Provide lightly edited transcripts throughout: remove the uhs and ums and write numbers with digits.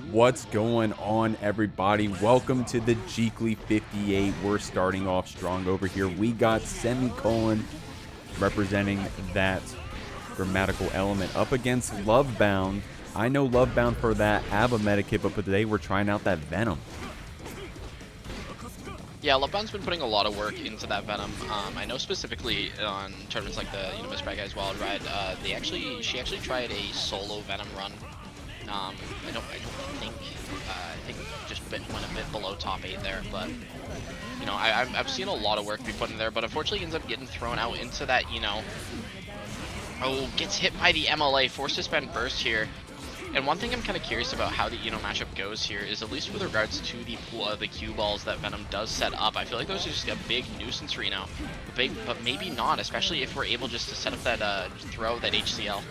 What's going on, everybody? Welcome to the Jeekly 58. We're starting off strong over here. We got Semicolon representing that grammatical element up against Lovebound. I know Lovebound for that Ava medikit, but today we're trying out that Venom. Yeah, Lovebound's been putting a lot of work into that Venom. I know specifically on tournaments like the Miss Bad Guys Wild Ride, she actually tried a solo Venom run. I think just went a bit below top 8 there, but you know, I've seen a lot of work be put in there, but unfortunately ends up getting thrown out into that, gets hit by the MLA, forced to spend burst here. And one thing I'm kind of curious about how the matchup goes here is, at least with regards to the cue balls that Venom does set up, I feel like those are just a big nuisance right now, but maybe not, especially if we're able just to set up that throw that HCL.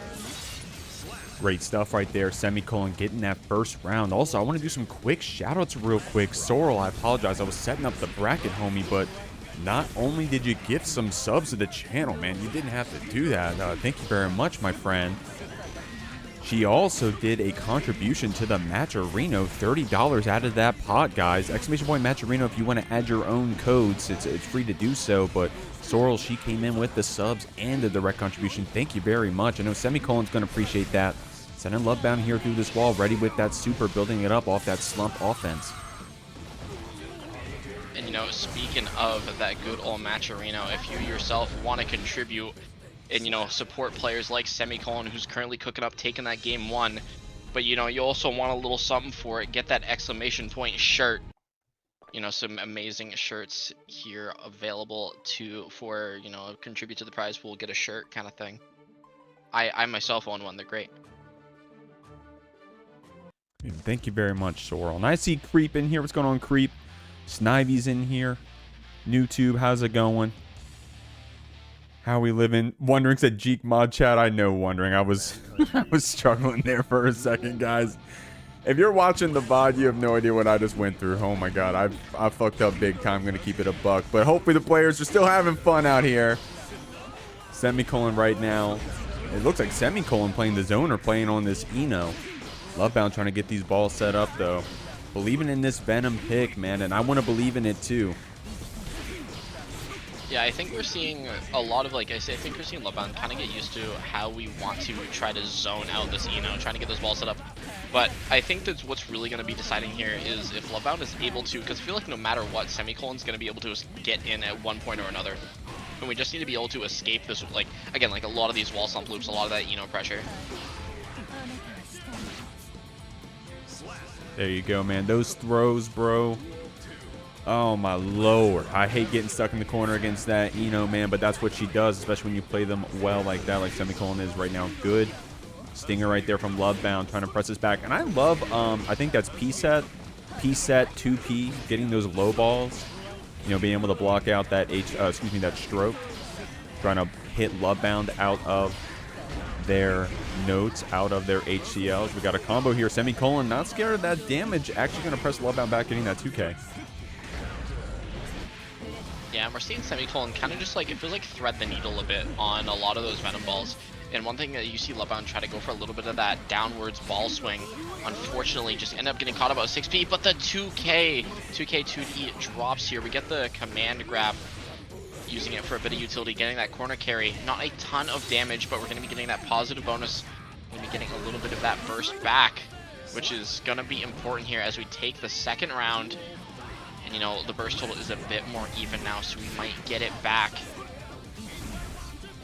Great stuff right there. Semicolon getting that first round. Also, I want to do some quick shout-outs real quick. Sorrel, I apologize. I was setting up the bracket, homie, but not only did you gift some subs to the channel, man, you didn't have to do that. Thank you very much, my friend. She also did a contribution to the Matcherino, $30 out of that pot, guys. Exclamation point Matcherino if you want to add your own codes. It's free to do so, but Sorrel, she came in with the subs and the direct contribution. Thank you very much. I know Semicolon's going to appreciate that. Sending Lovebound here through this wall, ready with that super, building it up off that slump offense. And speaking of that good old Matcherino, if you yourself want to contribute and support players like Semicolon, who's currently cooking up, taking that game 1, but you also want a little something for it, get that exclamation point shirt. Some amazing shirts here available for contribute to the prize pool, get a shirt kind of thing. I myself own one. They're great. Thank you very much, Sorrel. And I see Creep in here. What's going on, Creep? Snivy's in here. NewTube, how's it going? How we living? Wondering said Jeek mod chat. I know Wondering. I was struggling there for a second, guys. If you're watching the VOD, you have no idea what I just went through. Oh my god, I fucked up big time. I'm gonna keep it a buck. But hopefully the players are still having fun out here. Semicolon right now. It looks like Semicolon playing the zone or playing on this Eno. Lovebound trying to get these balls set up though. Believing in this Venom pick, man, and I want to believe in it too. Yeah, I think we're seeing a lot of, like I say, I think we're seeing Lovebound kind of get used to how we want to try to zone out this trying to get those balls set up. But I think that's what's really going to be deciding here is if Lovebound is able to, because I feel like no matter what, Semicolon's going to be able to get in at one point or another. And we just need to be able to escape this, like a lot of these wall slump loops, a lot of that pressure. There you go, man. Those throws, bro. Oh, my lord. I hate getting stuck in the corner against that man, but that's what she does, especially when you play them well like that, like Semicolon is right now. Good stinger right there from Lovebound, trying to press this back. And I love, I think that's P-set, 2P, getting those low balls. Being able to block out that that stroke. Trying to hit Lovebound out of their notes, out of their HCLs. We got a combo here. Semicolon not scared of that damage. Actually going to press Lovebound back, getting that 2K. Yeah, and we're seeing Semicolon kind of just it feels like thread the needle a bit on a lot of those Venom balls. And one thing that you see Lovebound try to go for a little bit of that downwards ball swing. Unfortunately, just end up getting caught about 6P, but the 2K 2D drops here. We get the command grab, using it for a bit of utility, getting that corner carry. Not a ton of damage, but we're going to be getting that positive bonus. We're going to be getting a little bit of that burst back, which is going to be important here as we take the second round. And the burst total is a bit more even now, so we might get it back.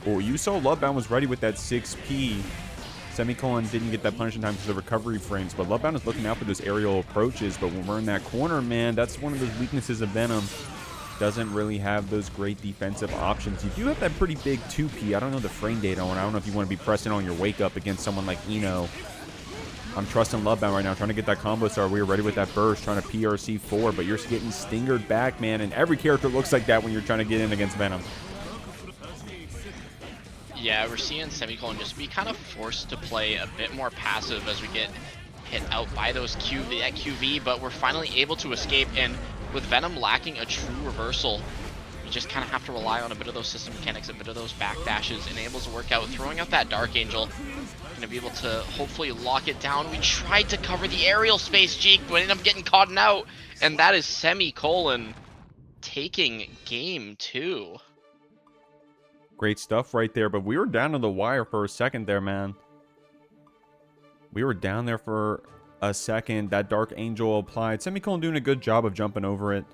Oh, you saw Lovebound was ready with that 6P. Semicolon didn't get that punishment time because of the recovery frames, but Lovebound is looking out for those aerial approaches. But when we're in that corner, man, that's one of those weaknesses of Venom. Doesn't really have those great defensive options. You do have that pretty big 2P. I don't know the frame data on. I don't know if you want to be pressing on your wake up against someone like Eno. I'm trusting Lovebound right now, trying to get that combo star. We were ready with that burst, trying to PRC 4, but you're getting stingered back, man. And every character looks like that when you're trying to get in against Venom. Yeah, we're seeing Semicolon just be kind of forced to play a bit more passive as we get hit out by those QV, but we're finally able to escape. And with Venom lacking a true reversal, You just kind of have to rely on a bit of those system mechanics, a bit of those backdashes, and able to work out. Throwing out that Dark Angel, gonna be able to hopefully lock it down. We tried to cover the aerial space, Jeek, but ended up getting caught out, and that is Semicolon taking game 2. Great stuff right there, but we were down to the wire for a second there, man. We were down there for a second. That Dark Angel applied. Semicolon doing a good job of jumping over it.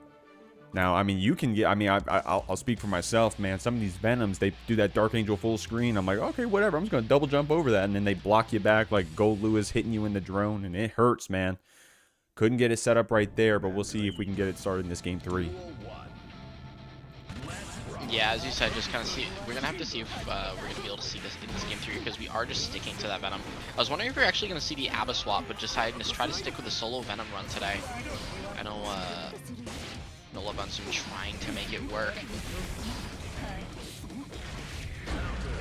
Now, I mean, you can get... I mean, I'll speak for myself, man. Some of these Venoms, they do that Dark Angel full screen. I'm like, okay, whatever. I'm just going to double jump over that. And then they block you back like Goldlewis hitting you in the drone. And it hurts, man. Couldn't get it set up right there, but we'll see if we can get it started in this game 3. Yeah, as you said, just kind of see. We're gonna have to see if we're gonna be able to see this in this game 3 because we are just sticking to that Venom. I was wondering if we are actually gonna see the ABBA swap, but decided to try to stick with the solo Venom run today. I know Lovebound's been trying to make it work.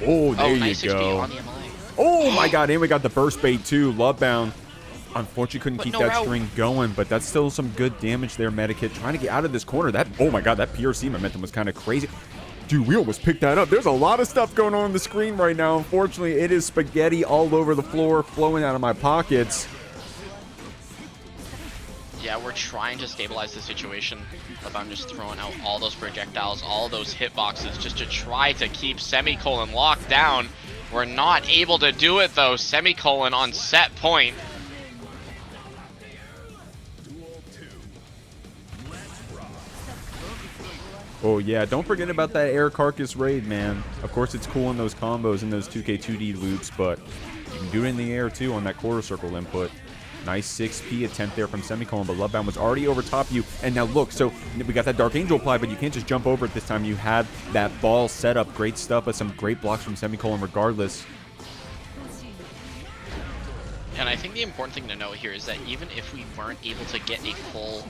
Oh, there nice you XP go. on the MLA. Oh my god, and we got the burst bait too. Lovebound, unfortunately, couldn't keep no that route. string going, but that's still some good damage there, Medikit. Trying to get out of this corner. That, oh my god, that PRC momentum was kind of crazy. Dude, we almost picked that up. There's a lot of stuff going on the screen right now. Unfortunately, it is spaghetti all over the floor, flowing out of my pockets. Yeah, we're trying to stabilize the situation. I'm just throwing out all those projectiles, all those hitboxes, just to try to keep Semicolon locked down. We're not able to do it, though. Semicolon on set point. Oh yeah, don't forget about that air carcass raid, man. Of course, it's cool in those combos and those 2K2D loops, but you can do it in the air too on that quarter circle input. Nice 6P attempt there from Semicolon, but Lovebound was already over top you. And now look, so we got that Dark Angel applied, but you can't just jump over it this time. You had that ball set up. Great stuff, but some great blocks from Semicolon regardless. And I think the important thing to note here is that even if we weren't able to get a full,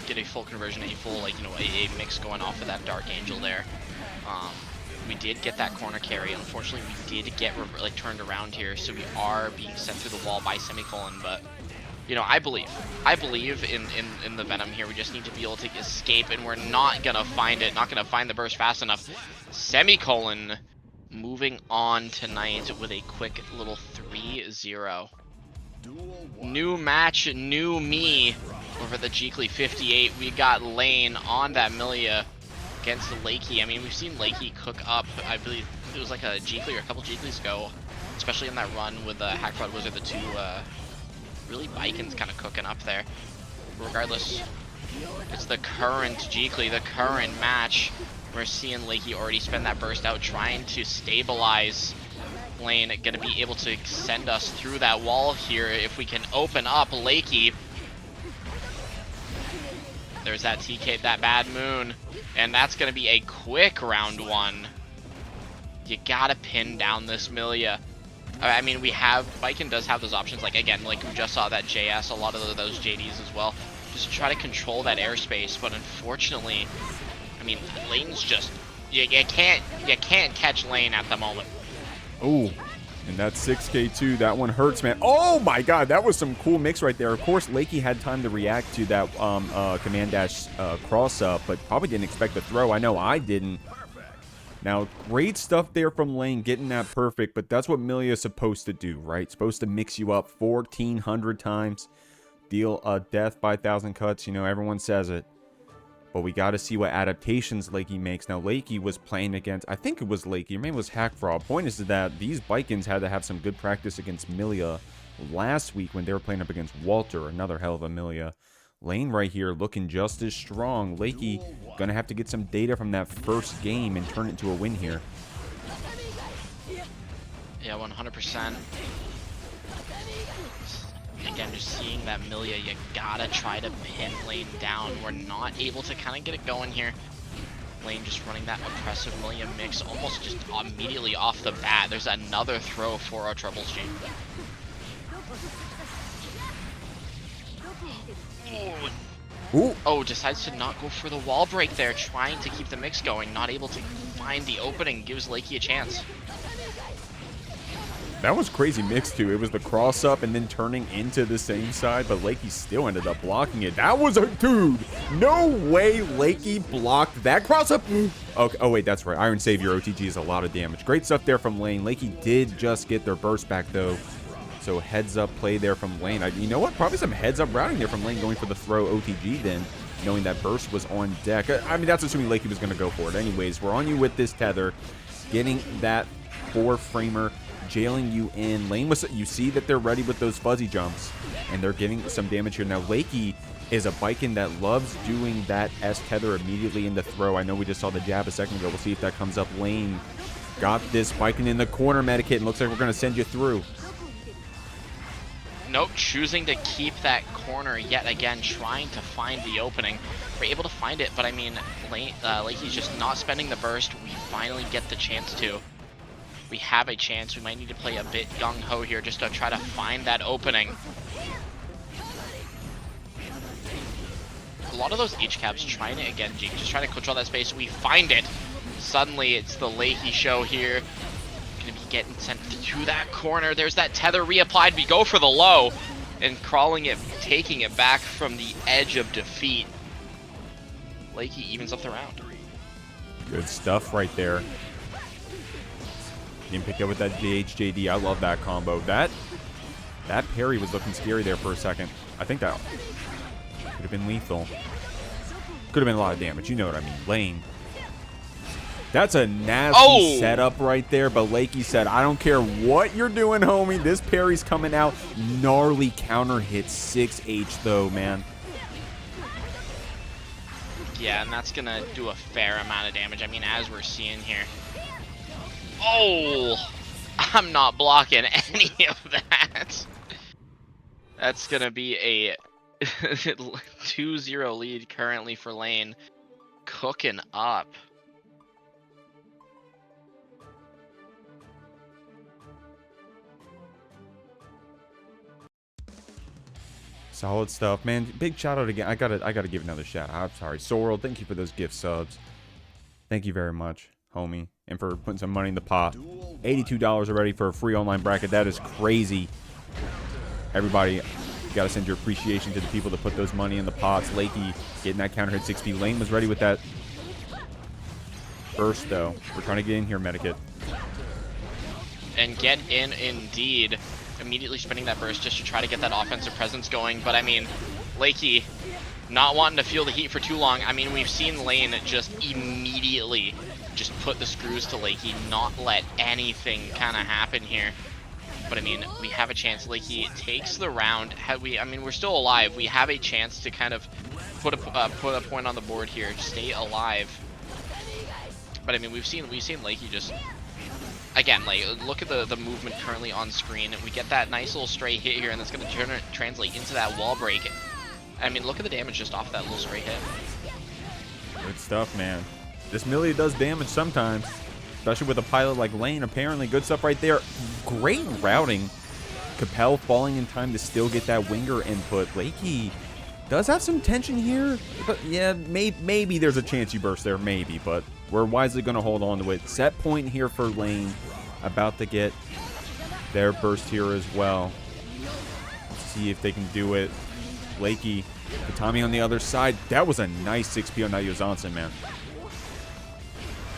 get a full conversion, a full, a mix going off of that Dark Angel there, we did get that corner carry. Unfortunately, we did get turned around here, so we are being sent through the wall by Semicolon. But I believe in the Venom here. We just need to be able to escape, and we're not gonna find it. Not gonna find the burst fast enough. Semicolon moving on tonight with a quick little 3-0. New match, new me over the Jeekly 58. We got layne on that Millia against the Lakey. I mean, we've seen Lakey cook up, I believe it was like a Jeekly or a couple Jeeklys ago, especially in that run with the Hackfrog Wizard, the two really Baiken's kind of cooking up there. Regardless, it's the current Jeekly, the current match. We're seeing Lakey already spend that burst out trying to stabilize layne. Gonna be able to send us through that wall here if we can open up Lakey. There's that TK, that bad moon. And that's gonna be a quick round 1. You gotta pin down this Millia. I mean, Baiken does have those options, like we just saw that JS, a lot of those JDs as well, just to try to control that airspace, but unfortunately, I mean, layne's just, you can't catch layne at the moment. Oh, and that 6K2, that one hurts, man. Oh my god, that was some cool mix right there. Of course, Lakey had time to react to that command dash cross up, but probably didn't expect the throw. I know I didn't. Now, great stuff there from layne, getting that perfect, but that's what Millia is supposed to do, right? Supposed to mix you up 1,400 times, deal a death by 1,000 cuts. Everyone says it. But we got to see what adaptations Lakey makes. Now, Lakey was playing against, I think it was Lakey, or maybe it was Hackfrog. Point is that these Baikens had to have some good practice against Millia last week when they were playing up against Walter, another hell of a Millia. layne right here looking just as strong. Lakey going to have to get some data from that first game and turn it into a win here. Yeah, 100%. Again, just seeing that Millia, you gotta try to pin layne down. We're not able to kind of get it going here. Layne just running that oppressive Millia mix almost just immediately off the bat. There's another throw for our troubleshoot. Oh, decides to not go for the wall break there, trying to keep the mix going. Not able to find the opening, gives Lakey a chance. That was crazy mix, too. It was the cross-up and then turning into the same side, but Lakey still ended up blocking it. That was a... Dude, no way Lakey blocked that cross-up. Okay, oh, wait, that's right. Iron Savior OTG is a lot of damage. Great stuff there from layne. Lakey did just get their burst back, though. So heads-up play there from layne. You know what? Probably some heads-up routing there from layne going for the throw OTG then, knowing that burst was on deck. I mean, that's assuming Lakey was going to go for it. Anyways, we're on you with this tether. Getting that 4-framer, jailing you in. layne was, you see that they're ready with those fuzzy jumps, and they're getting some damage here. Now, Lakey is a Baiken that loves doing that S tether immediately into throw. I know we just saw the jab a second ago. We'll see if that comes up. layne got this Baiken in the corner medikit, and looks like we're going to send you through. Nope, choosing to keep that corner yet again, trying to find the opening. We're able to find it, but I mean, Lakey's just not spending the burst. We finally get the chance to. We have a chance. We might need to play a bit gung-ho here just to try to find that opening. A lot of those H-caps trying it again, Jeek, just trying to control that space. We find it. Suddenly, it's the Lakey show here. Gonna be getting sent to that corner. There's that tether reapplied. We go for the low and crawling it, taking it back from the edge of defeat. Lakey evens up the round. Good stuff right there. Getting picked up with that JHJD. I love that combo. That parry was looking scary there for a second. I think that could have been lethal. Could have been a lot of damage. You know what I mean. layne. That's a nasty setup right there, but Lakey said, I don't care what you're doing, homie. This parry's coming out. Gnarly counter hit 6H, though, man. Yeah, and that's going to do a fair amount of damage. I mean, as we're seeing here. Oh! I'm not blocking any of that. That's going to be a 2-0 lead currently for layne. Cooking up. Solid stuff, man. Big shout out again. I gotta give another shout out. I'm sorry, Sorrel. Thank you for those gift subs. Thank you very much, homie, and for putting some money in the pot. $82 already for a free online bracket. That is crazy. Everybody, you gotta send your appreciation to the people that put those money in the pots. Lakey getting that counter hit 6P. layne was ready with that burst, though. We're trying to get in here, medikit. And get in indeed. Immediately spinning that burst just to try to get that offensive presence going. But I mean, Lakey not wanting to feel the heat for too long. I mean, we've seen layne just immediately just put the screws to Lakey, not let anything kind of happen here. But I mean, we have a chance. Lakey takes the round. I mean, we're still alive. We have a chance to kind of put a point on the board here, stay alive. But I mean, we've seen Lakey just. Again, like, look at the movement currently on screen. We get that nice little stray hit here, and that's going to translate into that wall break. I mean, look at the damage just off that little stray hit. Good stuff, man. This Millia does damage sometimes, especially with a pilot like layne. Apparently, good stuff right there. Great routing. Capel falling in time to still get that winger input. Lakey does have some tension here, but yeah, maybe there's a chance you burst there, maybe, but we're wisely going to hold on to it. Set point here for layne. About to get their burst here as well. Let's see if they can do it. Lakey, the Tommy on the other side. That was a nice 6P on that Yozansen, man.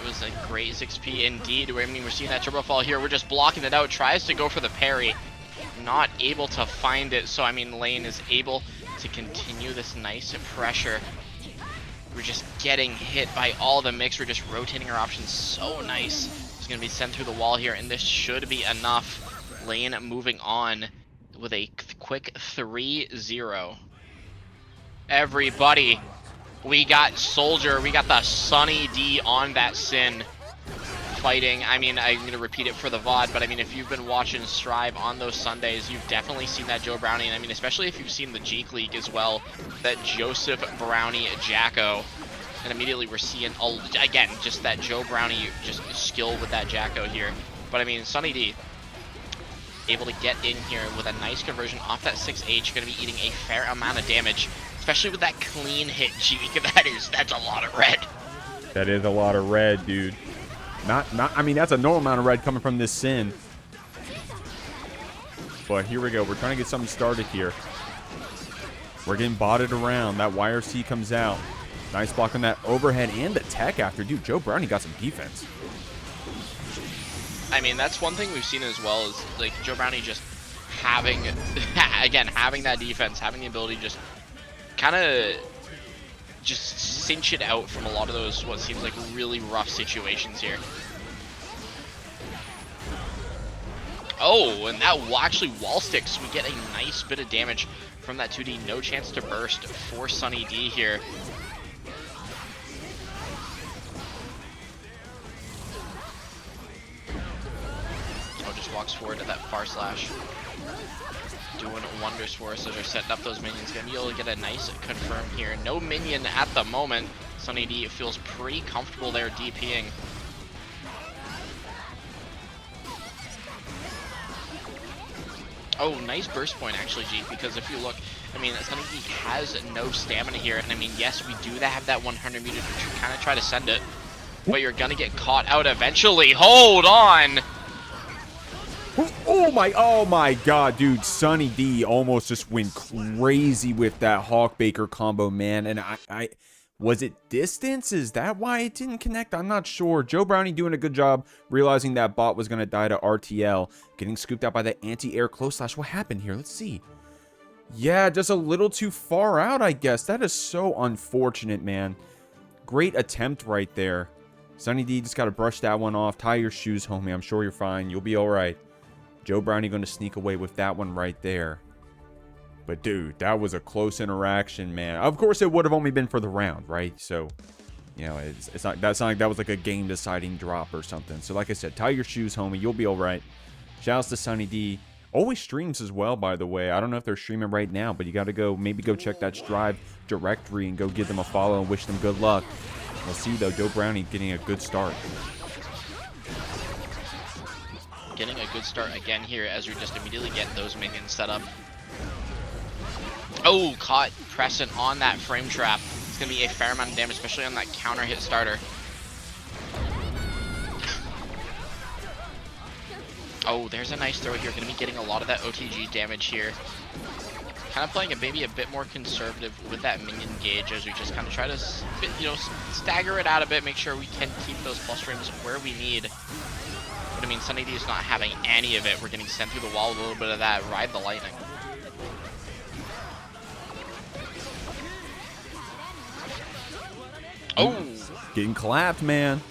It was a great 6P indeed. I mean, we're seeing that turbo fall here. We're just blocking it out. Tries to go for the parry. Not able to find it. So, I mean, layne is able to continue this nice pressure. We're just getting hit by all the mix. We're just rotating our options so nice. It's going to be sent through the wall here, and this should be enough. layne moving on with a quick 3-0. Everybody, we got Soldier. We got the Sunny D on that Sin fighting. I mean, I'm going to repeat it for the VOD, but I mean, if you've been watching Strive on those Sundays, you've definitely seen that Joe Brownie. And I mean, especially if you've seen the Jeekly as well, that Joseph Brownie Jacko. And immediately we're seeing, again, just that Joe Brownie just skill with that Jacko here. But I mean, Sunny D able to get in here with a nice conversion off that 6H, going to be eating a fair amount of damage, especially with that clean hit. That's a lot of red. That is a lot of red, dude. I mean, that's a normal amount of red coming from this Sin. but here we go. We're trying to get something started here. We're getting botted around. That YRC comes out. Nice block on that overhead and the tech after. Dude, Joe Brownie got some defense. I mean, that's one thing we've seen as well is, like, Joe Brownie just having, again, having that defense, having the ability to just kind of just cinch it out from a lot of those, what seems like really rough situations here. Oh, and that actually wall sticks. We get a nice bit of damage from that 2D. No chance to burst for Sunny D here. Oh, just walks forward to that far slash. Doing wonders for us as they're setting up those minions. Gonna be able to get a nice confirm here. No minion at the moment. Sunny D feels pretty comfortable there DPing. Oh, nice burst point actually, G, because if you look, I mean, Sunny D has no stamina here, and I mean, yes, we do have that 100 meter to kind of try to send it, but you're gonna get caught out eventually. Hold on! Oh my god, dude. Sunny D almost just went crazy with that Hawk Baker combo, man. And I was it distance? Is that why it didn't connect? I'm not sure. Joe Brownie doing a good job realizing that bot was going to die to RTL. Getting scooped out by the anti-air close slash. What happened here? Let's see. Yeah, just a little too far out, I guess. That is so unfortunate, man. Great attempt right there. Sunny D just got to brush that one off. Tie your shoes, homie. I'm sure you're fine. You'll be all right. Joe Brownie going to sneak away with that one right there. But, dude, that was a close interaction, man. Of course, it would have only been for the round, right? So, you know, that's not like that was like a game-deciding drop or something. So, like I said, tie your shoes, homie. You'll be all right. Shouts to Sunny D. Always streams as well, by the way. I don't know if they're streaming right now, but you got to go, maybe go check that Strive directory and go give them a follow and wish them good luck. We'll see, though, Joe Brownie getting a good start. Getting a good start again here as we just immediately get those minions set up. Oh, caught Crescent on that frame trap. It's going to be a fair amount of damage, especially on that counter hit starter. Oh, there's a nice throw here. Going to be getting a lot of that OTG damage here. Kind of playing maybe a bit more conservative with that minion gauge as we just kind of try to, you know, stagger it out a bit, make sure we can keep those plus frames where we need. But I mean, Sunny D is not having any of it. We're getting sent through the wall, a little bit of that. Ride the lightning. Oh! Getting clapped, man.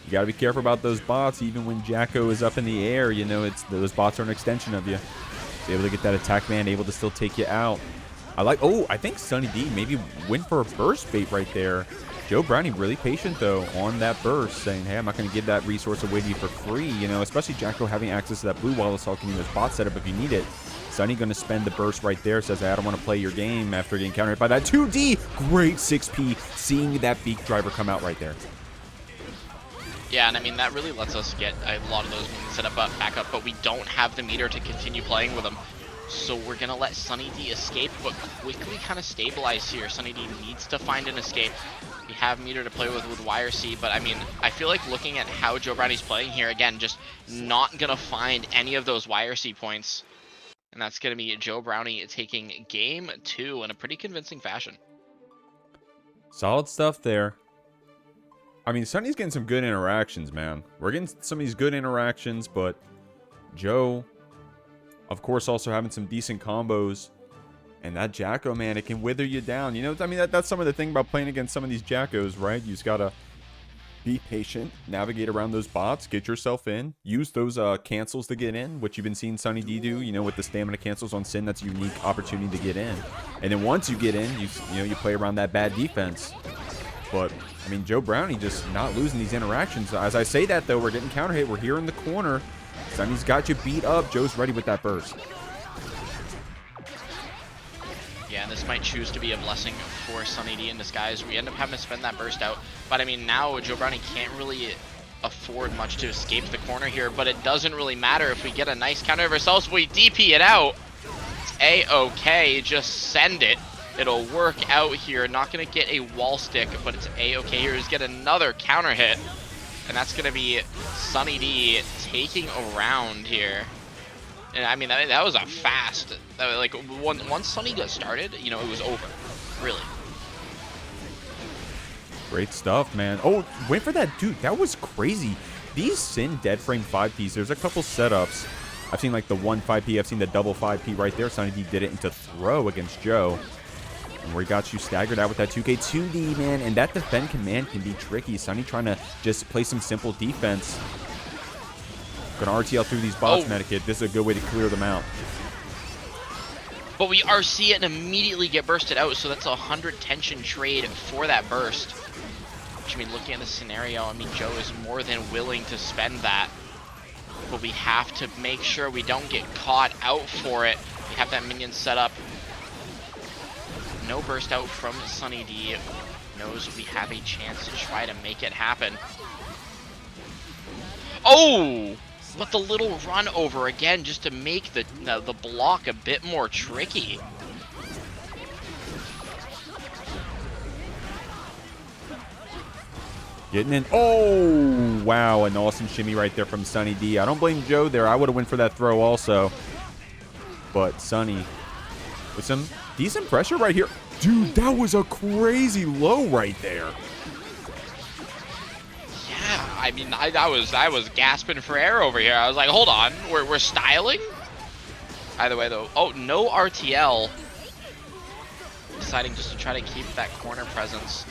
You got to be careful about those bots. Even when Jacko is up in the air, you know, those bots are an extension of you. Be able to get that attack man, able to still take you out. I think Sunny D maybe went for a burst bait right there. Joe Brownie really patient, though, on that burst, saying, hey, I'm not going to give that resource away to you for free, you know, especially Jacko having access to that blue wall assault, can use this bot setup if you need it. Sunny going to spend the burst right there, says, hey, I don't want to play your game after getting countered by that 2D. Great 6P, seeing that beak driver come out right there. Yeah, and I mean, that really lets us get a lot of those minions set up, back up, but we don't have the meter to continue playing with them. So we're going to let Sunny D escape, but quickly kind of stabilize here. Sunny D needs to find an escape. We have meter to play with YRC, but I mean, I feel like looking at how Joe Brownie's playing here, again, just not going to find any of those YRC points. And that's going to be Joe Brownie taking game 2 in a pretty convincing fashion. Solid stuff there. I mean, Sunny's getting some good interactions, man. We're getting some of these good interactions, but Joe, of course, also having some decent combos. And that Jacko, man, it can wither you down. You know, I mean, that's some of the thing about playing against some of these Jackos, right? You just got to be patient, navigate around those bots, get yourself in, use those cancels to get in, which you've been seeing Sunny D do, you know, with the stamina cancels on Sin. That's a unique opportunity to get in. And then once you get in, you play around that bad defense. But, I mean, Joe Brownie just not losing these interactions. As I say that, though, we're getting counter hit. We're here in the corner. Sunny's got you beat up. Joe's ready with that burst. Yeah, and this might choose to be a blessing for Sunny D in disguise. We end up having to spend that burst out. But, I mean, now Joe Brownie can't really afford much to escape the corner here. But it doesn't really matter if we get a nice counter of ourselves. We DP it out. It's A-okay. Just send it. It'll work out here. Not going to get a wall stick, but it's A-okay here. Just get another counter hit. And that's going to be Sunny D taking a round here. And I mean, that was a fast, like, once Sunny got started, you know, it was over, really. Great stuff, man. Oh, wait for that, dude. That was crazy. These Sin Dead Frame 5Ps, there's a couple setups. I've seen like the 1 5P. I've seen the double 5P right there. Sunny D did it into throw against Joe. And where he got you staggered out with that 2K 2D, man. And that defend command can be tricky. Sunny trying to just play some simple defense. Gonna RTL through these bots, Medikit. This is a good way to clear them out. But we RC it and immediately get bursted out, so that's a 100 tension trade for that burst. Which, I mean, looking at the scenario, I mean, Joe is more than willing to spend that. But we have to make sure we don't get caught out for it. We have that minion set up. No burst out from Sunny D. Knows we have a chance to try to make it happen. Oh! But the little run over again just to make the block a bit more tricky. Getting in. Oh, wow. An awesome shimmy right there from Sunny D. I don't blame Joe there. I would have went for that throw also. But Sunny with some decent pressure right here. Dude, that was a crazy low right there. Yeah, I mean, I was gasping for air over here. I was like, hold on, we're styling? Either way, though. Oh, no RTL. Deciding just to try to keep that corner presence.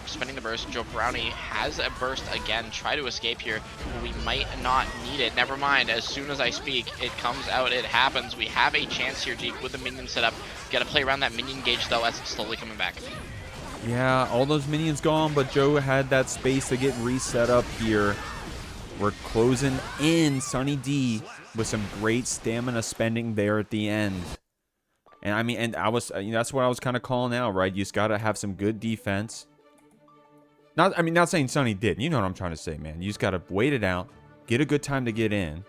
Spending the burst. Joe Brownie has a burst again. Try to escape here. But we might not need it. Never mind. As soon as I speak, it comes out. It happens. We have a chance here, Jeek, with the minion setup. Got to play around that minion gauge, though, as it's slowly coming back. Yeah, all those minions gone, but Joe had that space to get reset up here. We're closing in Sunny D with some great stamina spending there at the end. And I mean, and I was, you know, that's what I was kind of calling out, right? You just got to have some good defense. Not saying Sunny did. You know what I'm trying to say, man. You just got to wait it out, get a good time to get in.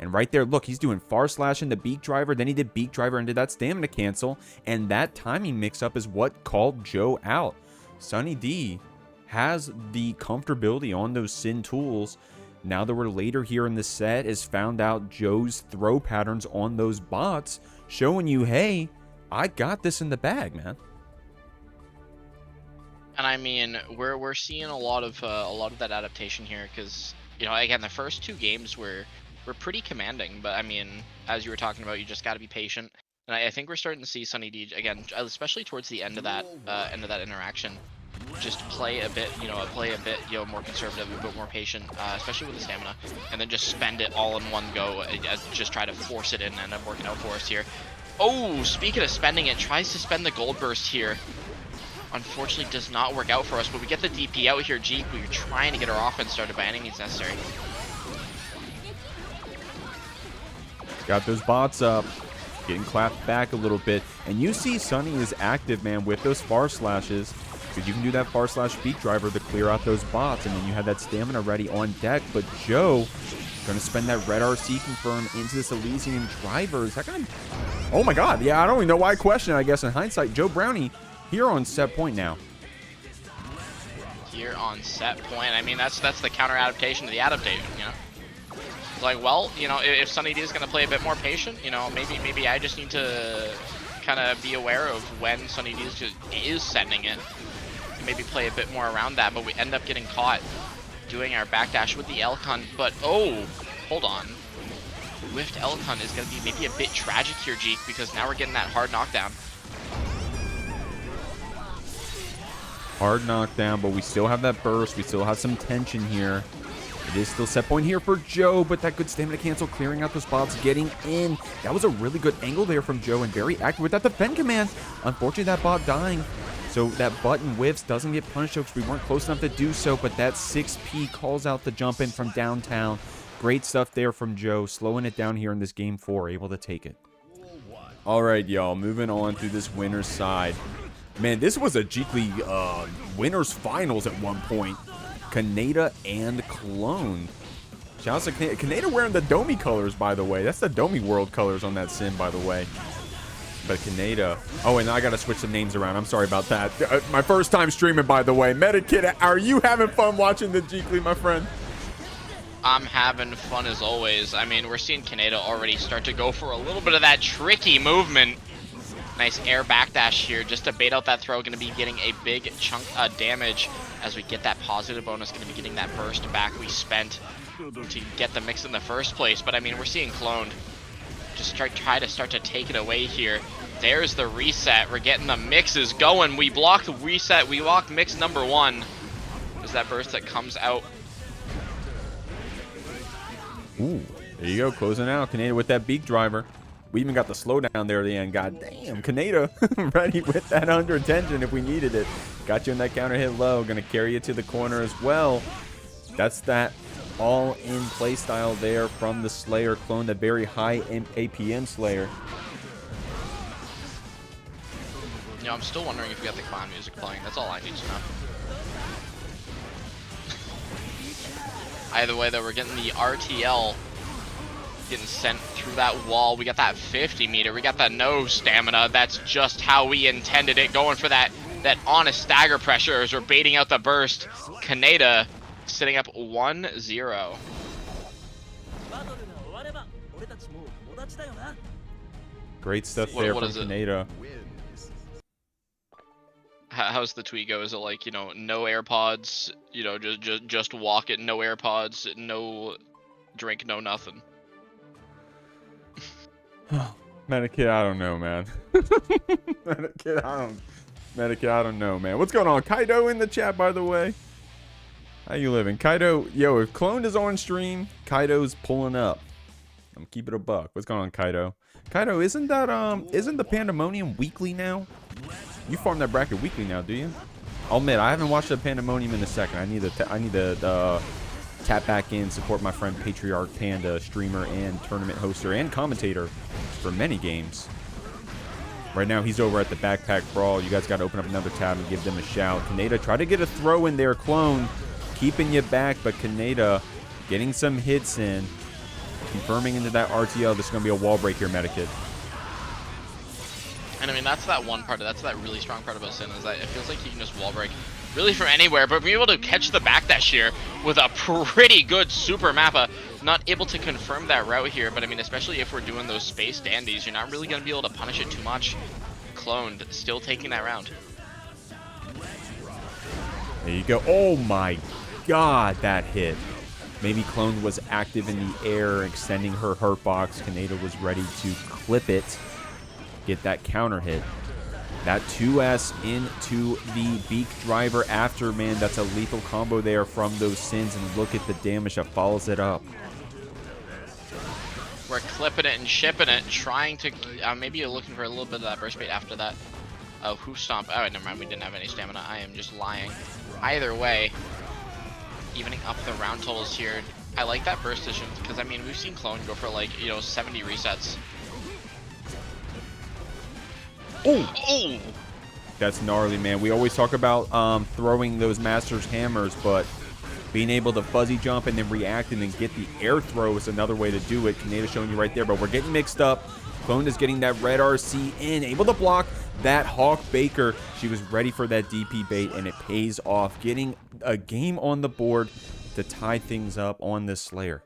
And right there, look, he's doing far slash into beak driver. Then he did beak driver into that stamina cancel. And that timing mix-up is what called Joe out. Sunny D has the comfortability on those Sin tools. Now that we're later here in the set, has found out Joe's throw patterns on those bots, showing you, hey, I got this in the bag, man. And I mean, we're seeing a lot of that adaptation here, because, you know, again, the first two games were pretty commanding, but I mean, as you were talking about, you just got to be patient. And I think we're starting to see Sunny D again, especially towards the end of that interaction, just play a bit, more conservative, a bit more patient, especially with the stamina, and then just spend it all in one go, just try to force it in and end up working out for us here. Oh, speaking of spending it, tries to spend the gold burst here. Unfortunately, does not work out for us, but we get the DP out here, Jeek. We're trying to get our offense started by any means necessary. Got those bots up, getting clapped back a little bit. And you see Sunny is active, man, with those far slashes. Because you can do that far slash beat driver to clear out those bots. And then you have that stamina ready on deck. But Joe going to spend that red RC confirm into this Elysian driver. Is that going to... Oh my god, yeah, I don't even know why I question it, I guess, in hindsight. Joe Brownie here on set point now. Here on set point. I mean, that's the counter adaptation to the adaptation, you know? It's like, well, you know, if Sunny D is going to play a bit more patient, you know, maybe I just need to kind of be aware of when Sunny D is sending it. And maybe play a bit more around that, but we end up getting caught doing our backdash with the L-Con. But, oh, hold on. Whiffed L-Con is going to be maybe a bit tragic here, Jeek, because now we're getting that hard knockdown. Hard knockdown, but we still have that burst. We still have some tension here. It is still set point here for Joe, but that good stamina cancel, clearing out those spots, getting in. That was a really good angle there from Joe, and very active with that defend command. Unfortunately, that bot dying. So that button whiffs, doesn't get punished because we weren't close enough to do so, but that 6P calls out the jump in from downtown. Great stuff there from Joe, slowing it down here in this game 4, able to take it. All right, y'all, moving on through this winner's side. Man, this was a Jeekly winners finals at one point. Kaneda and Clone. Shout out to Kaneda. Kaneda wearing the Domi colors, by the way. That's the Domi World colors on that sim, by the way. But Kaneda. Oh, and I got to switch some names around. I'm sorry about that. My first time streaming, by the way. Medikit, are you having fun watching the Jeekly, my friend? I'm having fun as always. I mean, we're seeing Kaneda already start to go for a little bit of that tricky movement. Nice air backdash here just to bait out that throw. Going to be getting a big chunk of damage as we get that positive bonus. Going to be getting that burst back we spent to get the mix in the first place. But I mean, we're seeing Cloned just try to start to take it away here. There's the reset. We're getting the mixes going. We blocked the reset. We locked mix number 1. There's that burst that comes out. Ooh, there you go, closing out. Kaneda with that beak driver. We even got the slowdown there at the end. God damn, Kaneda ready with that under tension if we needed it. Got you in that counter hit low. Gonna carry you to the corner as well. That's that all-in play style there from the Slayer clone, the very high APM Slayer. You know, I'm still wondering if we got the clown music playing. That's all I need to know. Either way, though, we're getting the RTL getting sent through that wall. We got that 50 meter. We got that no stamina. That's just how we intended it. Going for that honest stagger pressure as we're baiting out the burst. Kaneda sitting up 1-0. Great stuff there from Kaneda. How's the tweet go? Is it like, you know, no AirPods, you know, just walk it, no AirPods, no drink, no nothing? Medikit, I don't know, man. Medikit, I don't know, man. What's going on? Kaido in the chat, by the way. How you living? Kaido, yo, if Clone is on stream, Kaido's pulling up. I'm keeping a buck. What's going on, Kaido? Kaido, isn't the Pandemonium weekly now? You farm that bracket weekly now, do you? I'll admit, I haven't watched the Pandemonium in a second. I need to tap back in, support my friend Patriarch Panda, streamer and tournament hoster and commentator for many games. Right now, he's over at the Backpack Brawl. You guys got to open up another tab and give them a shout. Kaneda, try to get a throw in there, Clone. Keeping you back, but Kaneda getting some hits in. Confirming into that RTL. This is going to be a wall break here, Medikit. And I mean, that's that one part, that's that really strong part about Sin, is that it feels like you can just wall break really from anywhere, but being able to catch the backdash here with a pretty good super mappa. Not able to confirm that route here, but I mean, especially if we're doing those space dandies, you're not really going to be able to punish it too much. Cloned, still taking that round. There you go. Oh my god, that hit. Maybe Clone was active in the air, extending her hurt box. Kaneda was ready to clip it. Get that counter hit. That 2S into the beak driver after, man. That's a lethal combo there from those Sins, and look at the damage that follows it up. We're clipping it and shipping it, trying to, maybe you're looking for a little bit of that burst bait after that. Oh, hoof stomp. Oh, never mind, we didn't have any stamina. I am just lying. Either way, evening up the round totals here. I like that burst position, because I mean, we've seen Clone go for like, you know, 70 resets. Oh, that's gnarly, man. We always talk about throwing those Master's Hammers, but being able to fuzzy jump and then react and then get the air throw is another way to do it. Kaneda showing you right there, but we're getting mixed up. Clone is getting that red RC in, able to block that Hawk Baker. She was ready for that DP bait, and it pays off, getting a game on the board to tie things up on this Slayer.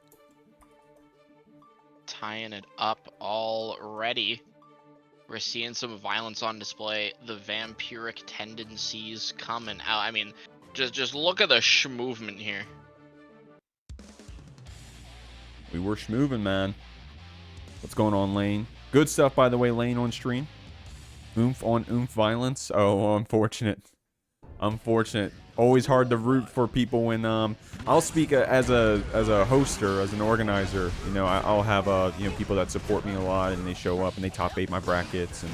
Tying it up already. We're seeing some violence on display. The vampiric tendencies coming out. I mean, just look at the movement here. We were schmoovin', man. What's going on, Layne? Good stuff, by the way, Layne on stream. Oomph on oomph violence. Oh, unfortunate. Unfortunate. Always hard to root for people when I'll speak as a hoster, as an organizer. You know, I'll have you know, people that support me a lot, and they show up and they top 8 my brackets,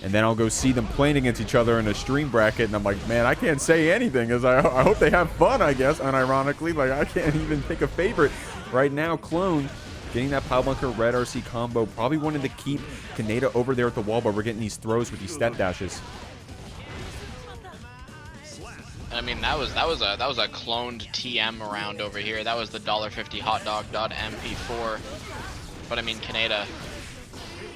and then I'll go see them playing against each other in a stream bracket, and I'm like, man, I can't say anything because I hope they have fun, I guess. Unironically, like, I can't even pick a favorite right now. Clone getting that Power Bunker red RC combo, probably wanted to keep Kaneda over there at the wall, but we're getting these throws with these step dashes. I mean, that was a cloned TM round over here. That was the $1.50 hotdog.mp4. But I mean, Kaneda,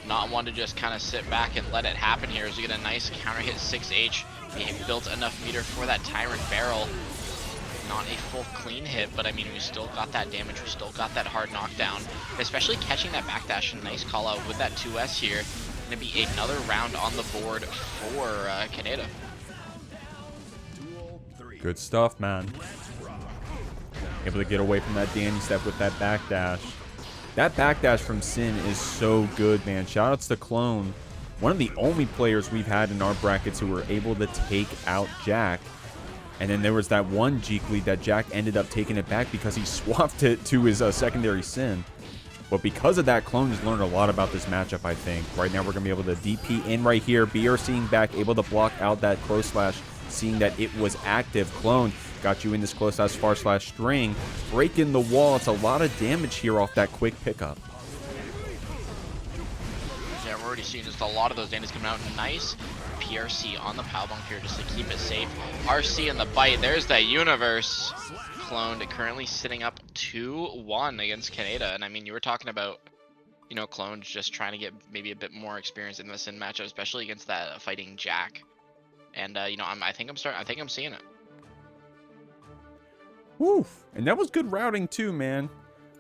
not one to just kind of sit back and let it happen here. As we get a nice counter hit 6H, he built enough meter for that Tyrant barrel. not a full clean hit, but I mean, we still got that damage, we still got that hard knockdown, especially catching that backdash. A nice call out with that 2S here. Gonna be another round on the board for Kaneda. Good stuff, man. Able to get away from that Danny step with that backdash. That backdash from Sin is so good, man. Shoutouts to Clone. One of the only players we've had in our brackets who were able to take out Jack. And then there was that one Jeekly that Jack ended up taking it back because he swapped it to his secondary Sin. But because of that, Clone has learned a lot about this matchup, I think. Right now, we're going to be able to DP in right here. BR seeing back, able to block out that close slash, seeing that it was active. Clone got you in this close slash far slash string. Breaking the wall. It's a lot of damage here off that quick pickup. Yeah, we're already seeing just a lot of those damage coming out. Nice PRC on the power bunk here just to keep it safe. RC in the bite. There's that universe. Clone currently sitting up 2-1 against Kaneda. And I mean, you were talking about, you know, Clone just trying to get maybe a bit more experience in the Sin matchup, especially against that fighting Jack. And you know, I think I'm seeing it. Woo! And that was good routing too, man.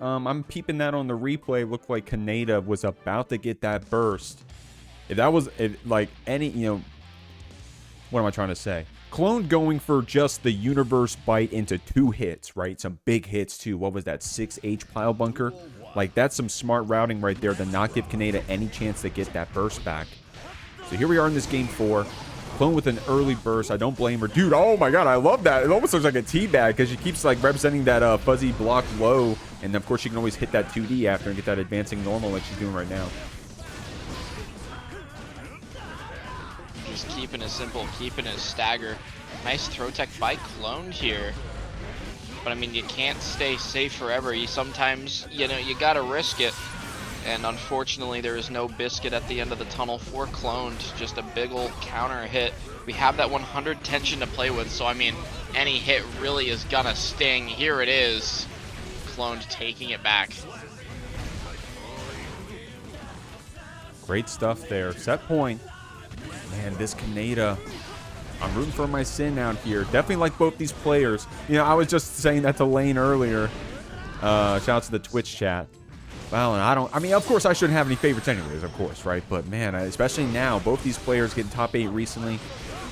I'm peeping that on the replay. Looked like Kaneda was about to get that burst. If that was like any, you know, what am I trying to say? Clone going for just the universe bite into 2 hits, right? Some big hits too. What was that? 6H pile bunker? Like, that's some smart routing right there to not give Kaneda any chance to get that burst back. So here we are in this game 4. Clone with an early burst. I don't blame her. Dude, oh my god, I love that. It almost looks like a teabag because she keeps like representing that fuzzy block low. And of course, she can always hit that 2D after and get that advancing normal like she's doing right now. Just keeping it simple, keeping it stagger. Nice throw tech by Clone here. But I mean, you can't stay safe forever. You sometimes, you know, you gotta risk it. And unfortunately, there is no biscuit at the end of the tunnel for Clone. Just a big ol' counter hit. We have that 100 tension to play with, so I mean, any hit really is gonna sting. Here it is. Clone taking it back. Great stuff there. Set point. Man, this Kaneda, I'm rooting for my Sin out here. Definitely like both these players. You know, I was just saying that to Layne earlier. Shout out to the Twitch chat. Well, and I mean, of course, I shouldn't have any favorites anyways, of course, right? But man, especially now, both these players getting top 8 recently.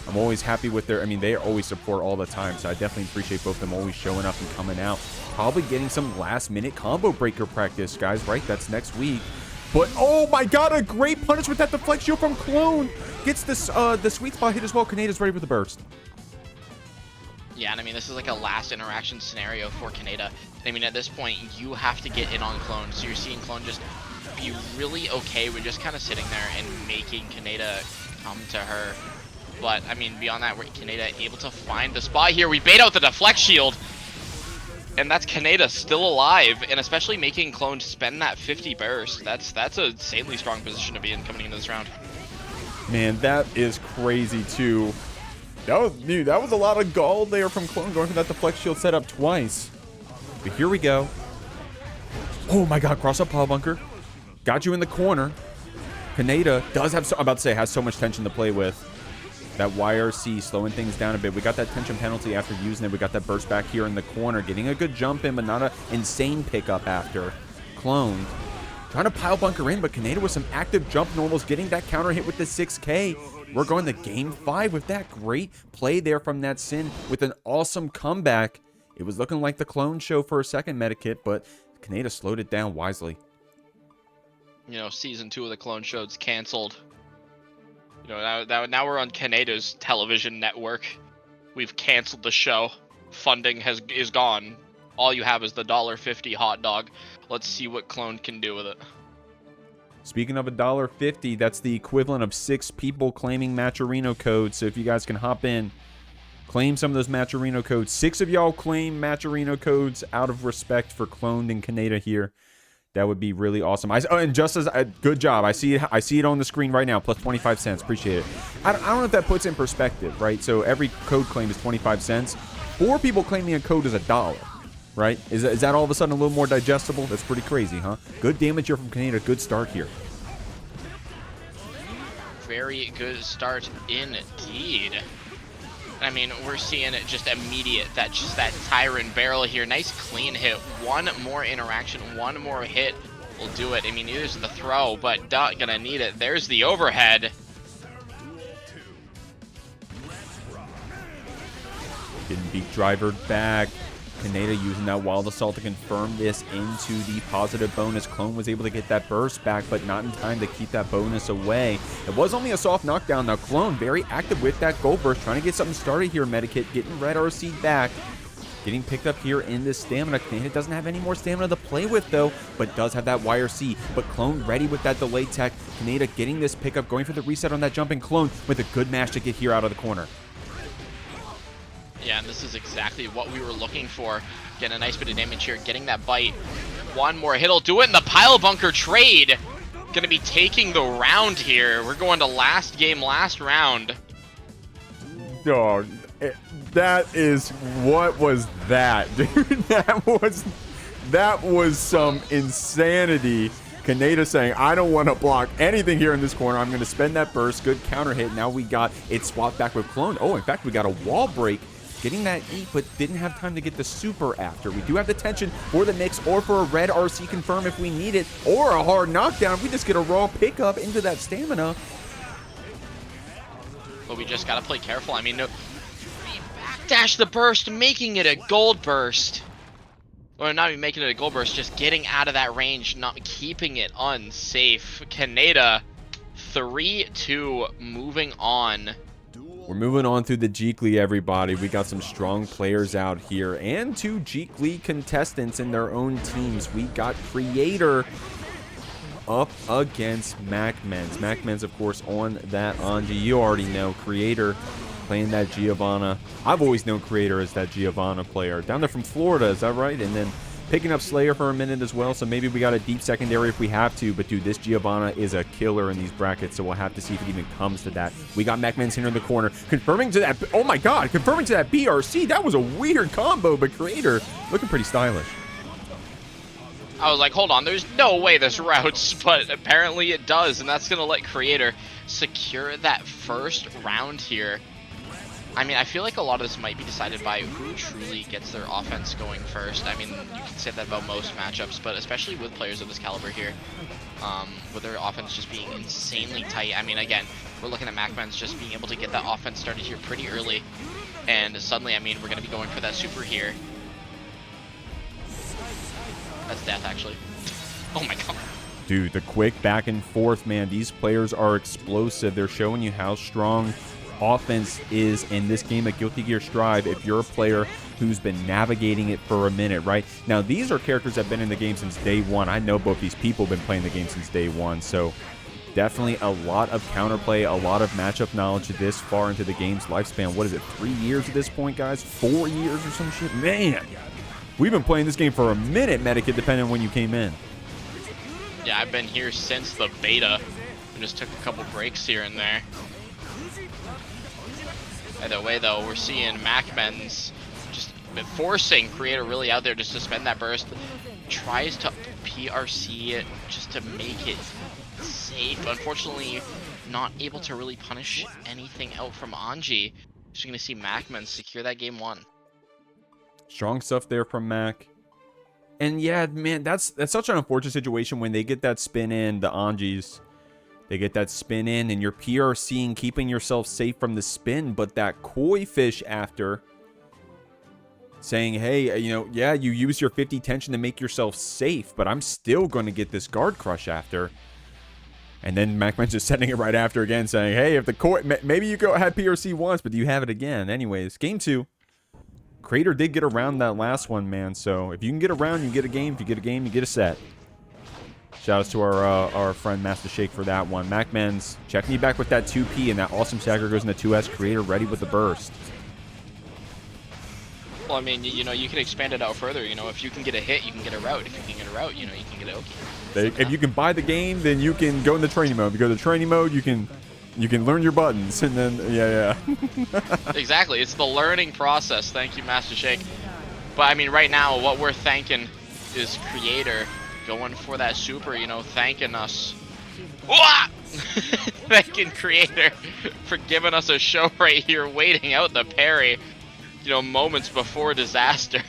I'm always happy with their, I mean, they always support all the time. So I definitely appreciate both of them always showing up and coming out. Probably getting some last minute combo breaker practice, guys, right? That's next week. But, oh my god, a great punish with that deflect shield from Clone. Gets this, the sweet spot hit as well. Kaneda's ready for the burst. Yeah, and I mean, this is like a last interaction scenario for Kaneda. I mean, at this point, you have to get in on Clone. So you're seeing Clone just be really okay with just kind of sitting there and making Kaneda come to her. But, I mean, beyond that, Kaneda able to find the spot here. We bait out the deflect shield. And that's Kaneda still alive, and especially making Clone spend that 50 burst. That's a insanely strong position to be in coming into this round. Man, that is crazy too. That was a lot of gall there from Clone going for that deflect shield setup twice. But here we go. Oh my god, cross up pile bunker. Got you in the corner. Kaneda does have I'm about to say has so much tension to play with. That YRC slowing things down a bit. We got that tension penalty after using it. We got that burst back here in the corner. Getting a good jump in, but not an insane pickup after. Clone trying to pile bunker in, but Kaneda with some active jump normals. Getting that counter hit with the 6K. We're going to game 5 with that great play there from that Sin with an awesome comeback. It was looking like the Clone show for a second medikit, but Kaneda slowed it down wisely. You know, season 2 of the Clone show's canceled. You know, now we're on Kaneda's television network. We've canceled the show. Funding is gone. All you have is the $1.50 hot dog. Let's see what Clone can do with it. Speaking of $1.50, that's the equivalent of 6 people claiming Matcherino codes. So if you guys can hop in, claim some of those Matcherino codes. 6 of y'all claim Matcherino codes out of respect for Cloned and Kaneda here. That would be really awesome. And just as good job. I see it on the screen right now. Plus 25 cents. Appreciate it. I don't know if that puts in perspective, right? So every code claim is 25 cents. 4 people claiming a code is $1, right? Is that all of a sudden a little more digestible? That's pretty crazy, huh? Good damage here from Kaneda. Good start here. Very good start indeed. I mean, we're seeing it just immediate, that Tyrant barrel here. Nice clean hit. One more interaction, one more hit will do it. I mean, here's the throw, but not gonna need it. There's the overhead. Getting beat drivered back. Kaneda using that Wild Assault to confirm this into the positive bonus. Clone was able to get that burst back, but not in time to keep that bonus away. It was only a soft knockdown. Now Clone very active with that gold burst, trying to get something started here. Medikit getting Red RC back. Getting picked up here in this stamina. Kaneda doesn't have any more stamina to play with though, but does have that YRC. But Clone ready with that delay tech. Kaneda getting this pickup, going for the reset on that jumping. Clone with a good mash to get here out of the corner. Yeah, and this is exactly what we were looking for. Getting a nice bit of damage here, getting that bite. One more hit'll do it, and the pile bunker trade gonna be taking the round here. We're going to last game, last round. Dog, that is, what was that, dude? That was some insanity. Kaneda saying, I don't want to block anything here in this corner. I'm going to spend that burst. Good counter hit. Now we got it swapped back with Clone. Oh, in fact, we got a wall break. Getting that eat, but didn't have time to get the super after. We do have the tension for the mix or for a red RC confirm if we need it, or a hard knockdown. We just get a raw pickup into that stamina. But we just got to play careful. I mean, no, we backdash the burst, making it a gold burst. Or not even making it a gold burst, just getting out of that range, not keeping it unsafe. Kaneda, 3-2, moving on. We're moving on through the Jeekly, everybody. We got some strong players out here and 2 Jeekly contestants in their own teams. We got Kreator up against MacMens. MacMens, of course, on that Anji. You already know Kreator playing that Giovanna. I've always known Kreator as that Giovanna player. Down there from Florida, is that right? And then picking up Slayer for a minute as well, so maybe we got a deep secondary if we have to. But, dude, this Giovanna is a killer in these brackets, so we'll have to see if it even comes to that. We got MacMens here in the corner, confirming to that, oh my god, confirming to that BRC. That was a weird combo, but Kreator looking pretty stylish. I was like, hold on, there's no way this routes, but apparently it does, and that's going to let Kreator secure that first round here. I mean, I feel like a lot of this might be decided by who truly gets their offense going first. I mean, you can say that about most matchups, but especially with players of this caliber here, with their offense just being insanely tight. I mean, again, we're looking at MacMens just being able to get that offense started here pretty early, and suddenly, I mean, we're going to be going for that super here. That's death, actually. Oh my god. Dude, the quick back and forth, man. These players are explosive. They're showing you how strong offense is in this game of Guilty Gear Strive if you're a player who's been navigating it for a minute, right? Now, these are characters that have been in the game since day one. I know both these people have been playing the game since day one, so definitely a lot of counterplay, a lot of matchup knowledge this far into the game's lifespan. What is it, 3 years at this point, guys? 4 years or some shit? Man, we've been playing this game for a minute, Medikit, depending on when you came in. Yeah, I've been here since the beta. I just took a couple breaks here and there. Either way, though, we're seeing MacMens just forcing Kreator really out there just to spend that burst. Tries to PRC it just to make it safe. Unfortunately, not able to really punish anything out from Anji. Just going to see MacMens secure that game 1. Strong stuff there from Mac. And yeah, man, that's such an unfortunate situation when they get that spin in, the Anjis. They get that spin in, and you're PRCing, keeping yourself safe from the spin, but that koi fish after saying, hey, you know, yeah, you use your 50 tension to make yourself safe, but I'm still going to get this guard crush after. And then MacMens just setting it right after again, saying, hey, if the koi, maybe you had PRC once, but you have it again. Anyways, game 2. Kreator did get around that last one, man, so if you can get around, you get a game. If you get a game, you get a set. Shoutouts to our friend Master Shake for that one. MacMens checking you back with that 2P, and that awesome stagger goes into 2S. Kreator ready with the burst. Well, I mean, you know, you can expand it out further. You know, if you can get a hit, you can get a route. If you can get a route, you know, you can get an Oki. If you can buy the game, then you can go in the training mode. If you go to the training mode, you can learn your buttons, and then, yeah. Exactly. It's the learning process. Thank you, Master Shake. But, I mean, right now, what we're thanking is Kreator going for that super, you know, thanking us. Thanking Kreator for giving us a show right here, waiting out the parry, you know, moments before disaster.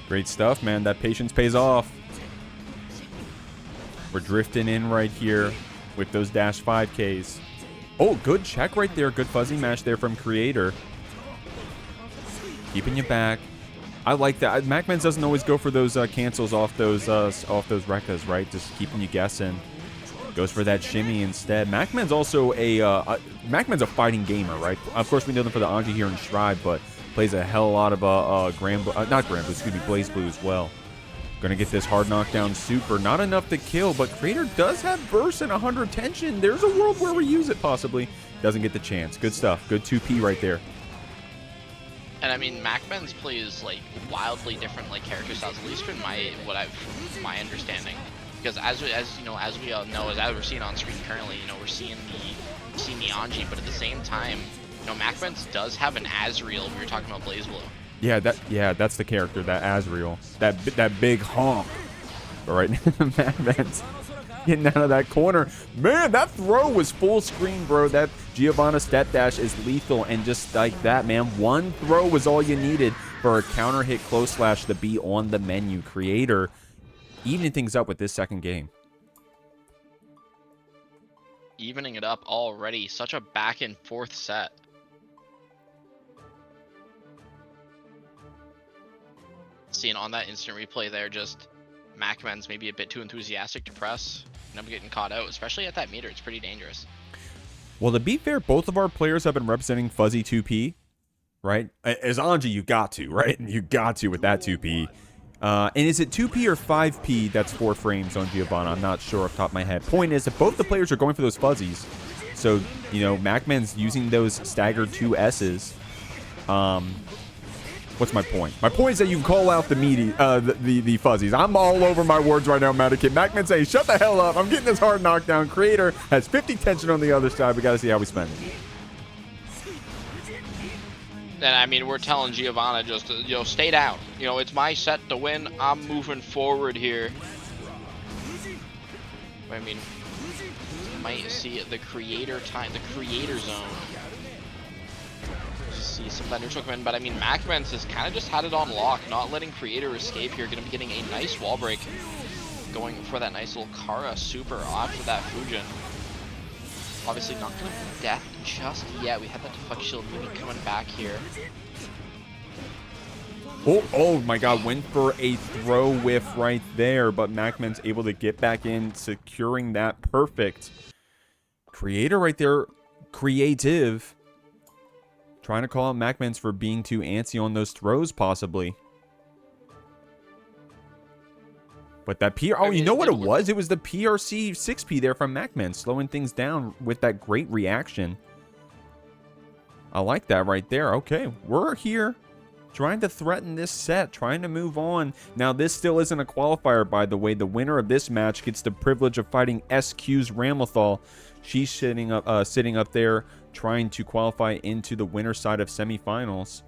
Great stuff, man. That patience pays off. We're drifting in right here with those dash 5Ks. Oh, good check right there. Good fuzzy mash there from Kreator. Keeping you back. I like that. MacMens doesn't always go for those cancels off those Rekkas, right? Just keeping you guessing. Goes for that shimmy instead. MacMens also MacMens a fighting gamer, right? Of course, we know them for the Anji here in Stride, but plays a hell of a lot of Blaze Blue as well. Gonna get this hard knockdown super. Not enough to kill, but Kreator does have burst and 100 tension. There's a world where we use it possibly. Doesn't get the chance. Good stuff. Good 2P right there. And I mean, MacMens plays like wildly different like character styles, at least from my understanding. Because as we all know, as we're seeing on screen currently, you know, we're seeing the Anji, but at the same time, you know, MacMens does have an Azrael. We were talking about Blaze Blue. Yeah, that's the character, that Azrael, that big honk. All right, MacMens getting out of that corner. Man, that throw was full screen, bro. That Giovanna step dash is lethal, and just like that, man, one throw was all you needed for a counter hit close slash to be on the menu. Kreator evening things up with this second game. Evening it up already. Such a back and forth set. Seeing on that instant replay there, just MacMens maybe a bit too enthusiastic to press. And I'm getting caught out, especially at that meter. It's pretty dangerous. Well, to be fair, both of our players have been representing fuzzy 2P, right? As Anji, you got to, right? You got to with that 2P. And is it 2P or 5P that's 4 frames on Giovanna? I'm not sure off the top of my head. Point is, if both the players are going for those fuzzies, so, you know, MacMens using those staggered 2S's, what's my point? My point is that you can call out the fuzzies. I'm all over my words right now, Mannequin. MacMens say, shut the hell up. I'm getting this hard knockdown. Kreator has 50 tension on the other side. We got to see how we spend it. And I mean, we're telling Giovanna just, you know, stay down. You know, it's my set to win. I'm moving forward here. I mean, you might see the Kreator time, the Kreator zone. See some of that neutral come in, but I mean, MacMens has kind of just had it on lock, not letting Kreator escape here. Going to be getting a nice wall break, going for that nice little Kara super off of that Fujin. Obviously not going to be death just yet. We had that deflect shield maybe coming back here. Oh my god, went for a throw whiff right there, but MacMens able to get back in, securing that perfect. Kreator right there, creative. Trying to call out MacMens for being too antsy on those throws, possibly. But that PR... Oh, you know what it was? It was the PRC 6P there from MacMens, slowing things down with that great reaction. I like that right there. Okay, we're here trying to threaten this set, trying to move on. Now, this still isn't a qualifier, by the way. The winner of this match gets the privilege of fighting SQ's Ramlethal. She's sitting up there, trying to qualify into the winner's side of semifinals.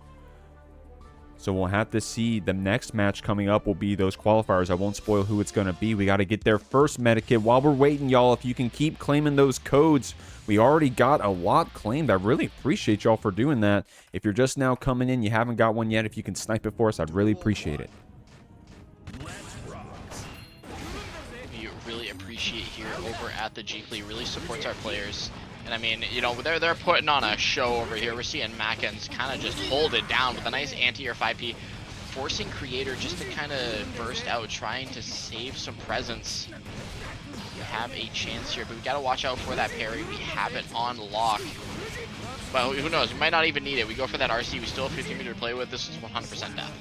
So we'll have to see. The next match coming up will be those qualifiers. I won't spoil who it's going to be. We got to get there first, Medikit. While we're waiting, y'all, if you can keep claiming those codes. We already got a lot claimed. I really appreciate y'all for doing that. If you're just now coming in, you haven't got one yet, if you can snipe it for us, I'd really appreciate it. We really appreciate here over at the Jeekly. Really supports our players. And I mean, you know, they're putting on a show over here. We're seeing MacMens kind of just hold it down with a nice anti-air 5P, forcing Kreator just to kind of burst out, trying to save some presence. We have a chance here, but we got to watch out for that parry. We have it on lock. Well, who knows? We might not even need it. We go for that RC. We still have 15 meter to play with. This is 100% death.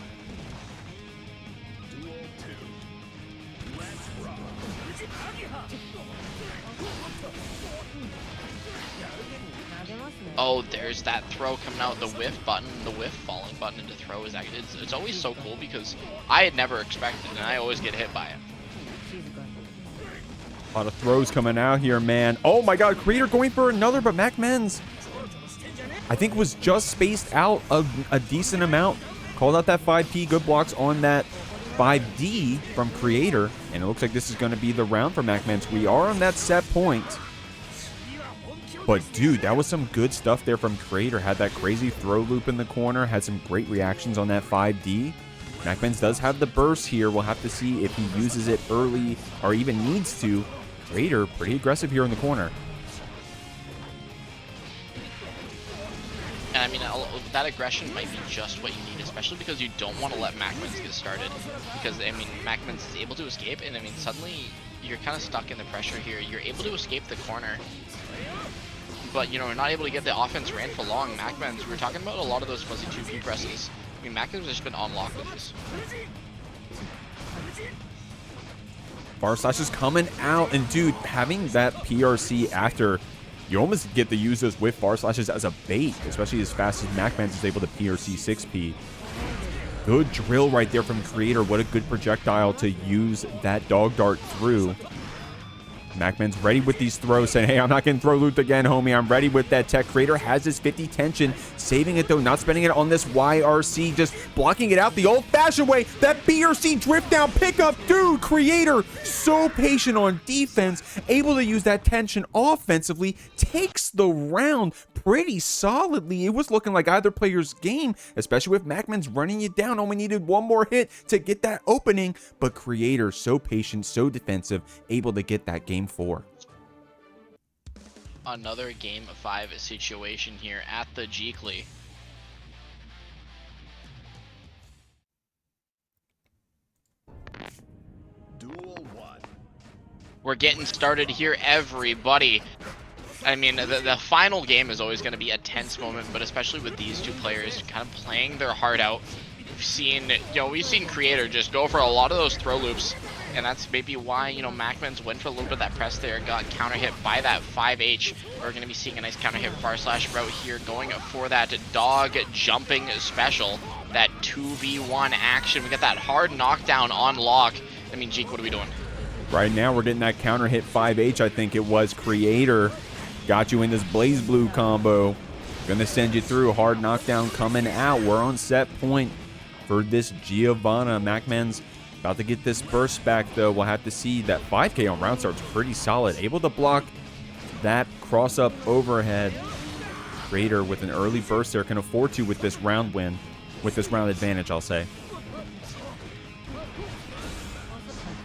Oh, there's that throw coming out, the whiff button, the whiff falling button into throw is actually, it's always so cool because I had never expected it and I always get hit by it. A lot of throws coming out here, man. Oh my god, Kreator going for another, but MacMens, I think, was just spaced out a decent amount. Called out that 5P, good blocks on that 5D from Kreator, and it looks like this is going to be the round for MacMens. We are on that set point. But, dude, that was some good stuff there from Kreator. Had that crazy throw loop in the corner. Had some great reactions on that 5D. MacMens does have the burst here. We'll have to see if he uses it early or even needs to. Kreator, pretty aggressive here in the corner. And I mean, that aggression might be just what you need, especially because you don't want to let MacMens get started. Because, I mean, MacMens is able to escape, and I mean, suddenly you're kind of stuck in the pressure here. You're able to escape the corner, but, you know, we're not able to get the offense ran for long. MacMens, we're talking about a lot of those fuzzy 2P presses. I mean, MacMens has just been on lock with this. Bar Slash is coming out, and dude, having that PRC after, you almost get to use those with bar slashes as a bait, especially as fast as MacMens is able to PRC 6P. Good drill right there from Kreator. What a good projectile to use that dog dart through. MacMens ready with these throws, saying, hey, I'm not getting throw looped again, homie. I'm ready with that tech. Kreator has his 50 tension, saving it, though, not spending it on this YRC, just blocking it out the old-fashioned way. That BRC drift down pickup, dude, Kreator, so patient on defense, able to use that tension offensively, takes the round pretty solidly. It was looking like either player's game, especially with MacMens running you down. Only needed one more hit to get that opening, but Kreator, so patient, so defensive, able to get that game 4. Another game 5 situation here at the Jeekly. We're getting started here, everybody. I mean, the final game is always going to be a tense moment, but especially with these two players kind of playing their heart out. We've seen Kreator just go for a lot of those throw loops, and that's maybe why, you know, MacMens went for a little bit of that press there, got counter hit by that 5H. We're going to be seeing a nice counter hit bar slash route here, going for that dog jumping special, that 2v1 action. We got that hard knockdown on lock. I mean, Jeek, what are we doing? Right now, we're getting that counter hit 5H, I think it was. Kreator got you in this Blaze Blue combo. Gonna send you through. Hard knockdown coming out. We're on set point for this Giovanna. MacMens about to get this burst back, though. We'll have to see. That 5K on round start's pretty solid. Able to block that cross-up overhead. Kreator with an early burst there can afford to with this round win. With this round advantage, I'll say.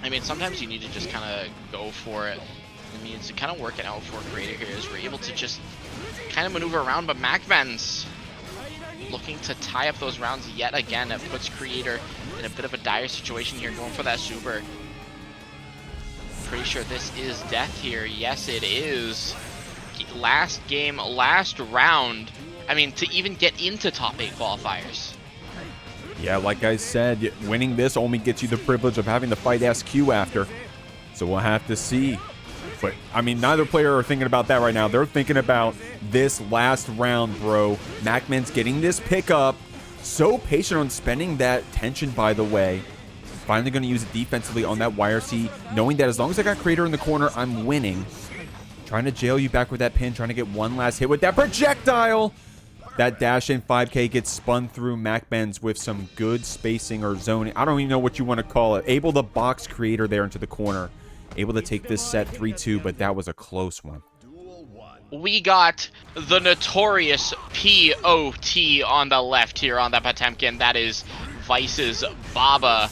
I mean, sometimes you need to just kind of go for it. I mean, it's kind of working out for Kreator here as we're able to just kind of maneuver around, but MacMens looking to tie up those rounds yet again. That puts Kreator in a bit of a dire situation here, going for that super. Pretty sure this is death here. Yes, it is. Last game, last round. I mean, to even get into top 8 qualifiers. Yeah, like I said, winning this only gets you the privilege of having to fight SQ after. So we'll have to see. But, I mean, neither player are thinking about that right now. They're thinking about this last round, bro. MacMens getting this pickup. So patient on spending that tension, by the way. Finally going to use it defensively on that YRC, knowing that as long as I got Kreator in the corner, I'm winning. Trying to jail you back with that pin, trying to get one last hit with that projectile. That dash in 5K gets spun through MacMens with some good spacing or zoning. I don't even know what you want to call it. Able to box Kreator there into the corner. Able to take this set 3-2, but that was a close one. We got the notorious POT on the left here on that Potemkin. That is Vice's Baba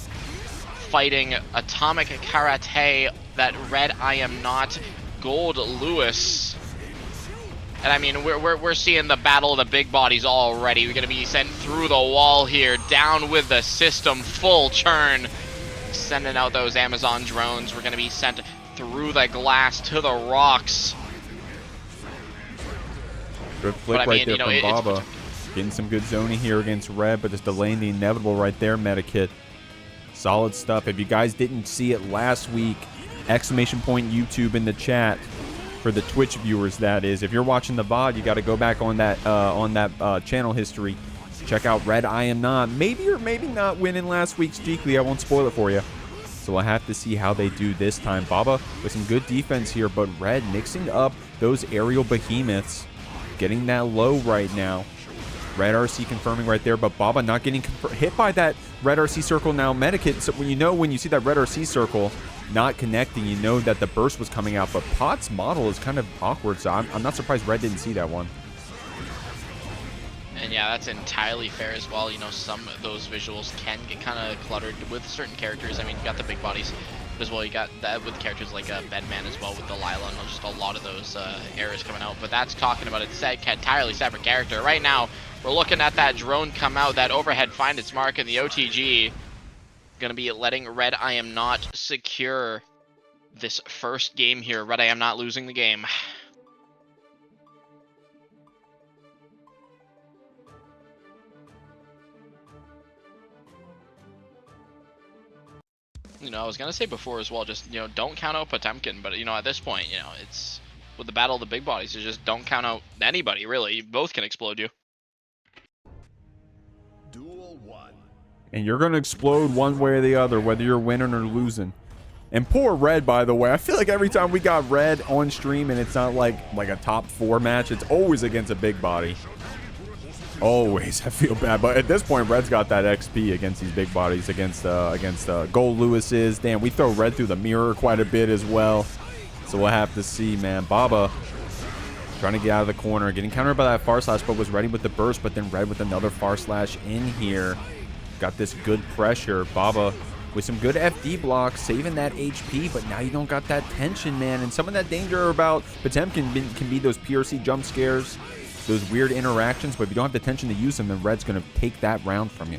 fighting Atomic Karate, that RedIAmNot Goldlewis. And I mean, we're seeing the battle of the big bodies already. We're going to be sent through the wall here, down with the system, full churn. Sending out those Amazon drones. We're going to be sent through the glass to the rocks. Good flick right there from Baba. Getting some good zoning here against Red, but just delaying the inevitable right there, Medikit. Solid stuff. If you guys didn't see it last week, exclamation point YouTube in the chat. For the Twitch viewers, that is. If you're watching the VOD, you got to go back on that channel history. Check out RedIAmNot. Maybe or maybe not winning last week's Jeekly. I won't spoil it for you. So we'll have to see how they do this time. Baba with some good defense here, but Red mixing up those aerial behemoths. Getting that low right now. Red RC confirming right there, but Baba not getting hit by that red RC circle now. Medikit, so when you see that red RC circle not connecting, you know that the burst was coming out, but Pot's model is kind of awkward, so I'm not surprised Red didn't see that one. And yeah, that's entirely fair as well. You know, some of those visuals can get kind of cluttered with certain characters. I mean, you got the big bodies as well. You got that with characters like Bedman as well with the Lila, and just a lot of those errors coming out. But that's talking about it entirely separate character. Right now, we're looking at that drone come out, that overhead find its mark, and the OTG gonna be letting RedIAmNot secure this first game here. RedIAmNot losing the game. You know, I was gonna say before as well, just, you know, don't count out Potemkin, but, you know, at this point, you know, it's with the battle of the big bodies, you just don't count out anybody, really. Both can explode you. Duel 1. And you're going to explode one way or the other, whether you're winning or losing. And poor Red, by the way. I feel like every time we got Red on stream and it's not like a top 4 match, it's always against a big body. Always. I feel bad. But at this point, Red's got that XP against these big bodies, against Goldlewis's. Damn, we throw Red through the mirror quite a bit as well. So we'll have to see, man. Baba trying to get out of the corner, getting countered by that far slash, but was ready with the burst, but then Red with another far slash in here. Got this good pressure. Baba with some good FD blocks, saving that HP, but now you don't got that tension, man. And some of that danger about Potemkin can be those PRC jump scares, those weird interactions, but if you don't have the tension to use them, then Red's going to take that round from you.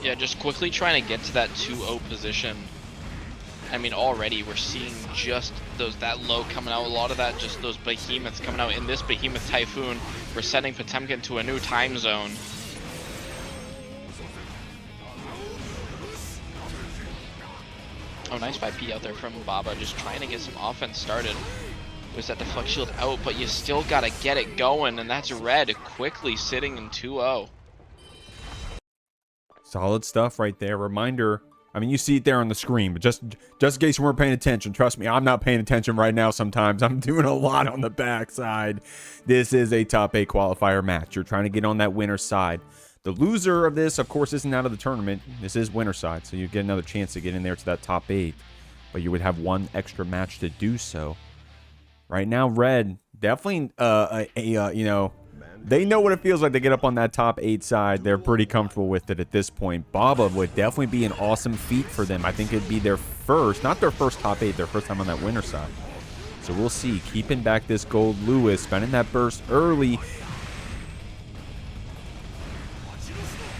Yeah, just quickly trying to get to that 2-0 position. I mean, already we're seeing just that low coming out, a lot of that, just those behemoths coming out. In this behemoth typhoon, we're sending Potemkin to a new time zone. Oh, nice 5P out there from Baba, just trying to get some offense started. There's that deflect shield out, but you still gotta get it going, and that's Red quickly sitting in 2-0. Solid stuff right there. Reminder, I mean, you see it there on the screen, but just in case you weren't paying attention, trust me, I'm not paying attention right now sometimes. I'm doing a lot on the backside. This is a top 8 qualifier match. You're trying to get on that winner side. The loser of this, of course, isn't out of the tournament. This is winner side, so you get another chance to get in there to that top 8. But you would have one extra match to do so. Right now, Red, definitely, you know, they know what it feels like to get up on that top 8 side. They're pretty comfortable with it at this point. Baba would definitely be an awesome feat for them. I think it'd be their first, not their first top 8, their first time on that winner side. So we'll see. Keeping back this Goldlewis, spending that burst early.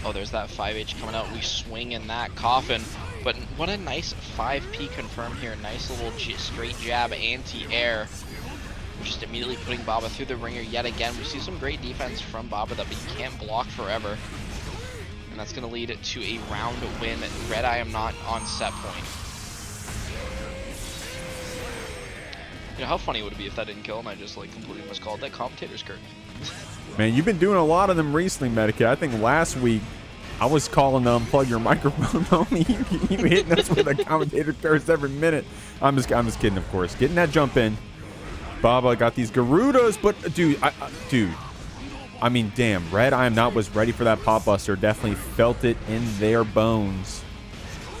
Oh, there's that 5H coming out. We swing in that coffin. But what a nice 5P confirm here. Nice little straight jab anti-air. Just immediately putting Baba through the ringer yet again. We see some great defense from Baba that, but you can't block forever. And that's going to lead to a round win. RedIAmNot on set point. You know, how funny would it be if that didn't kill him? I just like completely miscalled that commentator's curse. Man, you've been doing a lot of them recently, Medikit. I think last week I was calling them unplug your microphone, homie. You hitting us with a commentator curse every minute. I'm just kidding, of course. Getting that jump in. Baba got these Garudas, but dude, I mean, damn, RedIAmNot was ready for that pop buster. Definitely felt it in their bones.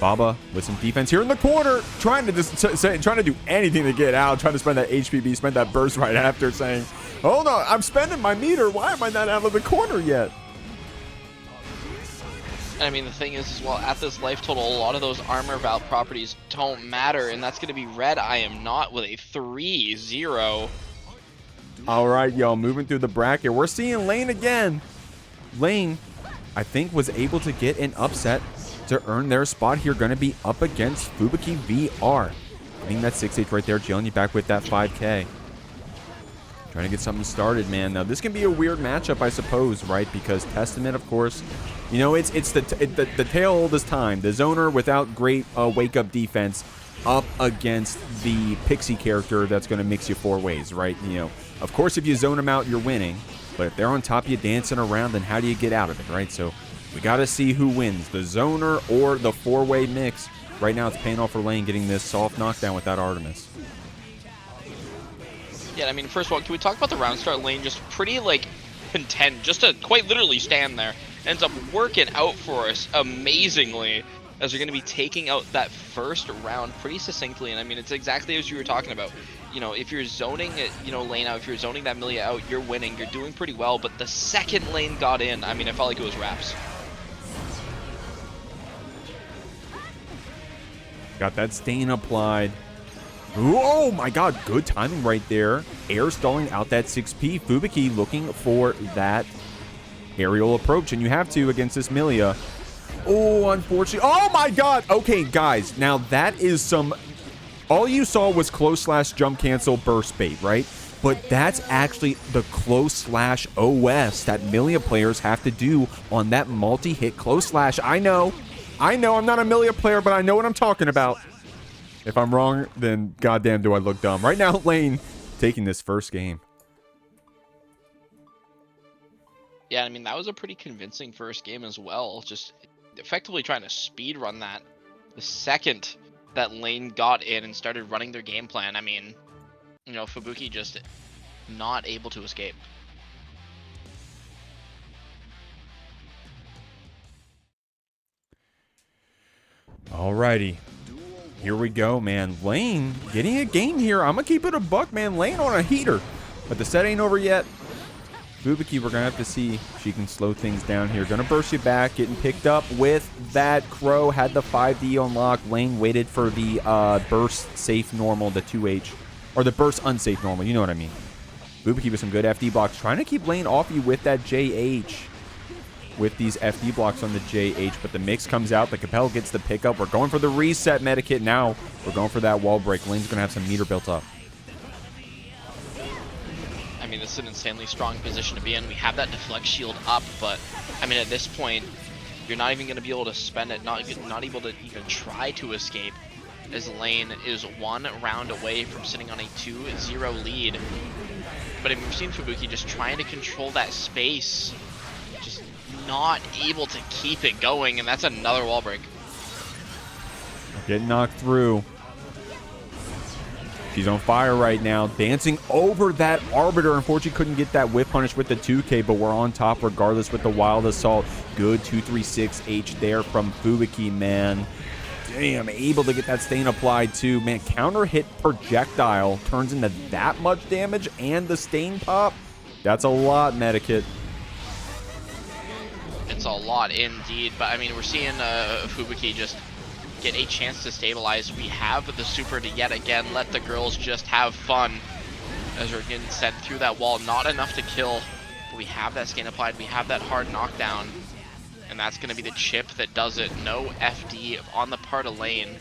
Baba with some defense here in the corner, trying to do anything to get out, trying to spend that HPB, spend that burst right after, saying, "Hold on, I'm spending my meter. Why am I not out of the corner yet?" I mean, the thing is, as well, at this life total, a lot of those armor valve properties don't matter, and that's going to be RedIAmNot with a 3-0. All right, y'all, moving through the bracket. We're seeing Layne again. Layne, I think, was able to get an upset to earn their spot here. Going to be up against FubukiVr. I think that's 6H right there, jailing you back with that 5K. Trying to get something started, man. Now, this can be a weird matchup, I suppose, right? Because Testament, of course, you know, it's the tale oldest time. The zoner without great wake-up defense up against the Pixie character that's going to mix you 4 ways, right? You know, of course, if you zone them out, you're winning. But if they're on top of you dancing around, then how do you get out of it, right? So we got to see who wins, the zoner or the 4-way mix. Right now, it's paying off for Layne getting this soft knockdown with that Artemis. Yeah, I mean, first of all, can we talk about the round start? Layne just pretty, like, content just to quite literally stand there. Ends up working out for us amazingly, as we're going to be taking out that first round pretty succinctly. And I mean, it's exactly as you were talking about. You know, if you're zoning it, you know, lane out, if you're zoning that Millia out, you're winning, you're doing pretty well. But the second lane got in, I mean, it felt like it was wraps. Got that stain applied. Oh my god, good timing right there. Air stalling out that 6P. Fubuki looking for that aerial approach, and you have to against this Millia. Oh, unfortunately. Oh my god. Okay, guys, now that is some... All you saw was close slash jump cancel burst bait, right? But that's actually the close slash OS that Millia players have to do on that multi-hit close slash. I know, I'm not a Millia player, but I know what I'm talking about. If I'm wrong, then goddamn do I look dumb. Right now, Layne taking this first game. Yeah, I mean, that was a pretty convincing first game as well. Just effectively trying to speed run that. The second that Layne got in and started running their game plan, I mean, you know, Fubuki just not able to escape. Alrighty. Here we go, man. Layne getting a game here. I'm going to keep it a buck, man. Layne on a heater. But the set ain't over yet. Fubuki, we're going to have to see if she can slow things down here. Going to burst you back. Getting picked up with that Crow. Had the 5D unlocked. Layne waited for the burst safe normal, the 2H. Or the burst unsafe normal. You know what I mean. Fubuki with some good FD blocks. Trying to keep Layne off you with that JH. With these FD blocks on the JH, but the mix comes out. The Capel gets the pickup. We're going for the reset medikit now. We're going for that wall break. Layne's going to have some meter built up. I mean, this is an insanely strong position to be in. We have that deflect shield up, but I mean, at this point, you're not even going to be able to spend it, not able to even try to escape, as Layne is one round away from sitting on a 2-0 lead. But I mean, we've seen Fubuki just trying to control that space, just not able to keep it going, and that's another wall break. Getting knocked through. She's on fire right now, dancing over that Arbiter. Unfortunately, couldn't get that whip punish with the 2K, but we're on top regardless with the Wild Assault. Good 236H there from Fubuki, man. Damn, able to get that stain applied too. Man, counter hit projectile turns into that much damage and the stain pop. That's a lot, Medikit. It's a lot indeed, but I mean, we're seeing Fubuki just get a chance to stabilize. We have the super to yet again let the girls just have fun as we're getting sent through that wall. Not enough to kill, but we have that skin applied. We have that hard knockdown, and that's going to be the chip that does it. No FD on the part of Layne.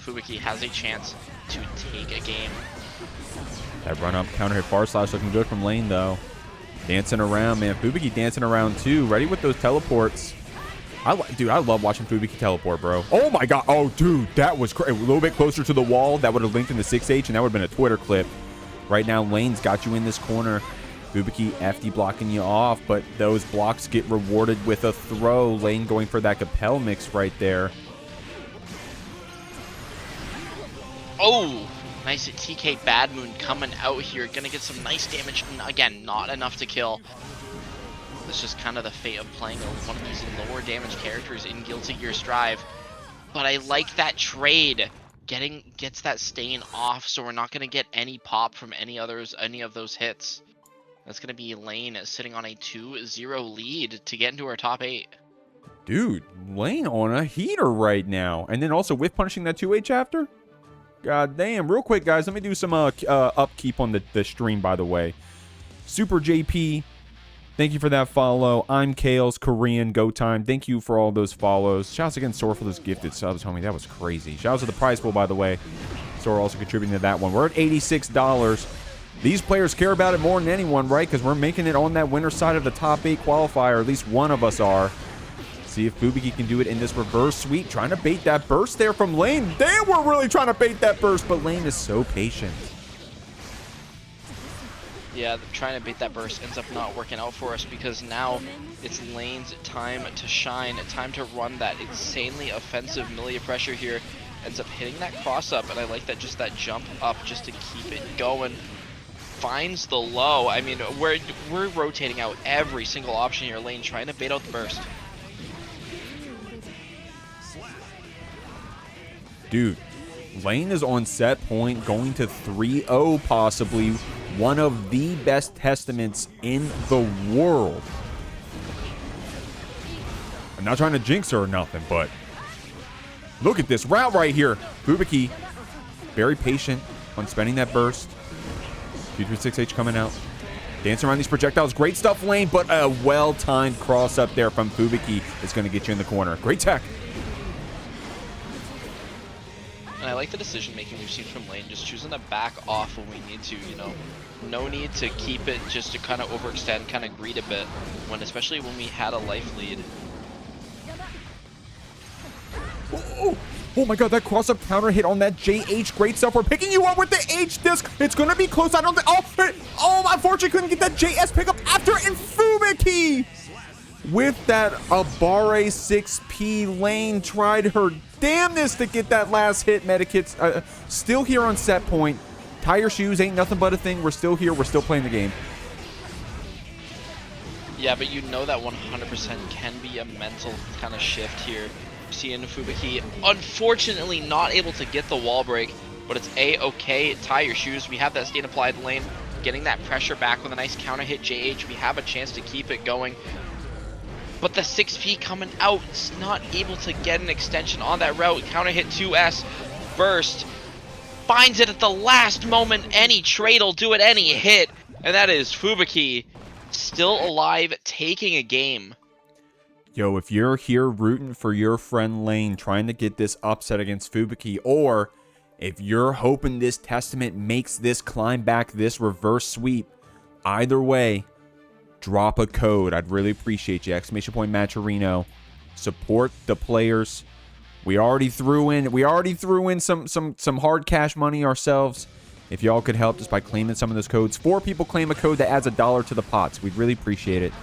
Fubuki has a chance to take a game. That run up counter hit far slash looking good from Layne though. Dancing around, man. Fubuki dancing around too. Ready with those teleports. Dude, I love watching Fubuki teleport, bro. Oh my god. Oh, dude, that was crazy. A little bit closer to the wall. That would have linked in the 6H, and that would have been a Twitter clip. Right now, Layne's got you in this corner. Fubuki FD blocking you off, but those blocks get rewarded with a throw. Layne going for that Capel mix right there. Oh! Nice TK Bad Moon coming out here. Gonna get some nice damage. Again, not enough to kill. It's just kind of the fate of playing one of these lower damage characters in Guilty Gear Strive. But I like that trade. Gets that stain off, so we're not gonna get any pop from any of those hits. That's gonna be Layne sitting on a 2-0 lead to get into our top 8. Dude, Layne on a heater right now. And then also with punishing that 2H after? God damn. Real quick, guys, let me do some upkeep on the stream, by the way. Super JP, thank you for that follow. I'm Kale's Korean Go Time. Thank you for all those follows. Shouts again, Sorrel, for those gifted subs, homie. That was crazy. Shouts to the prize pool, by the way. Sorrel also contributing to that one. We're at $86. These players care about it more than anyone, right? Because we're making it on that winner side of the top 8 qualifier. At least one of us are. See if Fubuki can do it in this reverse sweep. Trying to bait that burst there from Layne. Damn, we're really trying to bait that burst, but Layne is so patient. Yeah, trying to bait that burst ends up not working out for us because now it's Layne's time to shine. Time to run that insanely offensive Millia pressure here. Ends up hitting that cross up, and I like that, just that jump up just to keep it going. finds the low. I mean, we're rotating out every single option here, Lane, trying to bait out the burst. Dude, Layne is on set point, going to 3-0 possibly. One of the best testaments in the world. I'm not trying to jinx her or nothing, but look at this route right here. Fubuki, very patient on spending that burst. 236H coming out. Dancing around these projectiles. Great stuff, Layne, but a well-timed cross up there from Fubuki is going to get you in the corner. Great tech. And I like the decision-making we've seen from Layne, just choosing to back off when we need to, you know. No need to keep it just to kind of overextend, kind of greed a bit, especially when we had a life lead. Oh my god, that cross-up counter hit on that JH. Great stuff. We're picking you up with the H disc. It's going to be close. I don't think... Oh, unfortunately couldn't get that JS pickup after. And Fubuki with that Abare 6P. Layne tried her damnedest to get that last hit. Medikits still here on set point. Tie your shoes. Ain't nothing but a thing. We're still here. We're still playing the game. Yeah, but you know that 100% can be a mental kind of shift here. Seeing Fubuki unfortunately not able to get the wall break, but it's a-okay. Tie your shoes. We have that state applied. Layne getting that pressure back with a nice counter hit JH. We have a chance to keep it going, but the 6P coming out is not able to get an extension on that route. Counter hit 2S burst, finds it at the last moment. Any trade will do it, any hit, and that is Fubuki still alive, taking a game. Yo, if you're here rooting for your friend Layne trying to get this upset against Fubuki, or if you're hoping this Testament makes this climb back, this reverse sweep, either way, drop a code. I'd really appreciate you. Exclamation point Matcherino. Support the players. We already threw in some hard cash money ourselves. If y'all could help just by claiming some of those codes. 4 people claim a code that adds $1 to the pots. We'd really appreciate it.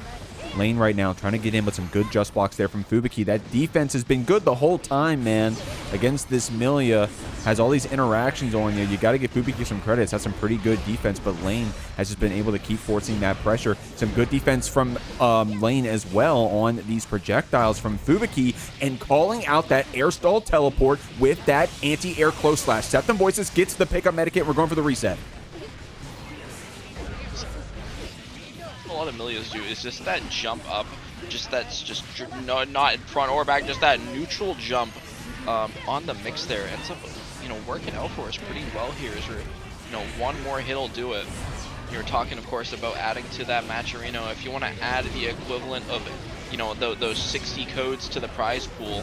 Layne right now trying to get in with some good just blocks there from Fubuki. That defense has been good the whole time, man. Against this Millia, has all these interactions on you. You got to give Fubuki some credit. It's had some pretty good defense, but Layne has just been able to keep forcing that pressure. Some good defense from Layne as well on these projectiles from Fubuki, and calling out that air stall teleport with that anti-air close slash. Septum Voices gets the pickup medikit. We're going for the reset. A lot of Millias do is just that jump up, that's just not in front or back, just that neutral jump on the mix there ends up, you know, working out for us pretty well here. As we're, you know, one more hit will do it. You're talking, of course, about adding to that Matcherino. If you want to add the equivalent of, you know, those 60 codes to the prize pool,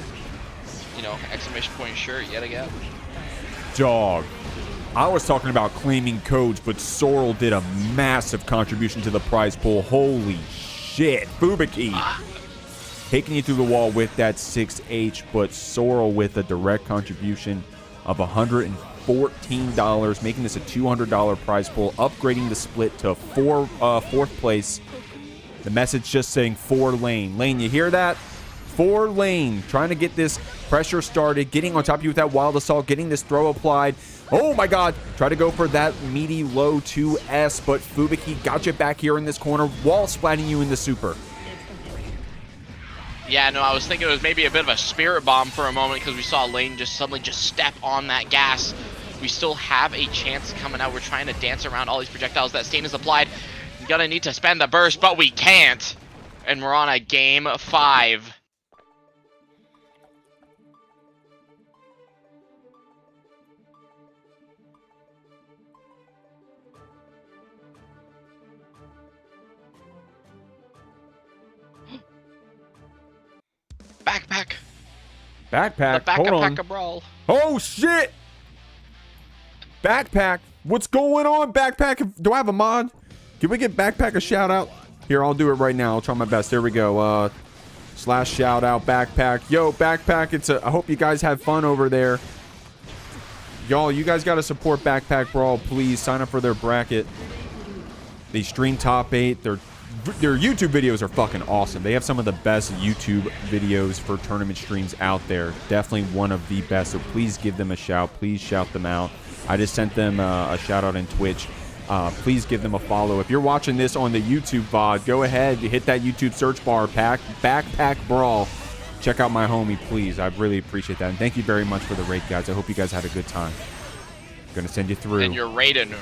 you know, exclamation point shirt yet again. Dog. I was talking about claiming codes, but Sorrel did a massive contribution to the prize pool. Holy shit. Fubuki taking you through the wall with that 6H, but Sorrel with a direct contribution of $114, making this a $200 prize pool, upgrading the split to fourth place. The message just saying for Layne. Layne, you hear that? For Layne, trying to get this pressure started, getting on top of you with that wild assault, getting this throw applied. Oh my god, try to go for that meaty low 2S, but Fubuki got you back here in this corner, wall splatting you in the super. Yeah, no, I was thinking it was maybe a bit of a spirit bomb for a moment because we saw Layne just suddenly just step on that gas. We still have a chance coming out. We're trying to dance around all these projectiles. That stain is applied. We're gonna need to spend the burst, but we can't. And we're on a game 5. Backpack. Backpack. The Hold on. Backpack brawl. Oh shit! Backpack. What's going on, Backpack? Do I have a mod? Can we get Backpack a shout out? Here, I'll do it right now. I'll try my best. There we go. / shout out Backpack. Yo, Backpack. I hope you guys have fun over there. Y'all, you guys got to support Backpack Brawl. Please sign up for their bracket. They stream top 8. Their YouTube videos are fucking awesome. They have some of the best YouTube videos for tournament streams out there. Definitely one of the best. So please give them a shout. Please shout them out. I just sent them a shout out in Twitch. please give them a follow. If you're watching this on the YouTube VOD, go ahead, hit that YouTube search bar, Backpack Brawl. Check out my homie, please. I really appreciate that. And thank you very much for the raid, guys. I hope you guys had a good time. Gonna send you through. And you're raiding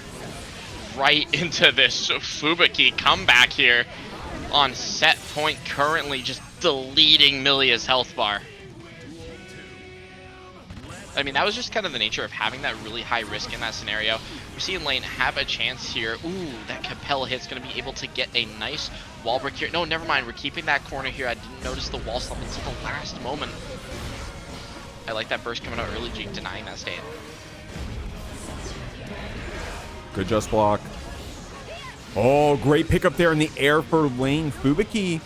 right into this Fubuki comeback here on set point, currently just deleting Millia's health bar. I mean, that was just kind of the nature of having that really high risk in that scenario. We're seeing layne have a chance here. Ooh, that Capella hit's going to be able to get a nice wall break here. No, never mind. We're keeping that corner here. I didn't notice the wall slump until the last moment. I like that burst coming out early, Jeek denying that state. Good just block. Oh, great pickup there in the air for layne. Fubuki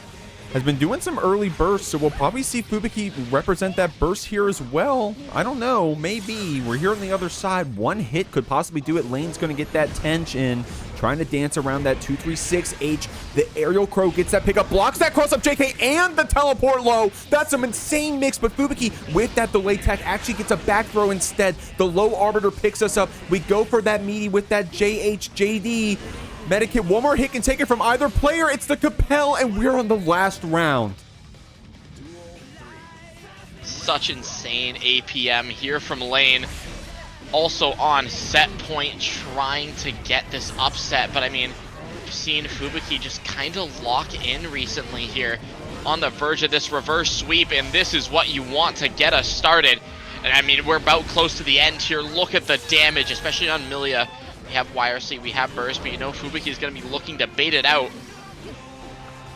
has been doing some early bursts, so we'll probably see Fubuki represent that burst here as well. I don't know, maybe. We're here on the other side. One hit could possibly do it. Layne's going to get that tension, trying to dance around that 236H. The aerial crow gets that pickup, blocks that cross up JK and the teleport low. That's some insane mix, but Fubuki with that delay tech actually gets a back throw instead. The low arbiter picks us up. We go for that meaty with that JD. Medikit, one more hit can take it from either player. It's the Capel, and we're on the last round. Such insane APM here from layne. Also on set point, trying to get this upset. But I mean, we've seen Fubuki just kind of lock in recently here on the verge of this reverse sweep, and this is what you want to get us started. And I mean, we're about close to the end here. Look at the damage, especially on Millia. We have YRC, we have burst, but you know Fubuki is going to be looking to bait it out.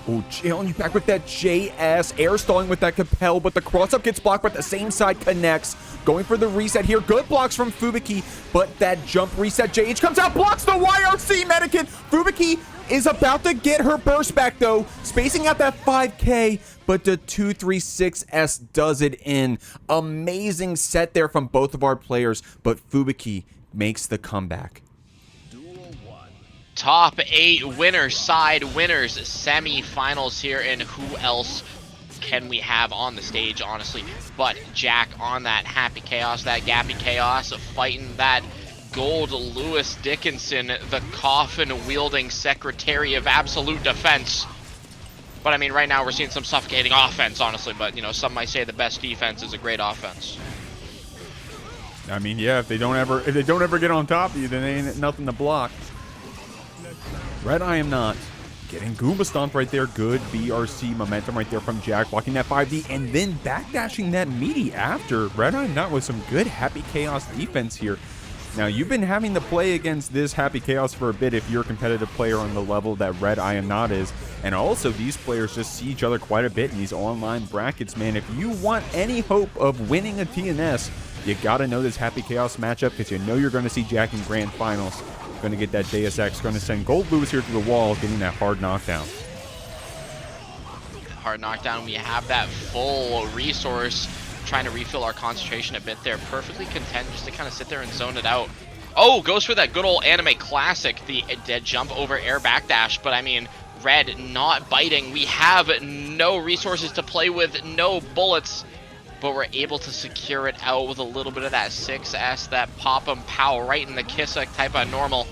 Oh, challenge back with that JS, air stalling with that Capel, but the cross-up gets blocked, but the same side connects. Going for the reset here. Good blocks from Fubuki, but that jump reset, JH comes out, blocks the YRC Medikit. Fubuki is about to get her burst back, though, spacing out that 5K, but the 236S does it in. Amazing set there from both of our players, but Fubuki makes the comeback. Top 8 winners, side winners, semi-finals here, and who else can we have on the stage, honestly, but Jack on that Happy Chaos, that Gappy Chaos, fighting that Goldlewis Dickinson, the coffin-wielding Secretary of Absolute Defense. But I mean, right now we're seeing some suffocating offense, honestly, but you know, some might say the best defense is a great offense. I mean, yeah, if they don't ever get on top of you, then they ain't nothing to block. RedIAmNot getting Goomba Stomp right there. Good BRC momentum right there from Jack, blocking that 5D and then backdashing that meaty after. RedIAmNot with some good Happy Chaos defense here. Now, you've been having to play against this Happy Chaos for a bit if you're a competitive player on the level that RedIAmNot is. And also, these players just see each other quite a bit in these online brackets, man. If you want any hope of winning a TNS, you got to know this Happy Chaos matchup because you know you're going to see Jack in Grand Finals. Going to get that Deus Ex, going to send Goldlewis here to the wall, getting that hard knockdown. Hard knockdown, we have that full resource, trying to refill our concentration a bit there. Perfectly content just to kind of sit there and zone it out. Oh, goes for that good old anime classic, the dead jump over air backdash, but I mean, Red not biting. We have no resources to play with, no bullets, but we're able to secure it out with a little bit of that 6S, that pop 'em pow right in the Kissa type of normal.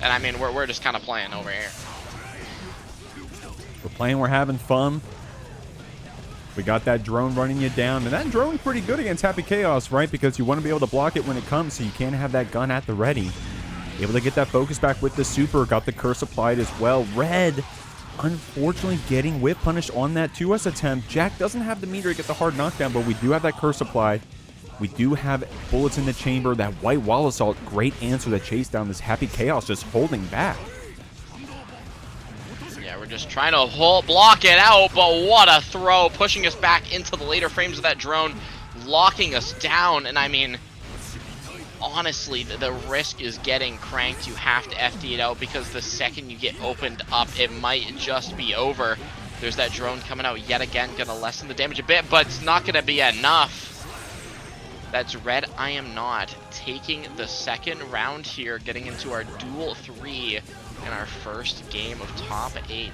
And I mean, we're just kind of playing over here. We're playing, we're having fun. We got that drone running you down, and that drone's pretty good against Happy Chaos, right? Because you want to be able to block it when it comes, so you can't have that gun at the ready. Able to get that focus back with the super, got the curse applied as well. Red, unfortunately, getting whip punished on that 2S attempt. Jack doesn't have the meter to get the hard knockdown, but we do have that curse applied. We do have bullets in the chamber. That white wall assault, great answer to chase down this Happy Chaos, just holding back. Yeah, we're just trying to block it out, but what a throw, pushing us back into the later frames of that drone, locking us down. And I mean, honestly, the risk is getting cranked. You have to FD it out because the second you get opened up, it might just be over. There's that drone coming out yet again, gonna lessen the damage a bit, but it's not gonna be enough. That's RedIAmNot taking the second round here, getting into our duel 3 in our first game of top 8.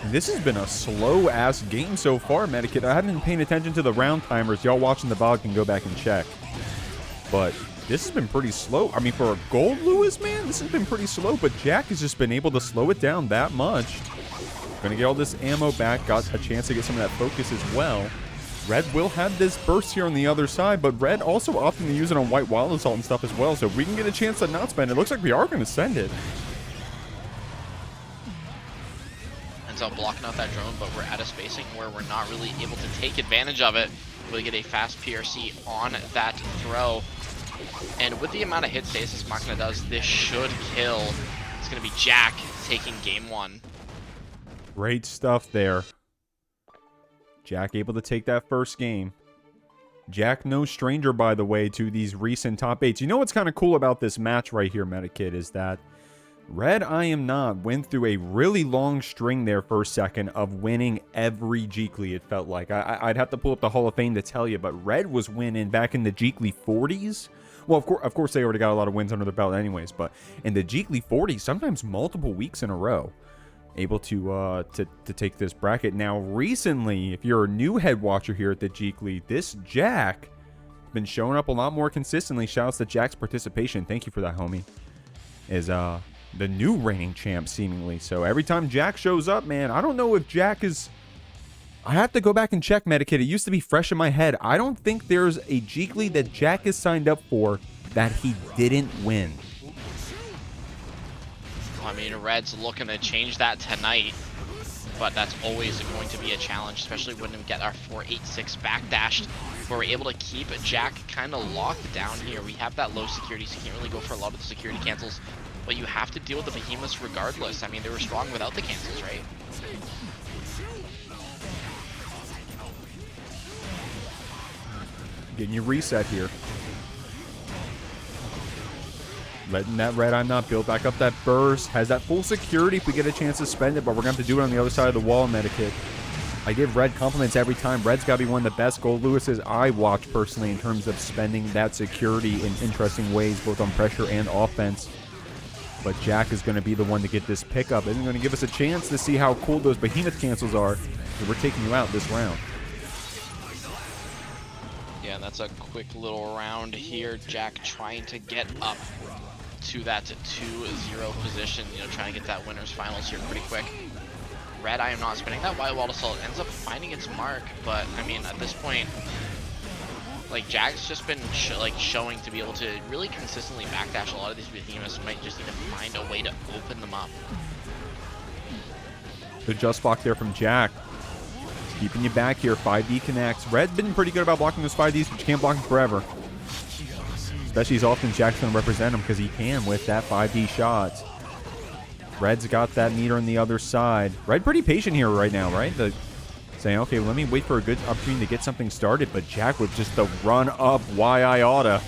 This has been a slow-ass game so far, Medikit. I haven't been paying attention to the round timers. Y'all watching the VOD can go back and check. But this has been pretty slow. I mean, for a Goldlewis, man, this has been pretty slow, but Jack has just been able to slow it down that much. Gonna get all this ammo back, got a chance to get some of that focus as well. Red will have this burst here on the other side, but Red also opting to use it on White Wild Assault and stuff as well, so if we can get a chance to not spend it, looks like we are going to send it. Ends up blocking out that drone, but we're at a spacing where we're not really able to take advantage of it. We'll get a fast PRC on that throw. And with the amount of hit stasis Makina does, this should kill. It's going to be Jack taking game 1. Great stuff there. Jack able to take that first game. Jack no stranger, by the way, to these recent top 8s. You know what's kind of cool about this match right here, Metakid, is that RedIAmNot went through a really long string there for a second of winning every Jeekly, it felt like. I'd have to pull up the Hall of Fame to tell you, but Red was winning back in the Jeekly 40s. Well, of course, they already got a lot of wins under their belt anyways, but in the Jeekly 40s, sometimes multiple weeks in a row, able to take this bracket. Now, recently, if you're a new head watcher here at the Jeekly, this Jack has been showing up a lot more consistently. Shouts to Jack's participation. Thank you for that, homie. Is the new reigning champ, seemingly. So every time Jack shows up, man, I don't know if Jack is... I have to go back and check, Metakid. It used to be fresh in my head. I don't think there's a Jeekly that Jack is signed up for that he didn't win. I mean, Red's looking to change that tonight, but that's always going to be a challenge, especially when we get our 486 backdashed, where we're able to keep Jack kind of locked down here. We have that low security, so you can't really go for a lot of the security cancels, but you have to deal with the behemoths regardless. I mean, they were strong without the cancels, right? Getting you reset here. Letting that RedIAmNot build back up that burst. Has that full security if we get a chance to spend it, but we're going to have to do it on the other side of the wall, Metakid. I give Red compliments every time. Red's got to be one of the best Goldlewises I watch personally in terms of spending that security in interesting ways, both on pressure and offense. But Jack is going to be the one to get this pickup. Isn't going to give us a chance to see how cool those behemoth cancels are. So we're taking you out this round. Yeah, and that's a quick little round here. Jack trying to get up to that 2-0 position, you know, trying to get that winner's finals here pretty quick. RedIAmNot spinning that wild assault, ends up finding its mark, but I mean, at this point, like, Jack's just been showing to be able to really consistently backdash a lot of these behemoths. Might just need to find a way to open them up. Good just block there from Jack. Keeping you back here. 5D connects. Red's been pretty good about blocking those 5Ds, but you can't block them forever. Especially as often Jack's going to represent him because he can with that 5D shot. Red's got that meter on the other side. Red pretty patient here right now, right? Saying, okay, let me wait for a good opportunity to get something started, but Jack with just the run-up YI oughta.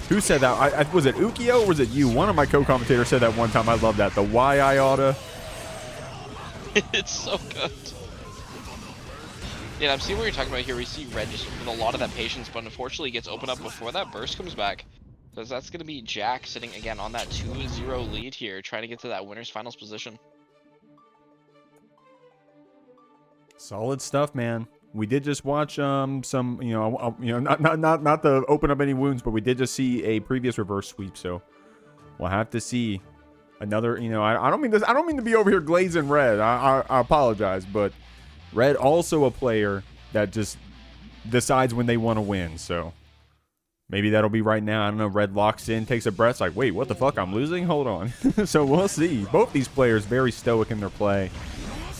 Who said that? Was it Ukio or was it you? One of my co-commentators said that one time. I love that. The YI oughta. It's so good. Yeah, I'm seeing what you're talking about here. We see Red just with a lot of that patience, but unfortunately gets opened up before that burst comes back. Because that's going to be Jack sitting again on that 2-0 lead here, trying to get to that winner's finals position. Solid stuff, man. We did just watch some, not to open up any wounds, but we did just see a previous reverse sweep, so we'll have to see another. I don't mean this. I don't mean to be over here glazing Red. I apologize, but Red also a player that just decides when they want to win. So maybe that'll be right now. I don't know. Red locks in, takes a breath. It's like, wait, what the fuck? I'm losing? Hold on. So we'll see. Both these players very stoic in their play.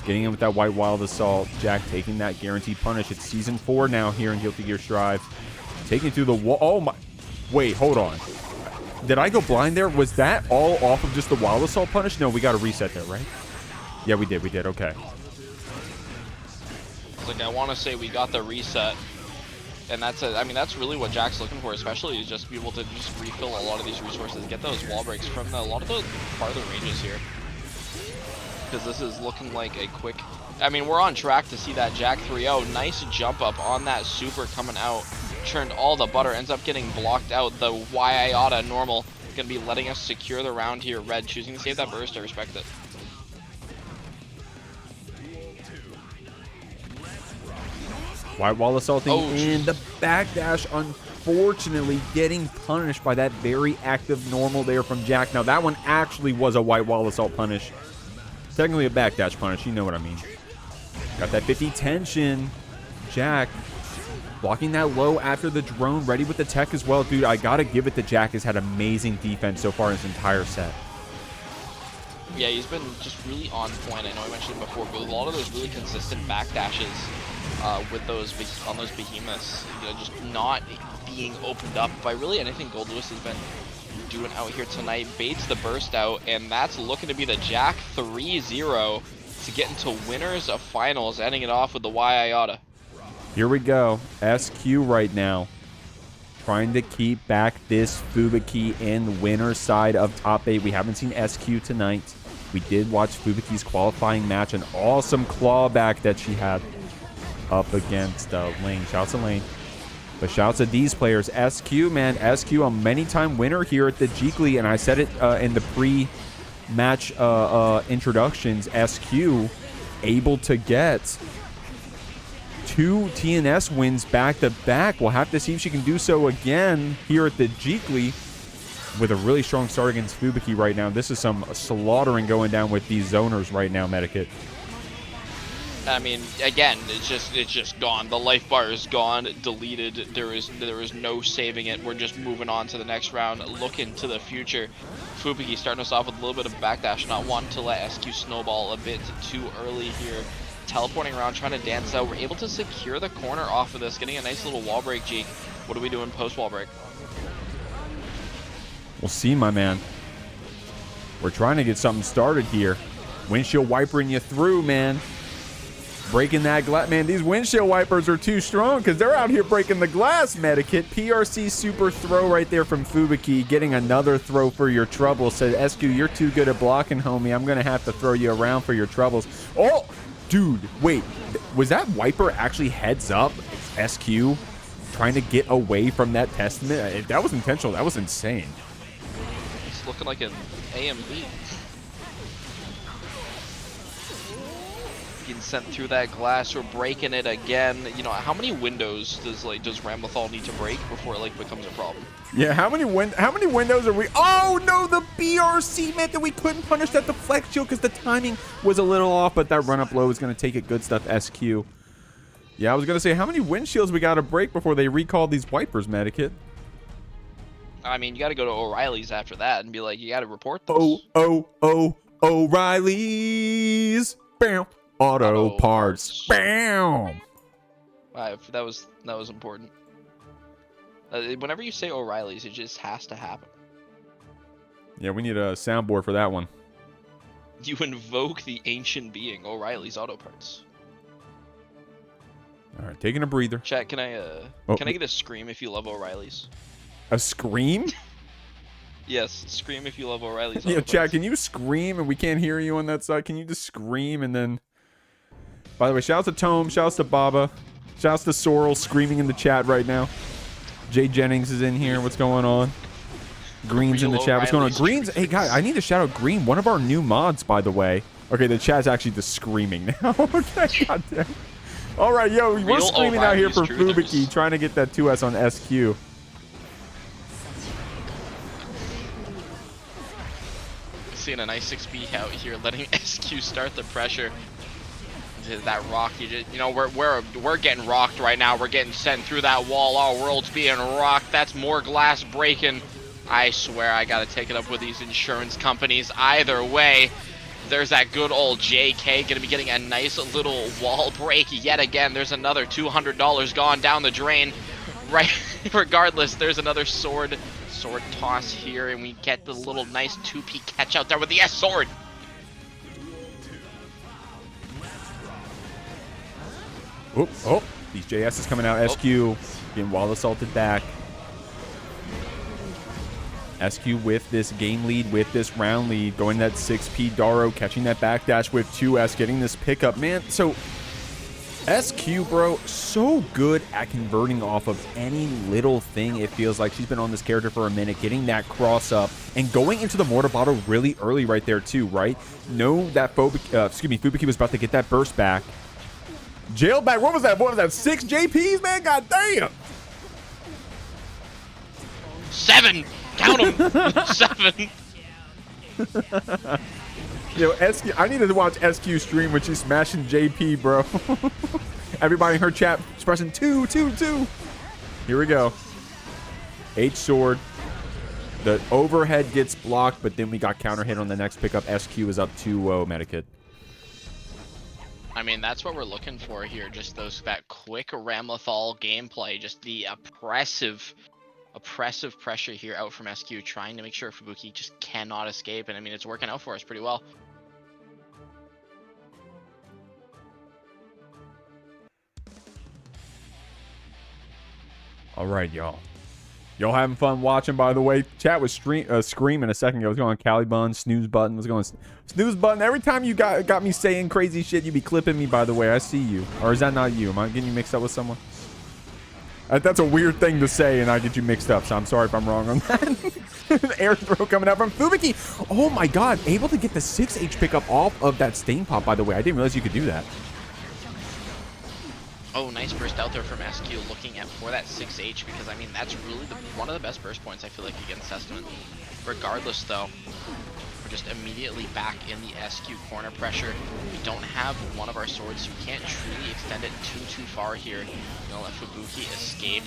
Getting in with that White Wild Assault. Jack taking that guaranteed punish. It's Season 4 now here in Guilty Gear Strive. Taking through the wall. Oh my. Wait, hold on. Did I go blind there? Was that all off of just the Wild Assault punish? No, we got to reset there, right? Yeah, we did. We did. Okay. Like, I want to say we got the reset, and that's it. I mean, that's really what Jack's looking for, especially is just be able to just refill a lot of these resources, get those wall breaks from a lot of the farther ranges here. Because this is looking like a quick... I mean, we're on track to see that Jack 3-0. Nice jump up on that super coming out. Churned all the butter. Ends up getting blocked out. The YIOTA normal going to be letting us secure the round here. Red choosing to save that burst. I respect it. White Wall assaulting in the backdash on unfortunately getting punished by that very active normal there from Jack. Now, that one actually was a white wall assault punish. Technically a backdash punish. You know what I mean. Got that 50 tension. Jack blocking that low after the drone. Ready with the tech as well. Dude, I got to give it to Jack. Has had amazing defense so far in his entire set. Yeah, he's been just really on point. I know I mentioned it before, but a lot of those really consistent backdashes with those on those behemoths, you know, just not being opened up by really anything Goldlewis has been doing out here tonight. Baits the burst out, and that's looking to be the Jack 3-0 to get into winners of finals, ending it off with the YoKai. Here we go. SQ right now. Trying to keep back this Fubuki in winner's side of top 8. We haven't seen SQ tonight. We did watch Fubuki's qualifying match. An awesome clawback that she had up against Layne. Shouts to Layne. But shouts to these players. SQ, man. SQ, a many-time winner here at the Jeekly. And I said it in the pre-match introductions. SQ able to get 2 TNS wins back-to-back. We'll have to see if she can do so again here at the Jeekly with a really strong start against Fubuki right now. This is some slaughtering going down with these zoners right now, Medikit. I mean, again, it's just gone. The life bar is gone, deleted. There is no saving it. We're just moving on to the next round, looking to the future. Fubuki starting us off with a little bit of backdash, not wanting to let SQ snowball a bit too early here. Teleporting around, trying to dance out. We're able to secure the corner off of this, getting a nice little wall break, Jeek. What are we doing post wall break? We'll see, my man. We're trying to get something started here. Windshield wipering you through, man. Breaking that glass. Man, these windshield wipers are too strong because they're out here breaking the glass, Medikit. PRC super throw right there from Fubuki. Getting another throw for your trouble. Said, SQ, you're too good at blocking, homie. I'm going to have to throw you around for your troubles. Oh, dude, wait. Was that wiper actually heads up SQ trying to get away from that testament? If that was intentional, that was insane. It's looking like an AMB. Getting sent through that glass. We're breaking it again. You know, how many windows does Ramlethal need to break before it becomes a problem? Yeah, how many windows are we? Oh no, the BRC meant that we couldn't punish that deflect shield because the timing was a little off, but that run up low is going to take it. Good stuff, SQ. Yeah, I was going to say, how many windshields we got to break before they recall these wipers, Medikit? I mean, you got to go to O'Reilly's after that and be like, you got to report this. O'Reilly's. Bam. Auto parts. Bam. That was important. Whenever you say O'Reilly's, it just has to happen. Yeah, we need a soundboard for that one. You invoke the ancient being, O'Reilly's Auto Parts. All right, taking a breather. Chat, can I get a scream if you love O'Reilly's? A scream? Yes, scream if you love O'Reilly's. Yeah, chat, can you scream and we can't hear you on that side? Can you just scream and then... By the way, shouts to Tome, shouts to Baba, shouts to Sorrel screaming in the chat right now. Jay Jennings is in here. What's going on? Green's in the chat. What's going on? Green's... Hey, guys, I need to shout out Green. One of our new mods, by the way. Okay, the chat's actually just screaming now. Okay, goddamn. All right, yo, we're screaming out here for Fubuki, trying to get that 2S on SQ. Seeing a nice 6B out here, letting SQ start the pressure. That rock, you know, we're getting rocked right now. We're getting sent through that wall. Our world's being rocked. That's more glass breaking. I swear I gotta take it up with these insurance companies. Either way, there's that good old JK gonna be getting a nice little wall break yet again. There's another $200 gone down the drain. Right, regardless, there's another sword toss here, and we get the little nice 2P catch out there with the S sword. Oh, these JS is coming out. SQ getting wall assaulted back. SQ with this game lead, with this round lead, going that 6P Daro, catching that backdash with 2S, getting this pickup. Man, so SQ, bro, so good at converting off of any little thing. It feels like she's been on this character for a minute, getting that cross up and going into the mortar bottle really early right there too, right? Know that Fubuki was about to get that burst back. Jailback, what was that? 6 JPs, man? God damn. 7! Count them! 7! Yo, SQ, I need to watch SQ stream when she's smashing JP, bro. Everybody in her chat expressing 2, 2, 2. Here we go. H sword. The overhead gets blocked, but then we got counter hit on the next pickup. SQ is up 2-0 Medikit. I mean, that's what we're looking for here. Just that quick Ramlethal gameplay. Just the oppressive pressure here out from SQ, trying to make sure Fubuki just cannot escape. And I mean, it's working out for us pretty well. All right, y'all. Y'all having fun watching, by the way. Chat was screaming a second ago. It was going Calibun, snooze button. Was going snooze button. Every time you got me saying crazy shit, you be clipping me, by the way. I see you. Or is that not you? Am I getting you mixed up with someone? That's a weird thing to say, and I get you mixed up, so I'm sorry if I'm wrong on that. Air throw coming out from Fubuki. Oh, my God. Able to get the 6H pickup off of that stain pop, by the way. I didn't realize you could do that. Oh, nice burst out there from SQ, looking for that 6H, because I mean that's really one of the best burst points I feel like against Testament. Regardless though, we're just immediately back in the SQ corner pressure. We don't have one of our swords, so we can't truly extend it too far here. We're gonna let Fubuki escape.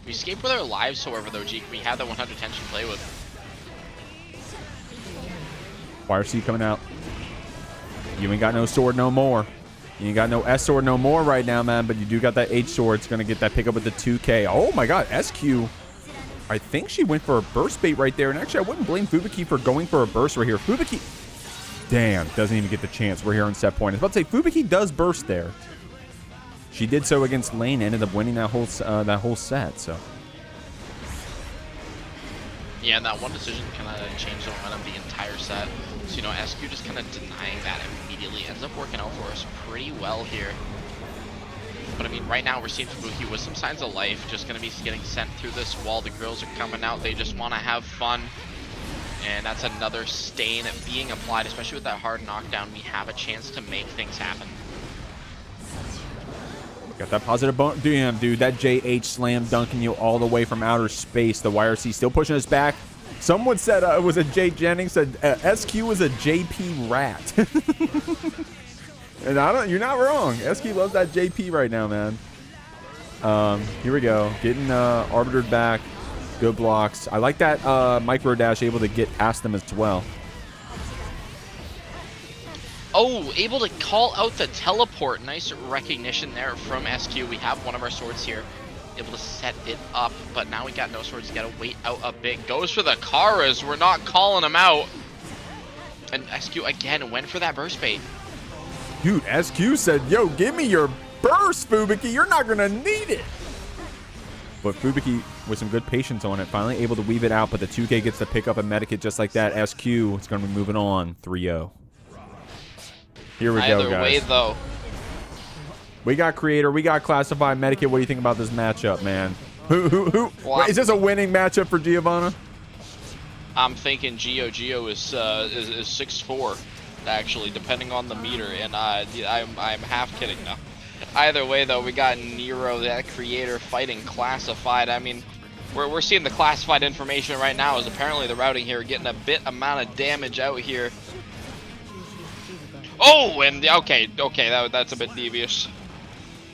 We escape with our lives, however though, Jeek, we have that 100 tension to play with. YRC coming out. You ain't got no sword no more. You ain't got no S sword no more right now, man, but you do got that H sword. It's going to get that pickup with the 2K. Oh, my God. SQ. I think she went for a burst bait right there. And actually, I wouldn't blame Fubuki for going for a burst right here. Fubuki. Damn. Doesn't even get the chance. We're here on set point. I was about to say, Fubuki does burst there. She did so against Layne. Ended up winning that whole set, so. Yeah, and that one decision kind of changed the momentum of the entire set. So, you know, SQ just kind of denying that immediately ends up working out for us pretty well here. But I mean, right now we're seeing Fubuki with some signs of life, just going to be getting sent through this wall. The girls are coming out. They just want to have fun. And that's another stain being applied, especially with that hard knockdown. We have a chance to make things happen. Got that positive bone. Damn, dude, that JH slam dunking you all the way from outer space. The YRC still pushing us back. Someone said it was a Jay Jennings said SQ was a JP rat. And you're not wrong. SQ loves that JP right now, man. Here we go. Getting arbitered back. Good blocks. I like that micro dash able to get past them as well. Oh, able to call out the teleport. Nice recognition there from SQ. We have one of our swords here. Able to set it up, but now we got no swords. You gotta wait out a bit. Goes for the Karas. We're not calling him out. And SQ again went for that burst bait. Dude, SQ said, yo, give me your burst, Fubuki. You're not gonna need it. But Fubuki, with some good patience on it, finally able to weave it out, but the 2K gets to pick up a medikit just like that. SQ is gonna be moving on 3-0. Here we go, guys. Either way, though. We got Kreator. We got Classified Medikit. What do you think about this matchup, man? Who? Well, is this a winning matchup for Giovanna? I'm thinking Gio is 6'4", actually, depending on the meter, and I'm half kidding now. Either way, though, we got Nero, that Kreator, fighting Classified. I mean, we're seeing the Classified information right now, is apparently the routing here getting a bit amount of damage out here. Oh, and okay, that's a bit devious.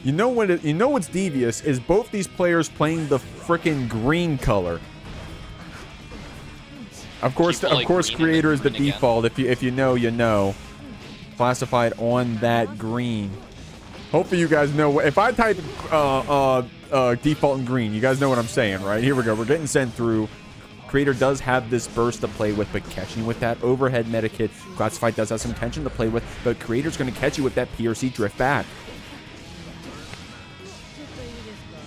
You know what's devious is both these players playing the frickin' green color. Of course, Kreator is the default. If you know, you know. Classified on that green. Hopefully you guys know. If I type default in green, you guys know what I'm saying, right? Here we go. We're getting sent through. Kreator does have this burst to play with, but catching with that overhead medikit. Classified does have some tension to play with, but Kreator's going to catch you with that PRC drift back.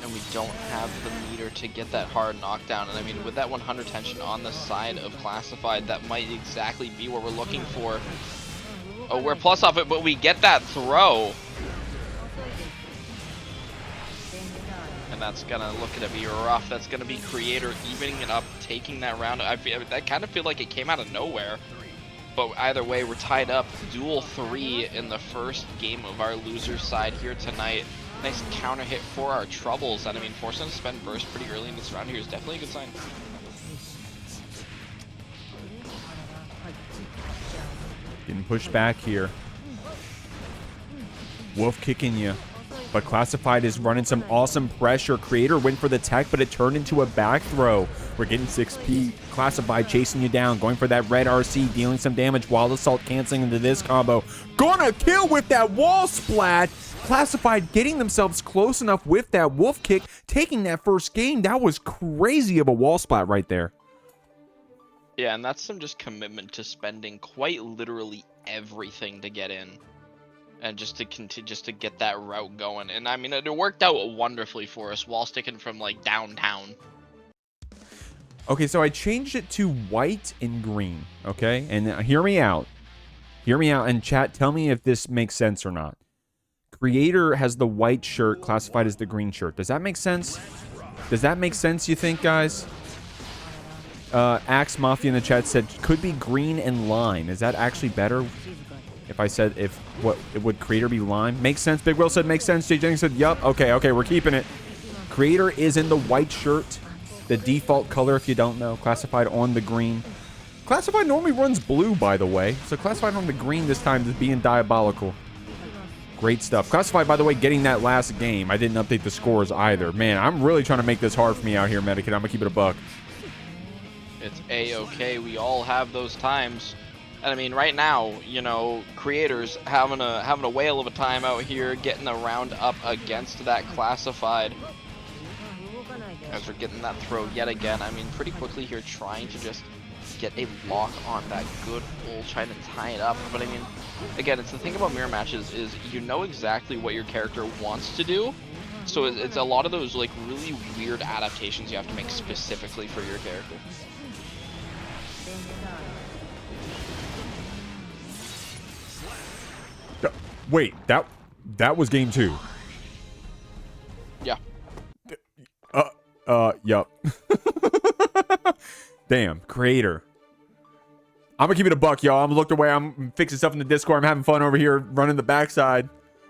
And we don't have the meter to get that hard knockdown. And I mean, with that 100 tension on the side of Classified, that might exactly be what we're looking for. Oh, we're plus off it, but we get that throw. And that's gonna look to be rough. That's gonna be Kreator evening it up, taking that round. I kind of feel like it came out of nowhere. But either way, we're tied up. Duel 3 in the first game of our loser side here tonight. Nice counter hit for our troubles. And I mean, forcing them to spend burst pretty early in this round here is definitely a good sign. Getting pushed back here. Wolf kicking you. But Classified is running some awesome pressure. Kreator went for the tech, but it turned into a back throw. We're getting 6P. Classified chasing you down. Going for that red RC. Dealing some damage. Wild Assault canceling into this combo. Gonna kill with that wall splat. Classified getting themselves close enough with that wolf kick. Taking that first game. That was crazy of a wall splat right there. Yeah, and that's some just commitment to spending quite literally everything to get in. And just to continue, just to get that route going. And I mean, it worked out wonderfully for us, wall sticking from like downtown. Okay, so I changed it to white and green, okay? And hear me out. Hear me out, and chat, tell me if this makes sense or not. Kreator has the white shirt, Classified as the green shirt. Does that make sense? Does that make sense, you think, guys? Axe Mafia in the chat said, could be green and lime. Is that actually better? If I said, would Kreator be lime? Makes sense. Big Will said, makes sense. Jay Jennings said, yup. Okay, we're keeping it. Kreator is in the white shirt. The default color, if you don't know. Classified on the green. Classified normally runs blue, by the way. So Classified on the green this time is being diabolical. Great stuff. Classified, by the way, getting that last game. I didn't update the scores either. Man, I'm really trying to make this hard for me out here, Medikit. I'm going to keep it a buck. It's A-okay. We all have those times. And I mean, right now, you know, Kreator's having a whale of a time out here, getting a round up against that Classified. As we're getting that throw yet again. I mean, pretty quickly here, trying to just get a lock on that good pull, trying to tie it up. But I mean, again, it's the thing about mirror matches is you know exactly what your character wants to do. So it's a lot of those like really weird adaptations you have to make specifically for your character. Wait, that was game 2. Yeah. Yup. Damn, Kreator. I'm gonna keep it a buck, y'all. I'm gonna look away. I'm fixing stuff in the Discord. I'm having fun over here running the backside.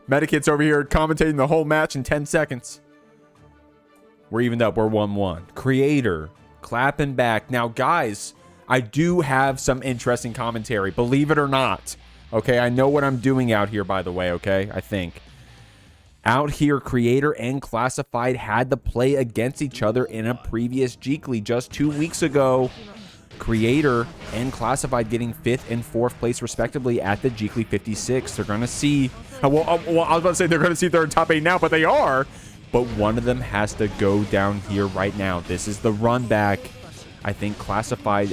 Medikit's over here commentating the whole match in 10 seconds. We're evened up. We're 1-1. Kreator clapping back. Now, guys, I do have some interesting commentary. Believe it or not. Okay, I know what I'm doing out here, by the way, okay? I think. Out here, Kreator and Classified had to play against each other in a previous Jeekly just 2 weeks ago. Kreator and Classified getting 5th and 4th place, respectively, at the Jeekly 56. They're going to see... Well, I was about to say they're going to see they're in top 8 now, but they are. But one of them has to go down here right now. This is the run back. I think Classified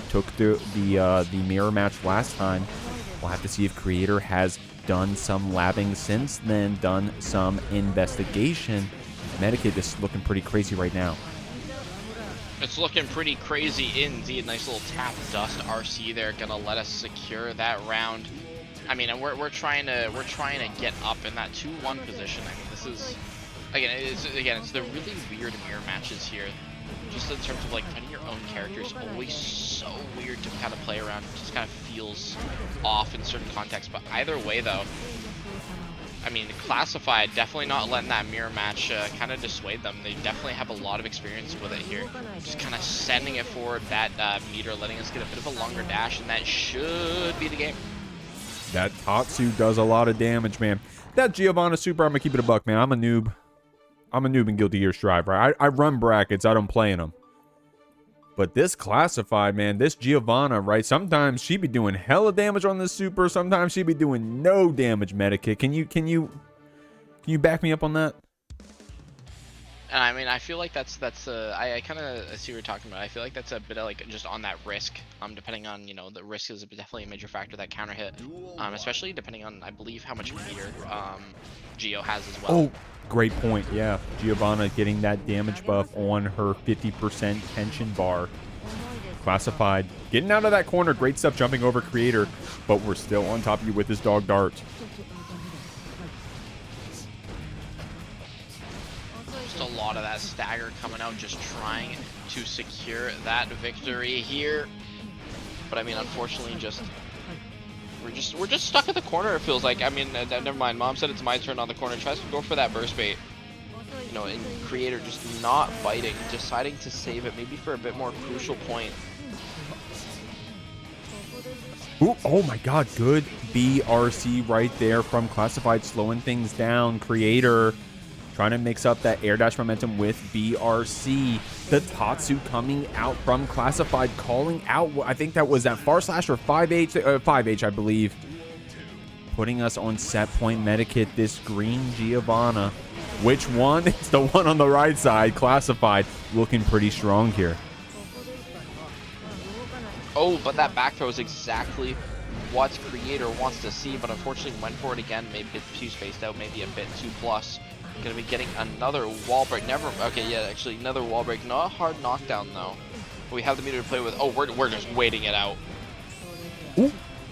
took the mirror match last time. We'll have to see if Kreator has done some labbing since then, done some investigation. Medikit is looking pretty crazy right now. It's looking pretty crazy indeed. Nice little tap dust RC there, gonna let us secure that round. I mean, and we're trying to get up in that 2-1 position. I mean, this is it's the really weird mirror matches here. Just in terms of like finding your own character is always so weird to kind of play around. It just kind of feels off in certain contexts. But either way, though, I mean, Classified definitely not letting that mirror match kind of dissuade them. They definitely have a lot of experience with it here. Just kind of sending it forward that meter, letting us get a bit of a longer dash, and that should be the game. That Tatsu does a lot of damage, man. That Giovanna super, I'm gonna keep it a buck, man. I'm a noob. I'm a noob in Guilty Gear Strive, right? I run brackets. I don't play in them. But this Classified, man, this Giovanna, right? Sometimes she be doing hella damage on this super. Sometimes she be doing no damage, Medikit. Can you back me up on that? And I mean, I feel like that's I kind of see what you're talking about. I feel like that's a bit of like just on that risk. Depending on, you know, the risk is definitely a major factor, that counter hit. Especially depending on, I believe, how much meter Geo has as well. Oh, great point. Yeah, Giovanna getting that damage buff on her 50% tension bar. Classified getting out of that corner. Great stuff jumping over Kreator, but we're still on top of you with this dog dart. Just a lot of that stagger coming out, just trying to secure that victory here. But I mean, unfortunately, we're just stuck at the corner, it feels like. I mean, never mind. Mom said it's my turn on the corner. Tries to go for that burst bait. You know, and Kreator just not biting, deciding to save it maybe for a bit more crucial point. Ooh, oh my god, good BRC right there from Classified, slowing things down. Kreator trying to mix up that air dash momentum with BRC. The Tatsu coming out from Classified, calling out, I think that was that far slash or 5H, I believe. Putting us on set point medikit, this green Giovanna. Which one? It's the one on the right side, Classified, looking pretty strong here. Oh, but that back throw is exactly what Kreator wants to see, but unfortunately went for it again. Maybe a bit too spaced out, maybe a bit too plus. Gonna be getting another wall break. Okay, yeah, actually another wall break. Not a hard knockdown though. We have the meter to play with. Oh, we're just waiting it out. Ooh.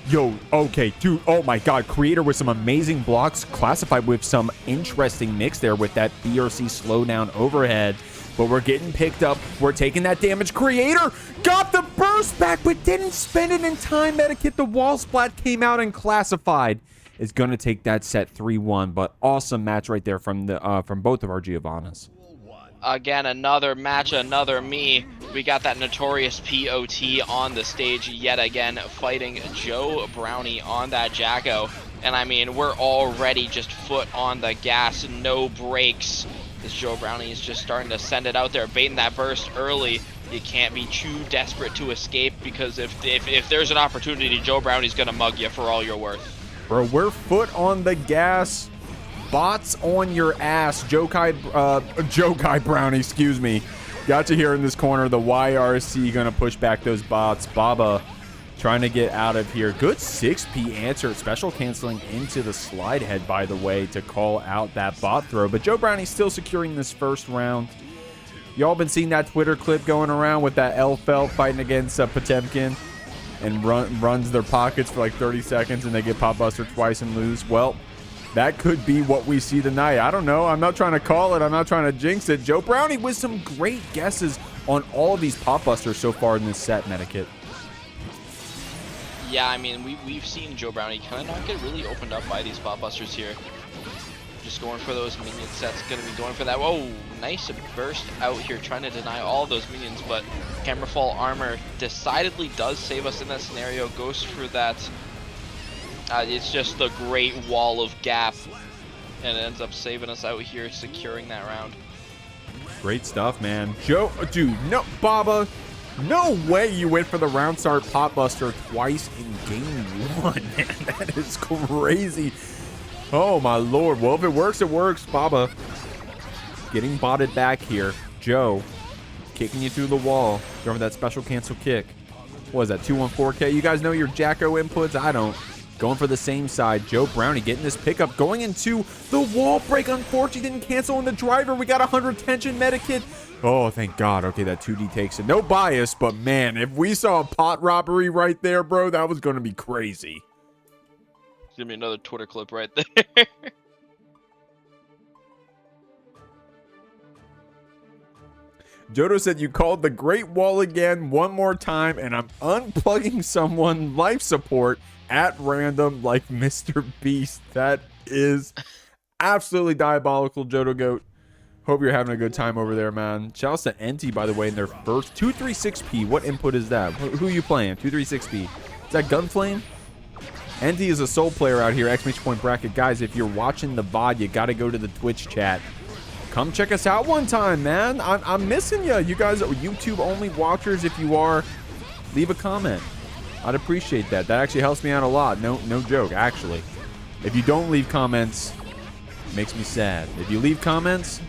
Yo, okay, dude, oh my god, Kreator with some amazing blocks, Classified with some interesting mix there with that BRC slowdown overhead. But we're getting picked up. We're taking that damage. Kreator got the burst back, but didn't spend it in time. Medikit, the wall splat came out and Classified is going to take that set 3-1. But awesome match right there from both of our Giovannas. Again, another match, another me. We got that notorious POT on the stage yet again, fighting Joe Brownie on that Jacko. And I mean, we're already just foot on the gas, no brakes. This Joe Brownie is just starting to send it out there, baiting that burst early. You can't be too desperate to escape, because if there's an opportunity, Joe Brownie's gonna mug you for all you're worth. Bro, we're foot on the gas. Bots on your ass. YoKai Brownie, excuse me. Got you here in this corner. The YRC gonna push back those bots. Baba trying to get out of here. Good 6P answer. Special canceling into the slide head, by the way, to call out that bot throw. But Joe Brownie still securing this first round. Y'all been seeing that Twitter clip going around with that L-Felt fighting against Potemkin and runs their pockets for like 30 seconds and they get pop buster twice and lose? Well, that could be what we see tonight. I don't know. I'm not trying to call it. I'm not trying to jinx it. Joe Brownie with some great guesses on all of these pop busters so far in this set, Medikit. Yeah, I mean, we've seen Joe Brownie kind of not get really opened up by these pop busters here. Just going for those minion sets, gonna be going for that. Whoa, nice burst out here, trying to deny all of those minions, but camera fall armor decidedly does save us in that scenario. Goes for that. It's just the great wall of gap, and it ends up saving us out here, securing that round. Great stuff, man. Joe, dude, no, Baba. No way you went for the round start pop buster twice in game one, man. That is crazy. Oh, my lord. Well, if it works, it works. Baba getting botted back here. Joe kicking you through the wall. Going for that special cancel kick. What is that, 214K? You guys know your Jacko inputs? I don't. Going for the same side. Joe Brownie getting this pickup. Going into the wall break. Unfortunately, didn't cancel on the driver. We got 100 tension medikit. Oh, thank God. Okay, that 2D takes it. No bias, but man, if we saw a pot robbery right there, bro, that was going to be crazy. Give me another Twitter clip right there. Jodo said you called the Great Wall again one more time, and I'm unplugging someone life support at random like Mr. Beast. That is absolutely diabolical, Jodo Goat. Hope you're having a good time over there, man. Shouts to NT, by the way, in their first 236p. What input is that? Who are you playing? 236p. Is that Gunflame? NT is a soul player out here. Exclamation point bracket. Guys, if you're watching the VOD, you got to go to the Twitch chat. Come check us out one time, man. I'm missing you. You guys are YouTube-only watchers. If you are, leave a comment. I'd appreciate that. That actually helps me out a lot. No joke, actually. If you don't leave comments, it makes me sad. If you leave comments,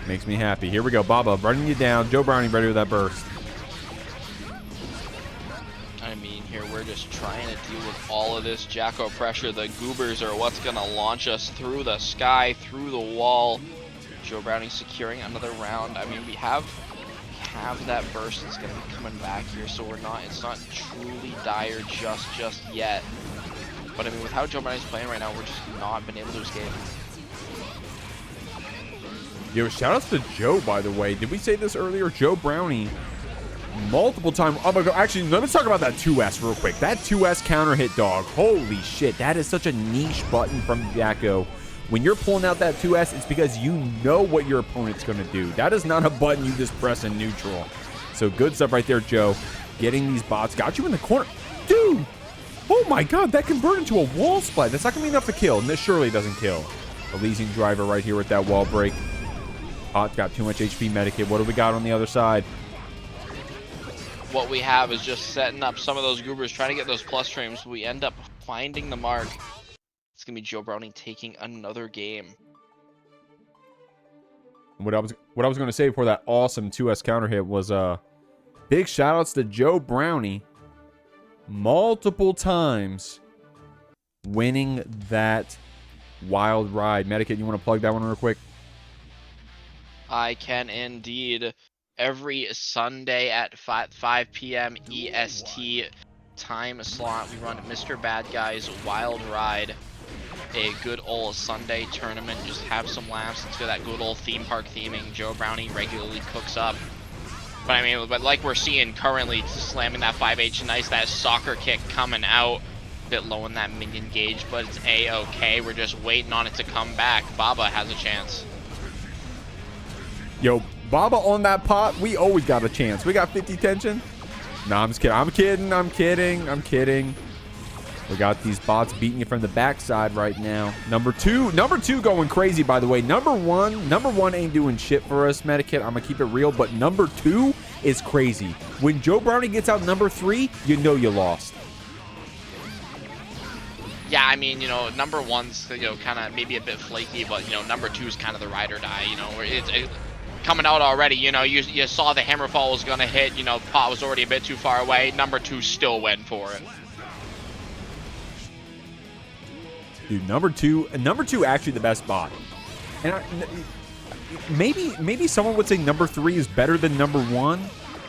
makes me happy. Here we go. Baba running you down. Joe Brownie ready with that burst. I mean, here we're just trying to deal with all of this Jacko pressure. The goobers are what's going to launch us through the sky, through the wall. Joe Brownie securing another round. I mean, we have that burst that's going to be coming back here, so it's not truly dire just yet. But I mean, with how Joe Brownie's playing right now, we're just not been able to escape. Yo, shoutouts to Joe, by the way. Did we say this earlier? Joe Brownie, multiple times. Oh my god, actually, let me talk about that 2S real quick. That 2S counter hit, dog. Holy shit, that is such a niche button from Jacko. When you're pulling out that 2S, it's because you know what your opponent's going to do. That is not a button you just press in neutral. So good stuff right there, Joe. Getting these bots. Got you in the corner. Dude, Oh my god, that converted into a wall splat. That's not going to be enough to kill. And this surely doesn't kill. Elysian driver right here with that wall break. Pot's got too much HP Medikit. What do we got on the other side? What we have is just setting up some of those goobers, trying to get those plus frames. We end up finding the mark. It's going to be Joe Brownie taking another game. What I was going to say before that awesome 2S counter hit was big shout outs to Joe Brownie multiple times winning that wild ride. Medikit, you want to plug that one real quick? I can indeed. Every Sunday at 5 p.m. EST time slot, we run Mr. Bad Guy's Wild Ride. A good old Sunday tournament. Just have some laughs. Let's go that good old theme park theming Joe Brownie regularly cooks up. But I mean, like we're seeing currently, slamming that 5H nice, that soccer kick coming out. A bit low in that minion gauge, but it's A-okay. We're just waiting on it to come back. Baba has a chance. Yo, Baba on that pot, we always got a chance. We got 50 tension. No, I'm just kidding. I'm kidding. We got these bots beating you from the backside right now. Number two going crazy, by the way. Number one ain't doing shit for us, Medikit. I'm gonna keep it real, but number 2 is crazy. When Joe Brownie gets out number 3, you know you lost. Yeah, I mean, you know, number 1's, you know, kind of maybe a bit flaky, but, you know, number 2's kind of the ride or die, you know, where it's coming out already, you know, you saw the hammerfall was going to hit, you know, pot was already a bit too far away. Number 2 still went for it. Dude, number two actually the best bot. And maybe someone would say number 3 is better than number 1,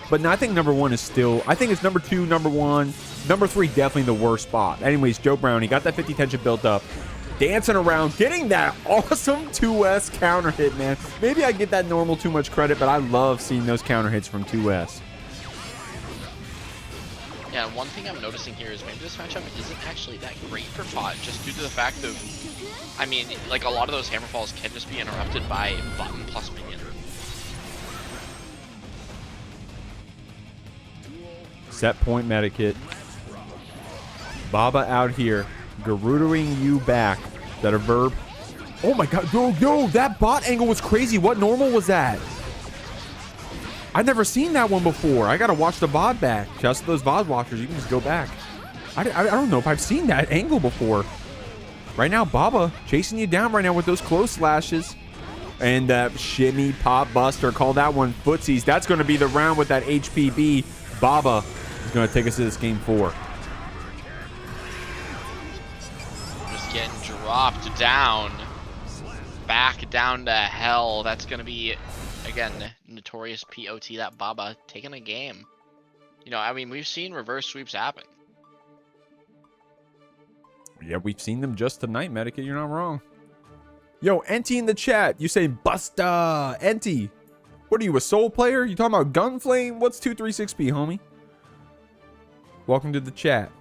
but no, I think number 1 is still, I think it's number 2, number 1, number 3 definitely the worst spot. Anyways, Joe Brownie got that 50 tension built up, dancing around, getting that awesome 2S counter hit, man. Maybe I get that normal too much credit, but I love seeing those counter hits from 2S. Yeah, one thing I'm noticing here is maybe this matchup isn't actually that great for Pot, just due to the fact of, I mean, like a lot of those hammerfalls can just be interrupted by button plus minion. Set point Medikit. Baba out here, Garudoing you back. Is that a verb? Oh my god, yo, that bot angle was crazy. What normal was that? I've never seen that one before. I gotta watch the VOD back. Just those VOD watchers, you can just go back. I don't know if I've seen that angle before. Right now, Baba chasing you down right now with those close slashes. And that shimmy pop buster, call that one footsies. That's gonna be the round with that HPB. Baba is gonna take us to this game 4. Just getting dropped down. Back down to hell. That's gonna be, again, notorious POT, that Baba taking a game. You know, I mean, we've seen reverse sweeps happen. Yeah, we've seen them just tonight, Medikit. You're not wrong. Yo, Enti in the chat. You say Busta. Enti. What are you, a soul player? You talking about Gunflame? What's 236p, homie? Welcome to the chat.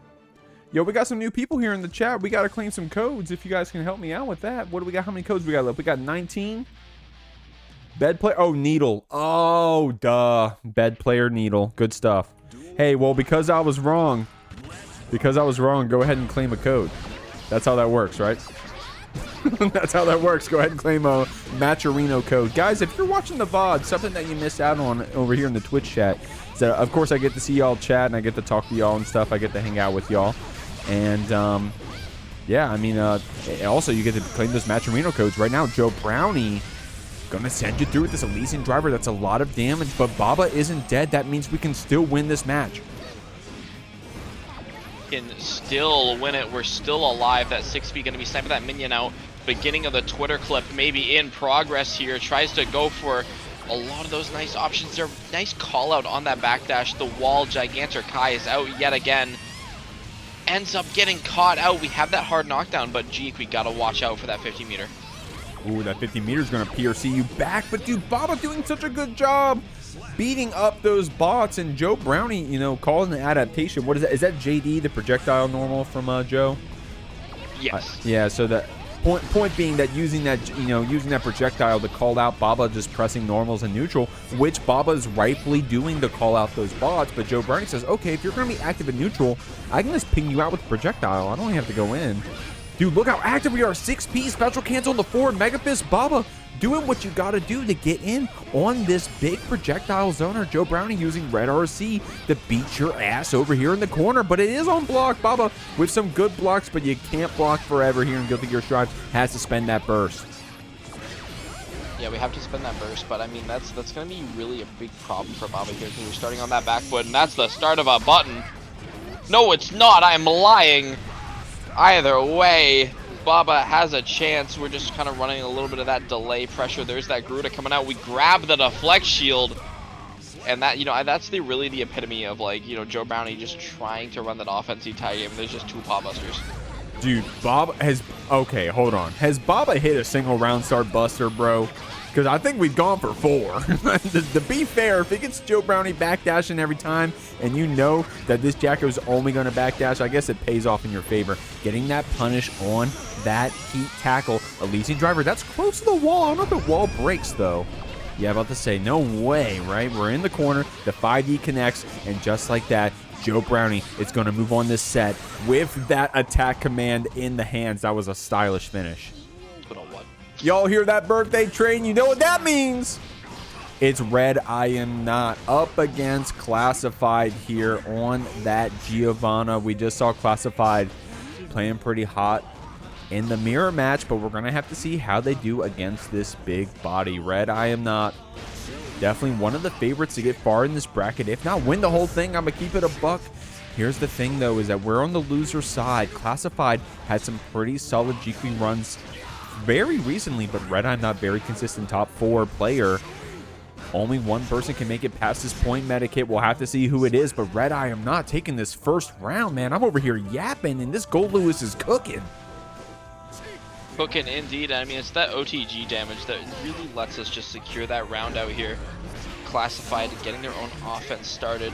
Yo, we got some new people here in the chat. We got to claim some codes if you guys can help me out with that. What do we got? How many codes we got left? We got 19. Bed player. Oh, Needle. Oh, duh. Bed player Needle. Good stuff. Hey, well, because I was wrong, go ahead and claim a code. That's how that works, right? That's how that works. Go ahead and claim a Matcherino code. Guys, if you're watching the VOD, something that you missed out on over here in the Twitch chat is that, of course, I get to see y'all chat and I get to talk to y'all and stuff. I get to hang out with y'all. And, yeah, I mean, also you get to claim those Matcherino codes. Right now, Joe Brownie gonna send you through with this Elysian driver. That's a lot of damage, but Baba isn't dead. That means we can still win this match. Can still win it. We're still alive. That 6B gonna be sniping that minion out. Beginning of the Twitter clip maybe in progress here. Tries to go for a lot of those nice options there. Nice call out on that backdash. The wall Gigantor Kai is out yet again. Ends up getting caught out. We have that hard knockdown, but Jeek, we gotta watch out for that 50 meter. Ooh, that 50 meters is going to PRC you back. But, dude, Baba doing such a good job beating up those bots. And Joe Brownie, you know, calling the adaptation. What is that? Is that JD, the projectile normal from Joe? Yes. Yeah, so that Point being that using that projectile to call out Baba just pressing normals and neutral, which Baba is rightfully doing to call out those bots. But Joe Brownie says, okay, if you're going to be active in neutral, I can just ping you out with the projectile. I don't even have to go in. Dude, look how active we are. 6P, special cancel on the forward. Mega Fist, Baba doing what you got to do to get in on this big projectile zoner. Joe Brownie using Red RC to beat your ass over here in the corner, but it is on block. Baba with some good blocks, but you can't block forever here in Guilty Gear Strive. Has to spend that burst. Yeah, we have to spend that burst, but I mean, that's going to be really a big problem for Baba here because we're starting on that back foot, and that's the start of a button. No, it's not. I'm lying. Either way, Baba has a chance. We're just kind of running a little bit of that delay pressure. There's that Gruta coming out. We grab the deflect shield, and that, that's really the epitome of, like, Joe Brownie just trying to run that offensive tie game. There's just 2 pot busters. Dude, Baba has... Okay, hold on. Has Baba hit a single round start buster, bro? Because I think we've gone for 4. To be fair, if it gets Joe Brownie backdashing every time, and you know that this Jacko's only going to backdash, I guess it pays off in your favor. Getting that punish on that heat tackle. Elysian Driver, that's close to the wall. I don't know if the wall breaks, though. Yeah, about to say, no way, right? We're in the corner. The 5D connects, and just like that, Joe Brownie is going to move on this set with that attack command in the hands. That was a stylish finish. Y'all hear that birthday train? You know what that means. It's RedIAmNot up against Classified here on that Giovanna. We just saw Classified playing pretty hot in the mirror match, but we're going to have to see how they do against this big body. RedIAmNot, definitely one of the favorites to get far in this bracket. If not win the whole thing, I'm going to keep it a buck. Here's the thing, though, is that we're on the loser side. Classified had some pretty solid Jeekly runs very recently, but RedIAmNot very consistent top 4 player. Only one person can make it past this point. Medikit, we'll have to see who it is, but RedIAmNot taking this first round, man. I'm over here yapping, and this Goldlewis is cooking. Cooking indeed. I mean, it's that OTG damage that really lets us just secure that round out here. Classified, getting their own offense started.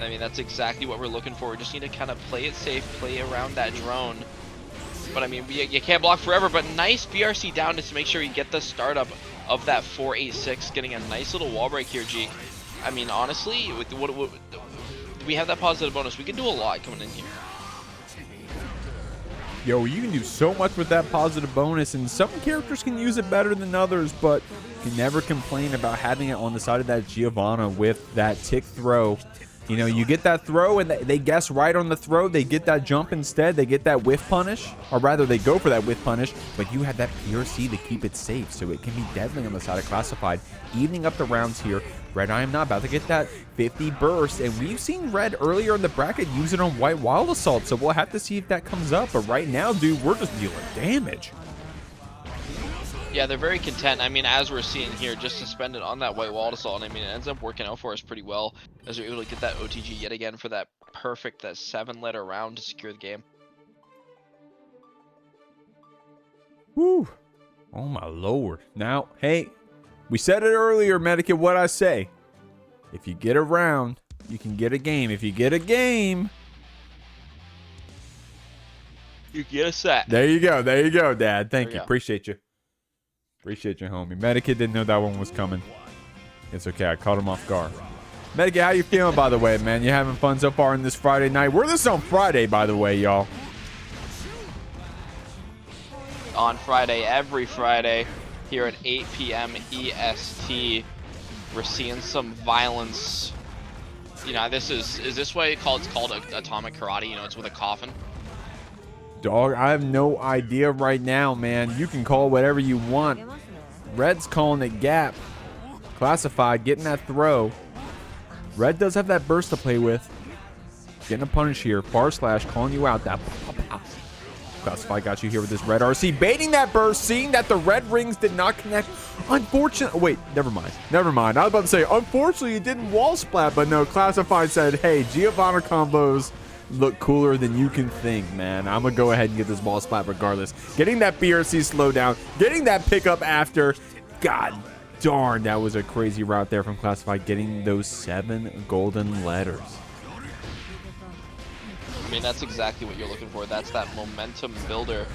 I mean, that's exactly what we're looking for. We just need to kind of play it safe, play around that drone. But I mean, you can't block forever, but nice BRC down just to make sure you get the startup of that 486, getting a nice little wall break here, Jeek. I mean, honestly, with we have that positive bonus. We can do a lot coming in here. Yo, you can do so much with that positive bonus, and some characters can use it better than others, but you can never complain about having it on the side of that Giovanna with that tick throw. You know, you get that throw, and they guess right on the throw. They get that jump instead. They get that whiff punish, or rather, they go for that whiff punish, but you have that PRC to keep it safe, so it can be deadly on the side of Classified. Evening up the rounds here. RedIAmNot about to get that 50 burst, and we've seen Red earlier in the bracket use it on White Wild Assault, so we'll have to see if that comes up. But right now, dude, we're just dealing damage. Yeah, they're very content. I mean, as we're seeing here, just suspended on that White Wild Assault, and I mean, it ends up working out for us pretty well as we're able to get that OTG yet again for that perfect, that 7-letter round to secure the game. Woo. Oh, my Lord. Now, hey, we said it earlier, Medikit, what I say. If you get a round, you can get a game. If you get a game, you get a set. There you go. There you go, Dad. Thank you. Go. Appreciate you. Appreciate you, homie. Medikit didn't know that one was coming. It's okay. I caught him off guard. Medikit, how you feeling, by the way, man? You having fun so far on this Friday night? We're this on Friday, by the way, y'all. On Friday, every Friday, here at 8 p.m. EST, we're seeing some violence. You know, is this what it's called Atomic Karate? You know, it's with a coffin. Dog, I have no idea right now, man. You can call whatever you want. Red's calling it gap. Classified, getting that throw. Red does have that burst to play with. Getting a punish here. Bar slash, calling you out. That Classified got you here with this red RC. Baiting that burst, seeing that the red rings did not connect. Unfortunately, wait, never mind. Never mind. I was about to say, unfortunately, it didn't wall splat, but no, Classified said, hey, Giovanna combos look cooler than you can think, man. I'm gonna go ahead and get this ball splat regardless. Getting that BRC slowdown, getting that pickup after. God darn, that was a crazy route there from Classified, getting those 7 golden letters. I mean, that's exactly what you're looking for. That's that momentum builder.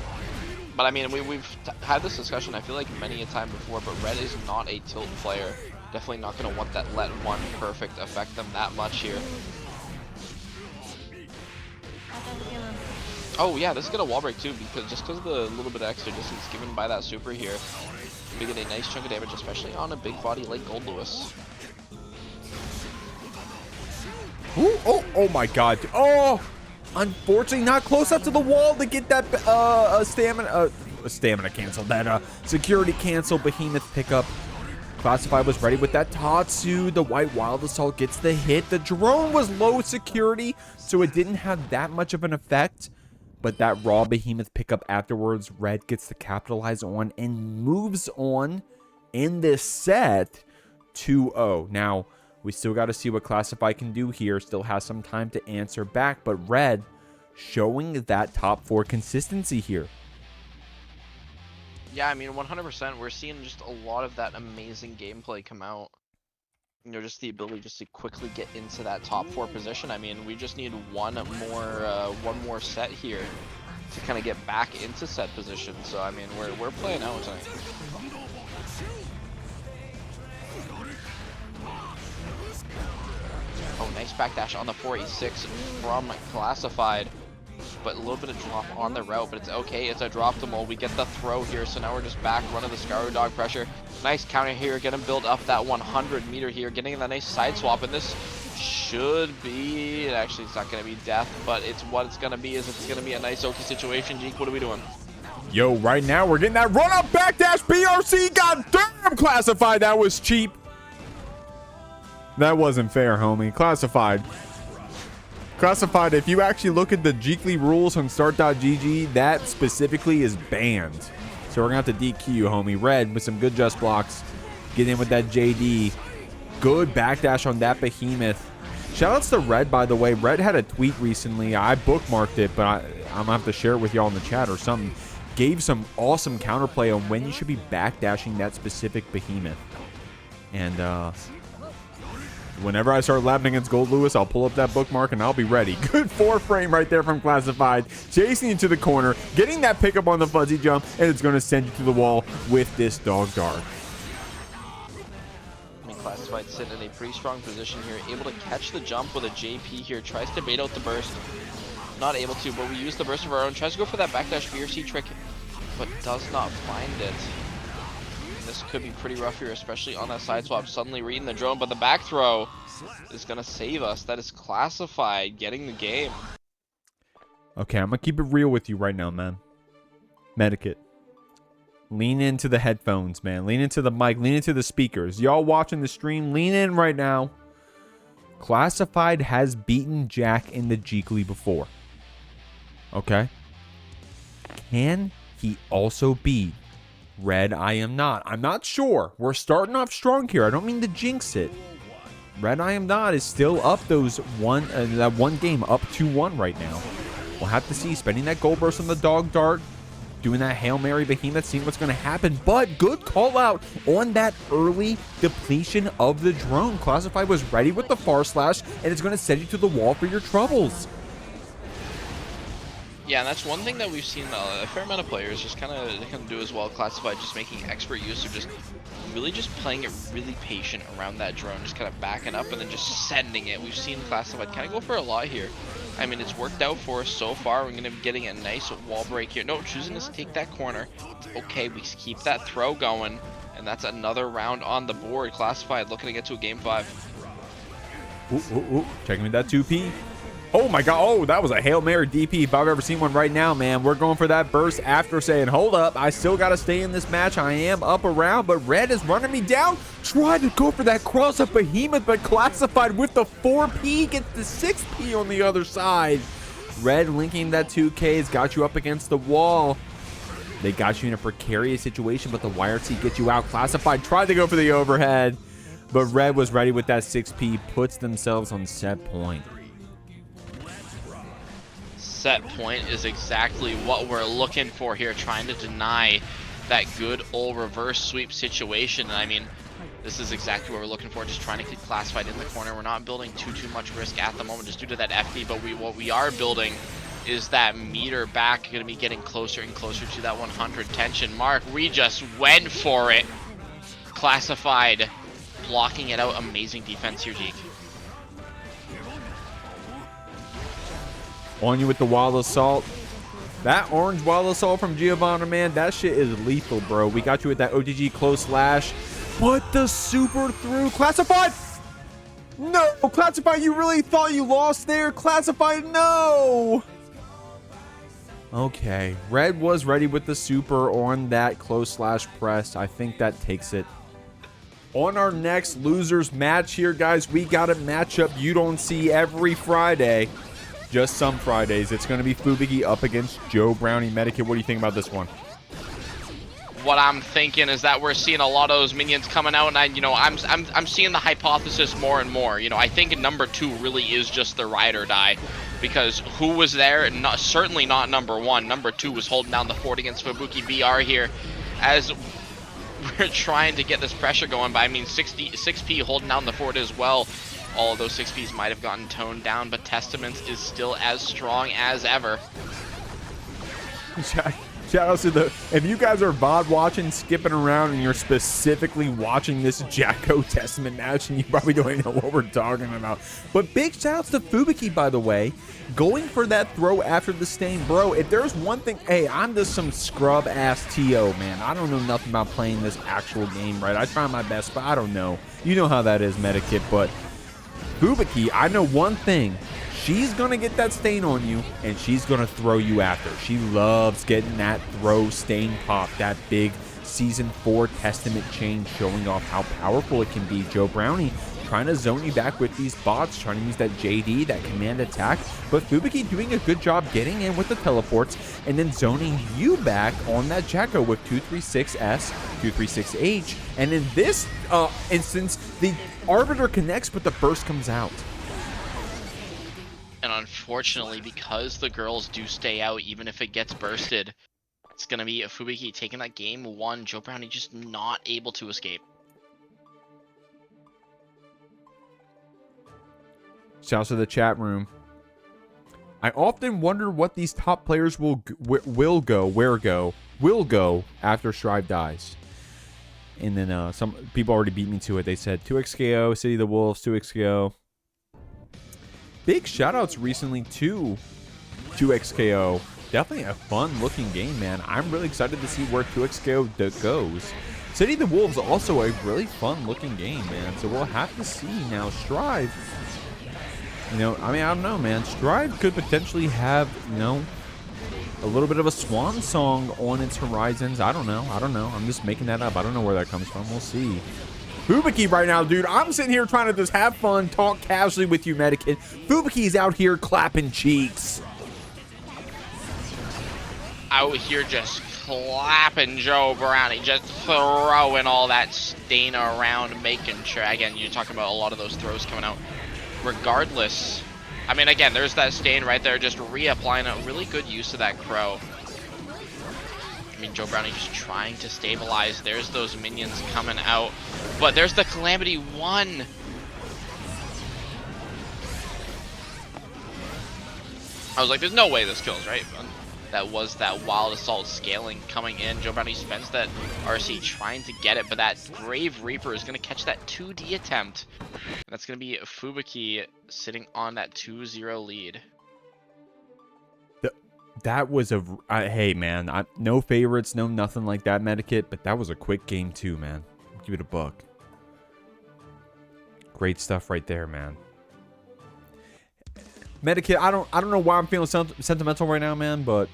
But I mean, we've had this discussion, I feel like, many a time before, but Red is not a tilt player. Definitely not going to want that let one perfect affect them that much here. Oh yeah, this is going to wall break too, because of the little bit of extra distance given by that super here. We get a nice chunk of damage, especially on a big body like Goldlewis. Ooh, oh my god. Oh! Unfortunately, not close up to the wall to get that stamina cancel. That security cancel. Behemoth pickup. Classified was ready with that Tatsu. The White Wild Assault gets the hit. The drone was low security, so it didn't have that much of an effect. But that raw Behemoth pickup afterwards, Red gets to capitalize on and moves on in this set 2-0. Now, we still got to see what Classified can do here. Still has some time to answer back, but Red showing that top 4 consistency here. Yeah, I mean, 100%. We're seeing just a lot of that amazing gameplay come out. You know, just the ability just to quickly get into that top 4 position. I mean, we just need one more set here to kind of get back into set position. So I mean, we're playing out tonight. Oh, nice backdash on the 486 from Classified. But a little bit of drop on the route, but it's okay. It's a drop to mold. We get the throw here, so now we're just back running the Scarrow Dog pressure. Nice counter here, gonna build up that 100 meter here, getting that nice side swap, and this should be, actually it's not gonna be death, but it's what it's gonna be, is it's gonna be a nice Oki situation. Jeek, what are we doing? Yo, right now we're getting that run up backdash BRC. God damn, Classified, that was cheap. That wasn't fair, homie. Classified, if you actually look at the Jeekly rules on start.gg, that specifically is banned. So we're going to have to DQ you, homie. Red with some good just blocks. Get in with that JD. Good backdash on that Behemoth. Shoutouts to Red, by the way. Red had a tweet recently. I bookmarked it, but I'm going to have to share it with y'all in the chat or something. Gave some awesome counterplay on when you should be backdashing that specific Behemoth. And, whenever I start lapping against Goldlewis, I'll pull up that bookmark and I'll be ready. Good 4-frame right there from Classified. Chasing into the corner, getting that pickup on the fuzzy jump, and it's going to send you to the wall with this dog dart. I mean, Classified sitting in a pretty strong position here, able to catch the jump with a JP here, tries to bait out the burst. Not able to, but we use the burst of our own. Tries to go for that backdash BRC trick, but does not find it. This could be pretty rough here, especially on that side swap. Suddenly reading the drone, but the back throw is going to save us. That is Classified getting the game. Okay, I'm going to keep it real with you right now, man. Medikit. Lean into the headphones, man. Lean into the mic. Lean into the speakers. Y'all watching the stream, lean in right now. Classified has beaten Jack in the Jeekly before. Okay? Can he also beat RedIAmNot? I'm not sure. We're starting off strong here. I don't mean to jinx it. RedIAmNot is still up that one game, up 2-1 right now. We'll have to see. Spending that gold burst on the dog dart, doing that Hail Mary Behemoth, seeing what's going to happen. But good call out on that early depletion of the drone. Classified was ready with the far slash, and it's going to send you to the wall for your troubles. Yeah, and that's one thing that we've seen a fair amount of players just kind of do as well. Classified just making expert use of just really just playing it really patient around that drone, just kind of backing up and then just sending it. We've seen Classified kind of go for a lot here. I mean, it's worked out for us so far. We're going to be getting a nice wall break here. No, choosing to take that corner. Okay, we keep that throw going, and that's another round on the board. Classified looking to get to a game 5. Ooh. Checking with that 2P. Oh my god, oh, that was a Hail Mary DP if I've ever seen one right now, man. We're going for that burst after saying, hold up, I still got to stay in this match. I am up around, but Red is running me down. Tried to go for that cross-up Behemoth, but Classified with the 4P gets the 6P on the other side. Red linking that 2K has got you up against the wall. They got you in a precarious situation, but the YRT gets you out. Classified tried to go for the overhead, but Red was ready with that 6P, puts themselves on set point. Set point is exactly what we're looking for here, trying to deny that good old reverse sweep situation. And I mean, this is exactly what we're looking for, just trying to keep Classified in the corner. We're not building too much risk at the moment just due to that FD, but what we are building is that meter back going to be getting closer and closer to that 100 tension mark. We just went for it. Classified, blocking it out. Amazing defense here, Jeek. On you with the Wild Assault. That orange Wild Assault from Giovanna, man, that shit is lethal, bro. We got you with that OTG close slash. But the super through. Classified! No! Classified, you really thought you lost there? Classified, no! Okay. Red was ready with the super on that close slash press. I think that takes it. On our next losers match here, guys, we got a matchup you don't see every Friday. Just some Fridays. It's going to be Fubuki up against Joe Brownie. Medikit, what do you think about this one? What I'm thinking is that we're seeing a lot of those minions coming out, and I'm seeing the hypothesis more and more. I think number 2 really is just the ride or die, because who was there? Certainly not number 1. Number 2 was holding down the fort against FubukiVr here, as we're trying to get this pressure going. But I mean, 6P holding down the fort as well. All of those 6Ps might have gotten toned down, but Testaments is still as strong as ever. Shout out to if you guys are VOD watching, skipping around, and you're specifically watching this Jacko Testament match, and you probably don't even know what we're talking about. But big shout outs to Fubuki, by the way, going for that throw after the stain. Bro, if there's one thing, hey, I'm just some scrub ass TO, man. I don't know nothing about playing this actual game, right? I try my best, but I don't know. You know how that is, Medikit, but Fubuki, I know one thing. She's going to get that stain on you, and she's going to throw you after. She loves getting that throw stain pop, that big Season 4 Testament chain, showing off how powerful it can be. Joe Brownie trying to zone you back with these bots, trying to use that JD, that command attack, but Fubuki doing a good job getting in with the teleports and then zoning you back on that Jacko with 236S, 236H, and in this instance, the Arbiter connects, but the burst comes out. And unfortunately, because the girls do stay out, even if it gets bursted, it's going to be Fubuki taking that game 1. Joe Brownie just not able to escape. Shouts to the chat room. I often wonder what these top players will go after Strive dies. And then some people already beat me to it. They said 2xKO, City of the Wolves, 2xKO. Big shoutouts recently to 2xKO. Definitely a fun looking game, man. I'm really excited to see where 2xKO goes. City of the Wolves also a really fun looking game, man. So we'll have to see now. Strive, I don't know, man. Strive could potentially have, a little bit of a swan song on its horizons. I don't know. I'm just making that up. I don't know where that comes from. We'll see. Fubuki right now, dude. I'm sitting here trying to just have fun, talk casually with you, Medikit. Fubuki's out here clapping cheeks. Out here just clapping Joe Brownie, just throwing all that stain around, making sure. Again, you're talking about a lot of those throws coming out. Regardless, I mean, again, there's that stain right there, just reapplying a really good use of that crow. I mean, Joe Brownie just trying to stabilize. There's those minions coming out, but there's the Calamity 1. I was like, there's no way this kills, right? That was that Wild Assault scaling coming in. Joe Brownie spends that RC trying to get it, but that Grave Reaper is going to catch that 2D attempt. That's going to be Fubuki sitting on that 2-0 lead. That was hey, man. No favorites, no nothing like that, Medikit, but that was a quick game too, man. Give it a buck. Great stuff right there, man. Medikit, I don't know why I'm feeling sentimental right now, man, but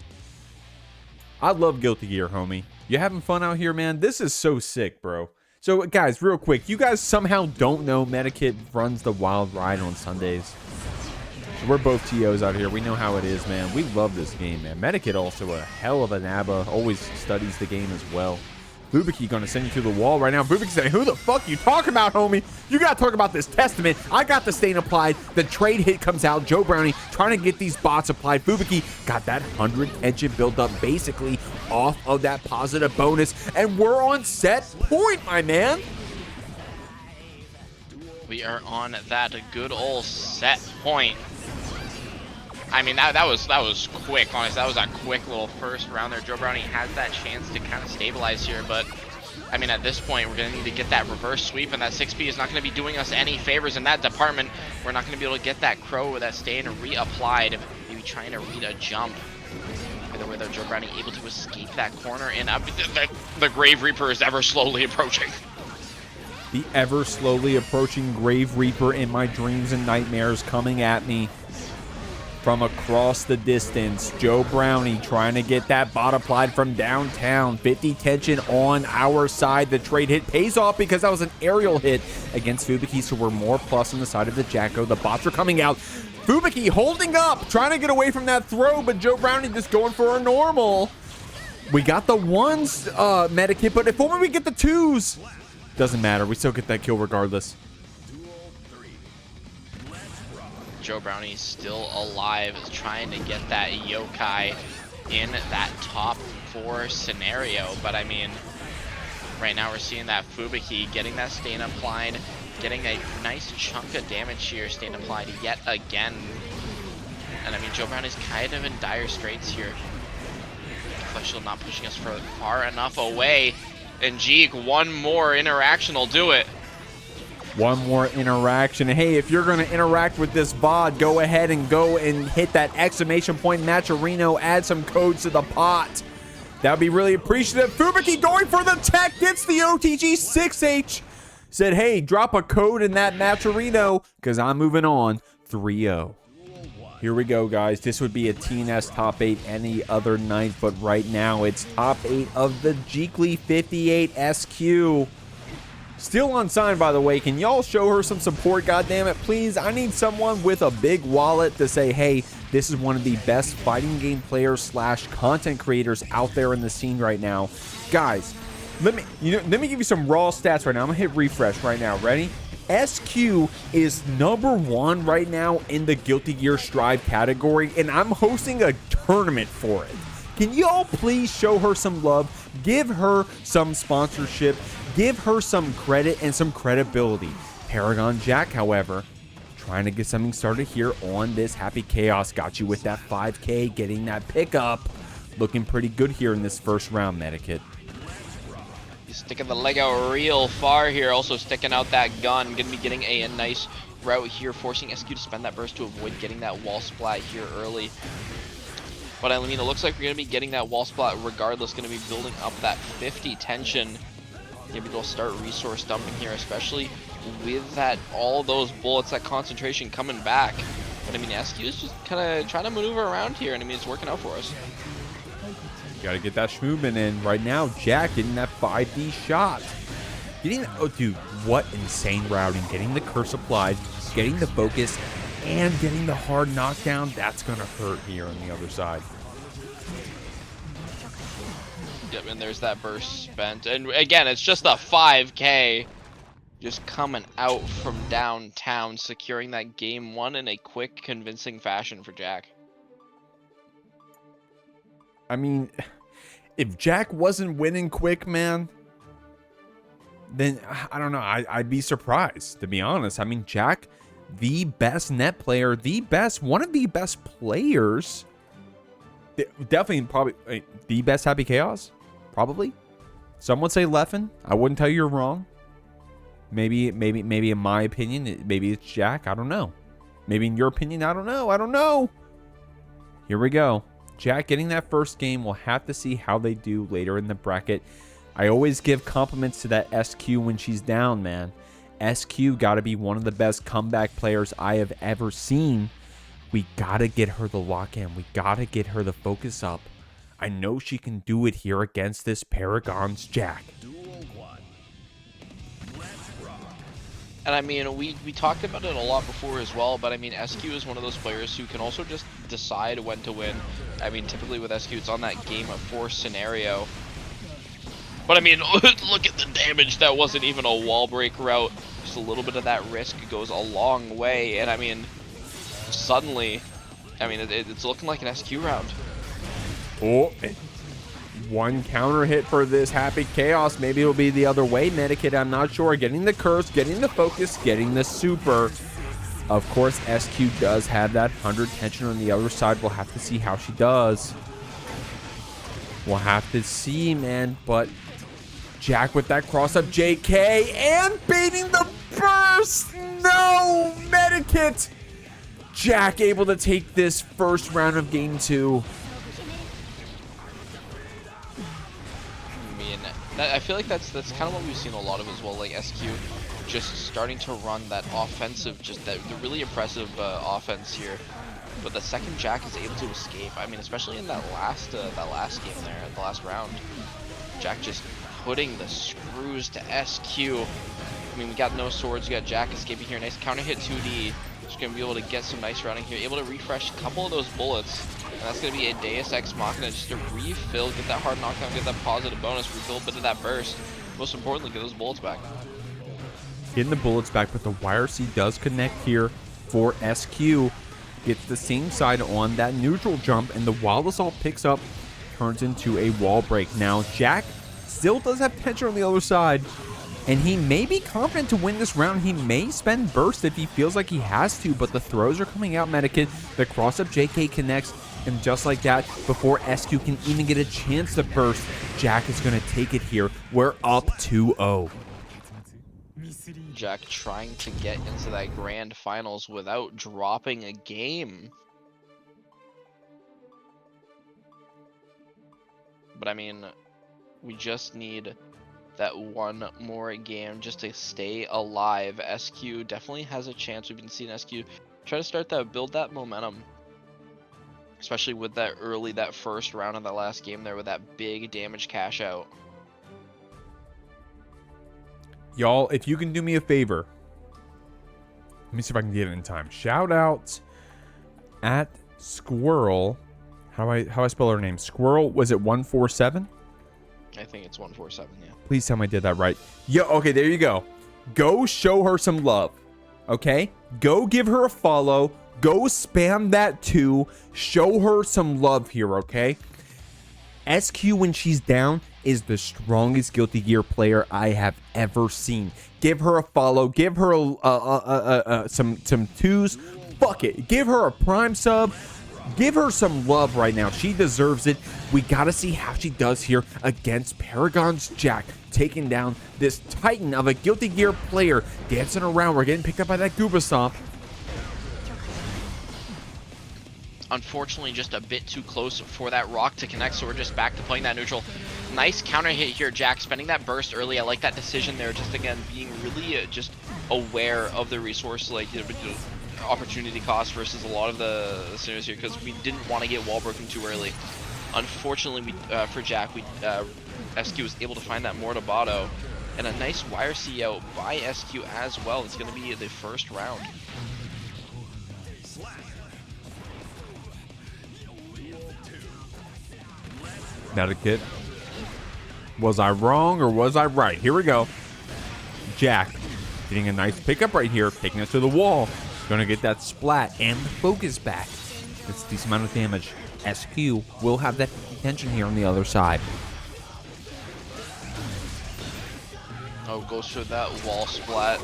I love Guilty Gear, homie. You having fun out here, man? This is so sick, bro. So, guys, real quick, you guys somehow don't know Medikit runs the Wild Ride on Sundays. So we're both TOs out here. We know how it is, man. We love this game, man. Medikit also a hell of an ABBA. Always studies the game as well. Fubuki gonna send you to the wall right now. Fubuki saying, who the fuck you talking about, homie? You gotta talk about this Testament. I got the stain applied. The trade hit comes out. Joe Brownie trying to get these bots applied. Fubuki got that 100 engine built up basically off of that positive bonus. And we're on set point, my man. We are on that good old set point. I mean, that was quick, honestly. That was a quick little first round there. Joe Brownie has that chance to kind of stabilize here, but I mean, at this point, we're going to need to get that reverse sweep, and that 6P is not going to be doing us any favors in that department. We're not going to be able to get that crow with that stay and reapplied. Maybe trying to read a jump. Either way, though, Joe Brownie able to escape that corner, and the Grave Reaper is ever slowly approaching. The ever slowly approaching Grave Reaper in my dreams and nightmares coming at me from across the distance. Joe Brownie trying to get that bot applied from downtown. 50 tension on our side. The trade hit pays off because that was an aerial hit against Fubuki, so we're more plus on the side of the Jacko. The bots are coming out. Fubuki holding up, trying to get away from that throw, but Joe Brownie just going for a normal. We got the ones medikit, but if only we get the twos. Doesn't matter, we still get that kill regardless. Joe Brownie still alive, is trying to get that YoKai in that top 4 scenario. But I mean, right now we're seeing that Fubuki getting that stain applied, getting a nice chunk of damage here, stain applied yet again. And I mean, Joe Brownie's kind of in dire straits here. Flesh Shield not pushing us far enough away. And Jeek, one more interaction will do it. One more interaction. Hey, if you're going to interact with this VOD, go ahead and go and hit that exclamation point Matcherino. Add some codes to the pot. That would be really appreciative. Fubuki going for the tech. Gets the OTG 6H. Said, hey, drop a code in that Matcherino because I'm moving on 3-0. Here we go, guys. This would be a TNS top 8 any other night, but right now it's top 8 of the Jeekly 58 SQ. Still unsigned, by the way. Can y'all show her some support, goddammit, please? I need someone with a big wallet to say, hey, this is one of the best fighting game players slash content creators out there in the scene right now. Guys, let me give you some raw stats right now. I'm gonna hit refresh right now. Ready? SQ is #1 right now in the Guilty Gear Strive category, and I'm hosting a tournament for it. Can y'all please show her some love? Give her some sponsorship. Give her some credit and some credibility. Paragon Jack, however, trying to get something started here on this Happy Chaos. Got you with that 5K, getting that pickup. Looking pretty good here in this first round, Medikit. He's sticking the leg out real far here, also sticking out that gun. Gonna be getting a nice route here, forcing SQ to spend that burst to avoid getting that wall splat here early. But I mean, it looks like we're gonna be getting that wall splat regardless, gonna be building up that 50 tension. Maybe they'll start resource dumping here, especially with that all those bullets, that concentration coming back. But I mean, SQ is just kind of trying to maneuver around here, and I mean, it's working out for us. Got to get that movement in right now. Jack getting that 5D shot. Getting the, oh, dude, what insane routing. Getting the curse applied, getting the focus, and getting the hard knockdown. That's going to hurt here on the other side. Yep, and there's that burst spent. And again, it's just a 5K just coming out from downtown, securing that game 1 in a quick, convincing fashion for Jack. I mean, if Jack wasn't winning quick, man, then I don't know. I'd be surprised, to be honest. I mean, Jack, the best net player, one of the best players, definitely probably the best Happy Chaos. Probably. Some would say Leffen. I wouldn't tell you you're wrong. Maybe in my opinion, maybe it's Jack. I don't know. Maybe in your opinion, I don't know. Here we go. Jack getting that first game. We'll have to see how they do later in the bracket. I always give compliments to that SQ when she's down, man. SQ got to be one of the best comeback players I have ever seen. We got to get her the lock in. We got to get her the focus up. I know she can do it here against this Paragon's Jack. And I mean, we talked about it a lot before as well, but I mean, SQ is one of those players who can also just decide when to win. I mean, typically with SQ, it's on that game of 4 scenario. But I mean, look at the damage. That wasn't even a wall break route. Just a little bit of that risk goes a long way. And I mean, suddenly, I mean, it's looking like an SQ round. Oh, one counter hit for this Happy Chaos. Maybe it'll be the other way. Medikit, I'm not sure. Getting the curse, getting the focus, getting the super. Of course, SQ does have that 100 tension on the other side. We'll have to see how she does. We'll have to see, man. But Jack with that cross-up JK and baiting the burst. No, Medikit. Jack able to take this first round of game 2. I mean, I feel like that's kind of what we've seen a lot of as well. Like SQ just starting to run that offensive, just the really impressive offense here. But the second Jack is able to escape, I mean, especially in that last game there, the last round, Jack just putting the screws to SQ. I mean, we got no swords, we got Jack escaping here, nice counter hit 2D. Just gonna be able to get some nice routing here, able to refresh a couple of those bullets, and that's gonna be a Deus Ex Machina just to refill, get that hard knockdown, get that positive bonus, refill a bit of that burst. Most importantly, get those bullets back. Getting the bullets back, but the YRC does connect here for SQ. Gets the same side on that neutral jump, and the Wild Assault picks up, turns into a wall break. Now, Jack still does have tension on the other side, and he may be confident to win this round. He may spend burst if he feels like he has to, but the throws are coming out, Medikit. The cross-up JK connects, and just like that, before SQ can even get a chance to burst, Jack is going to take it here. We're up 2-0. Jack trying to get into that grand finals without dropping a game. But I mean, we just need that one more game just to stay alive. SQ definitely has a chance. We've been seeing SQ try to start that, build that momentum, especially with that first round of that last game there with that big damage cash out. Y'all, if you can do me a favor, let me see if I can get it in time. Shout out at Squirrel. How do I spell her name? Squirrel, was it 147? I think it's 147, yeah. Please tell me I did that right. Yo, okay, there you go. Go show her some love. Okay? Go give her a follow. Go spam that too. Show her some love here, okay? SQ, when she's down, is the strongest Guilty Gear player I have ever seen. Give her a follow. Give her some twos. Fuck it. Give her a prime sub. Give her some love right now. She deserves it. We got to see how she does here against Paragon's Jack, taking down this titan of a Guilty Gear player. Dancing around. We're getting picked up by that Gooba Stomp. Unfortunately, just a bit too close for that rock to connect, so we're just back to playing that neutral. Nice counter hit here, Jack, spending that burst early. I like that decision there, just again being really just aware of the resource, like, you know, opportunity cost versus a lot of the scenarios here, because we didn't want to get wall broken too early. Unfortunately, for Jack, SQ was able to find that Mortabato, and a nice YRC out by SQ as well. It's going to be the first round. Medikit. Was I wrong or was I right? Here we go. Jack getting a nice pickup right here, taking us to the wall. Gonna get that splat and the focus back. It's a decent amount of damage. SQ will have that tension here on the other side. Oh, goes for that wall splat.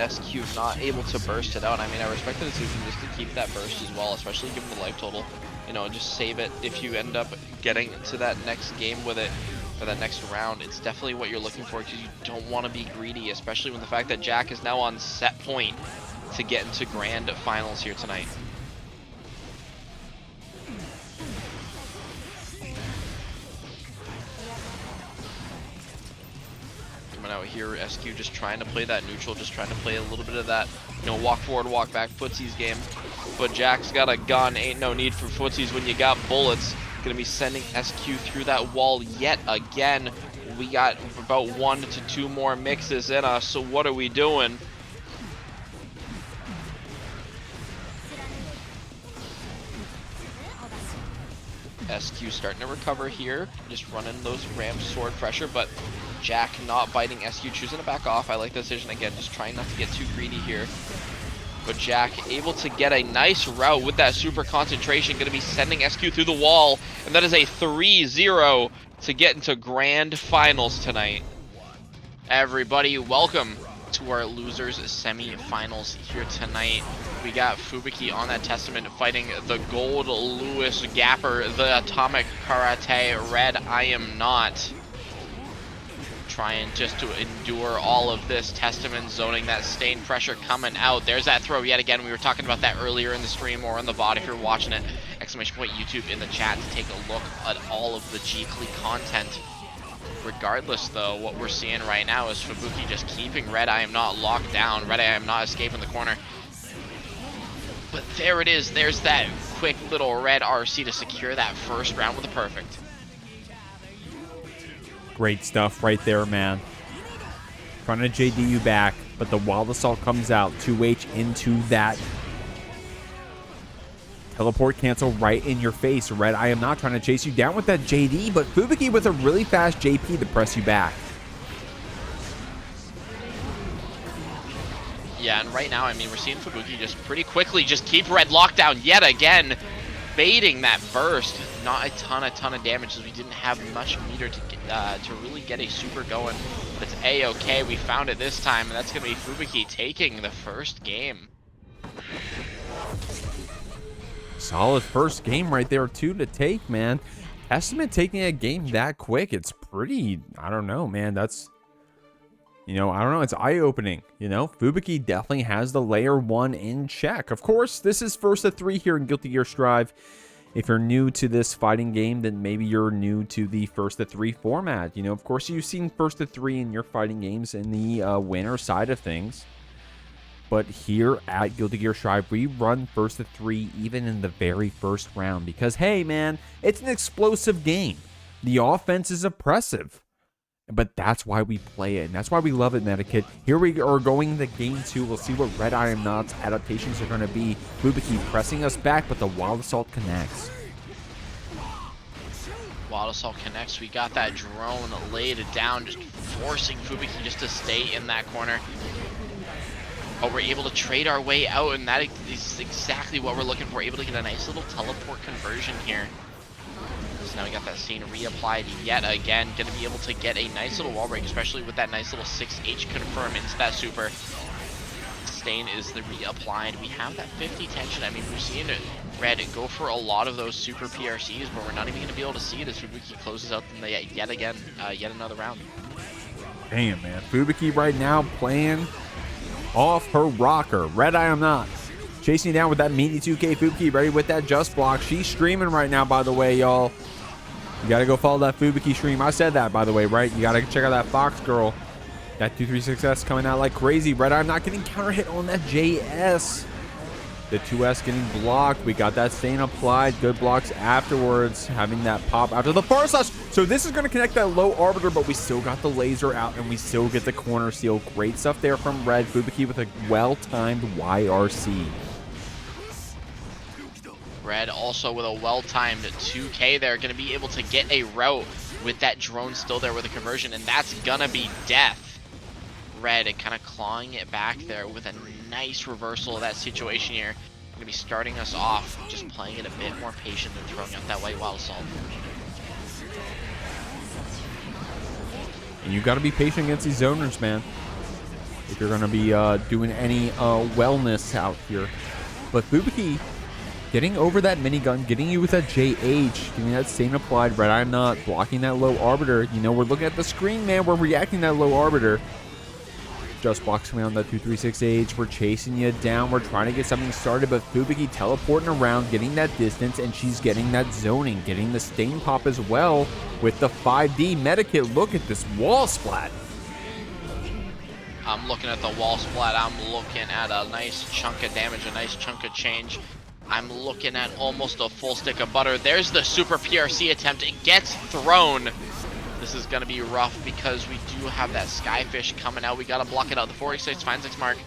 SQ not able to burst it out. I mean, I respect the decision just to keep that burst as well, especially given the life total. You know, just save it if you end up getting to that next game with it, for that next round. It's definitely what you're looking for, because you don't want to be greedy, especially with the fact that Jack is now on set point to get into grand finals here tonight. Coming out here, SQ just trying to play that neutral, just trying to play a little bit of that, you know, walk forward, walk back footsies game. But Jack's got a gun, ain't no need for footsies when you got bullets. Gonna be sending SQ through that wall yet again. We got about 1 to 2 more mixes in us, so what are we doing? SQ starting to recover here, just running those ramp sword pressure, but Jack not biting SQ, choosing to back off. I like the decision again, just trying not to get too greedy here. But Jack able to get a nice route with that super concentration, going to be sending SQ through the wall, and that is a 3-0 to get into grand finals tonight. Everybody, welcome to our losers semi-finals here tonight. We got Fubuki on that Testament fighting the Goldlewis Gapper, the Atomic Karate RedIAmNot. Trying just to endure all of this Testament zoning, that stain pressure coming out. There's that throw yet again. We were talking about that earlier in the stream or on the VOD if you're watching it. Exclamation point YouTube in the chat to take a look at all of the Jeekly content. Regardless, though, what we're seeing right now is Fubuki just keeping RedIAmNot locked down. RedIAmNot escaping the corner. But there it is. There's that quick little red RC to secure that first round with a perfect. Great stuff right there, man. Trying to JD you back, but the Wild Assault comes out. 2H into that. Teleport cancel right in your face. RedIAmNot trying to chase you down with that JD, but Fubuki with a really fast JP to press you back. Yeah, and right now, I mean, we're seeing Fubuki just pretty quickly just keep Red locked down yet again, baiting that burst. Not a ton of damage as we didn't have much meter to really get a super going. But it's A-okay. We found it this time, and that's going to be Fubuki taking the first game. Solid first game right there, too, to take, man. Testament taking a game that quick, it's pretty, I don't know, man. That's, you know, I don't know. It's eye-opening, you know. Fubuki definitely has the layer 1 in check. Of course, this is first of 3 here in Guilty Gear Strive. If you're new to this fighting game, then maybe you're new to the first of 3 format. You know, of course, you've seen first of 3 in your fighting games in the winner side of things. But here at Guilty Gear Strive, we run first of 3 even in the very first round. Because, hey, man, it's an explosive game. The offense is oppressive. But that's why we play it, and that's why we love it, Medikit. Here we are going to game 2. We'll see what RedIAmNot's adaptations are going to be. Fubuki pressing us back, but the Wild Assault connects. Wild Assault connects. We got that drone laid down, just forcing Fubuki just to stay in that corner. But we're able to trade our way out, and that is exactly what we're looking for. Able to get a nice little teleport conversion here. So now we got that stain reapplied yet again. Going to be able to get a nice little wall break, especially with that nice little 6H confirm into that super. Stain is the reapplied. We have that 50 tension. I mean, we're seeing Red go for a lot of those super PRCs, but we're not even going to be able to see it as Fubuki closes out yet again, yet another round. Damn, man. Fubuki right now playing off her rocker. RedIAmNot chasing you down with that meaty 2K. Fubuki ready with that just block. She's streaming right now, by the way, y'all. You gotta go follow that Fubuki stream. I said that, by the way, right? You gotta check out that Fox girl. That 236S coming out like crazy. RedIAmNot getting counter hit on that JS. The 2S getting blocked. We got that stain applied. Good blocks afterwards. Having that pop after the far slash. So this is going to connect that low arbiter, but we still got the laser out, and we still get the corner seal. Great stuff there from Red. Fubuki with a well-timed YRC. Red also with a well-timed 2K there. Going to be able to get a route with that drone still there with a conversion, and that's going to be death. Red kind of clawing it back there with a nice reversal of that situation here. Going to be starting us off, just playing it a bit more patient and throwing out that white Wild Assault. And you got to be patient against these zoners, man, if you're going to be doing any wellness out here. But Fubuki getting over that minigun, getting you with that JH, getting that stain applied. RedIAmNot blocking that low arbiter. You know, we're looking at the screen, man. We're reacting that low arbiter. Just blocks me on that 236H. We're chasing you down. We're trying to get something started, but Fubuki teleporting around, getting that distance, and she's getting that zoning, getting the stain pop as well with the 5D Medikit. Look at this wall splat. I'm looking at the wall splat. I'm looking at a nice chunk of damage, a nice chunk of change. I'm looking at almost a full stick of butter. There's the super PRC attempt. It gets thrown. This is going to be rough because we do have that Skyfish coming out. We got to block it out. The 4x6 finds X mark.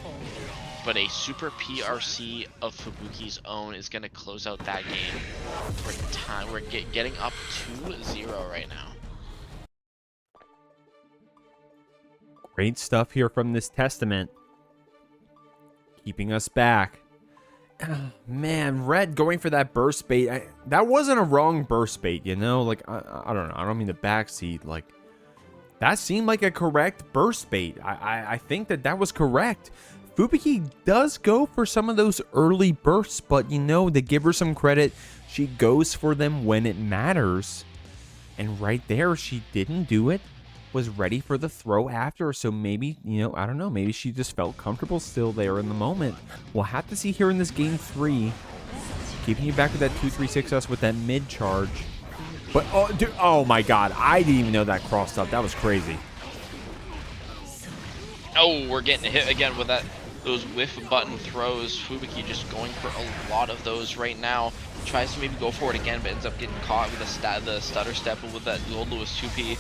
But a super PRC of Fubuki's own is going to close out that game. We're getting up 2-0 right now. Great stuff here from this Testament. Keeping us back. Man, Red going for that burst bait. That wasn't a wrong burst bait, you know? Like, I don't know. I don't mean the backseat. Like, That seemed like a correct burst bait. I think that was correct. Fubuki does go for some of those early bursts, but you know, to give her some credit, she goes for them when it matters. And right there, she didn't do it, was ready for the throw after. So maybe, you know, I don't know, maybe she just felt comfortable still there in the moment. We'll have to see here in this game 3. Keeping you back with that 2-3-6S with that mid charge. But, oh, dude, oh my god, I didn't even know that crossed up. That was crazy. Oh, we're getting hit again with those whiff button throws. Fubuki just going for a lot of those right now. Tries to maybe go for it again, but ends up getting caught with the stutter step with that Goldlewis 2P.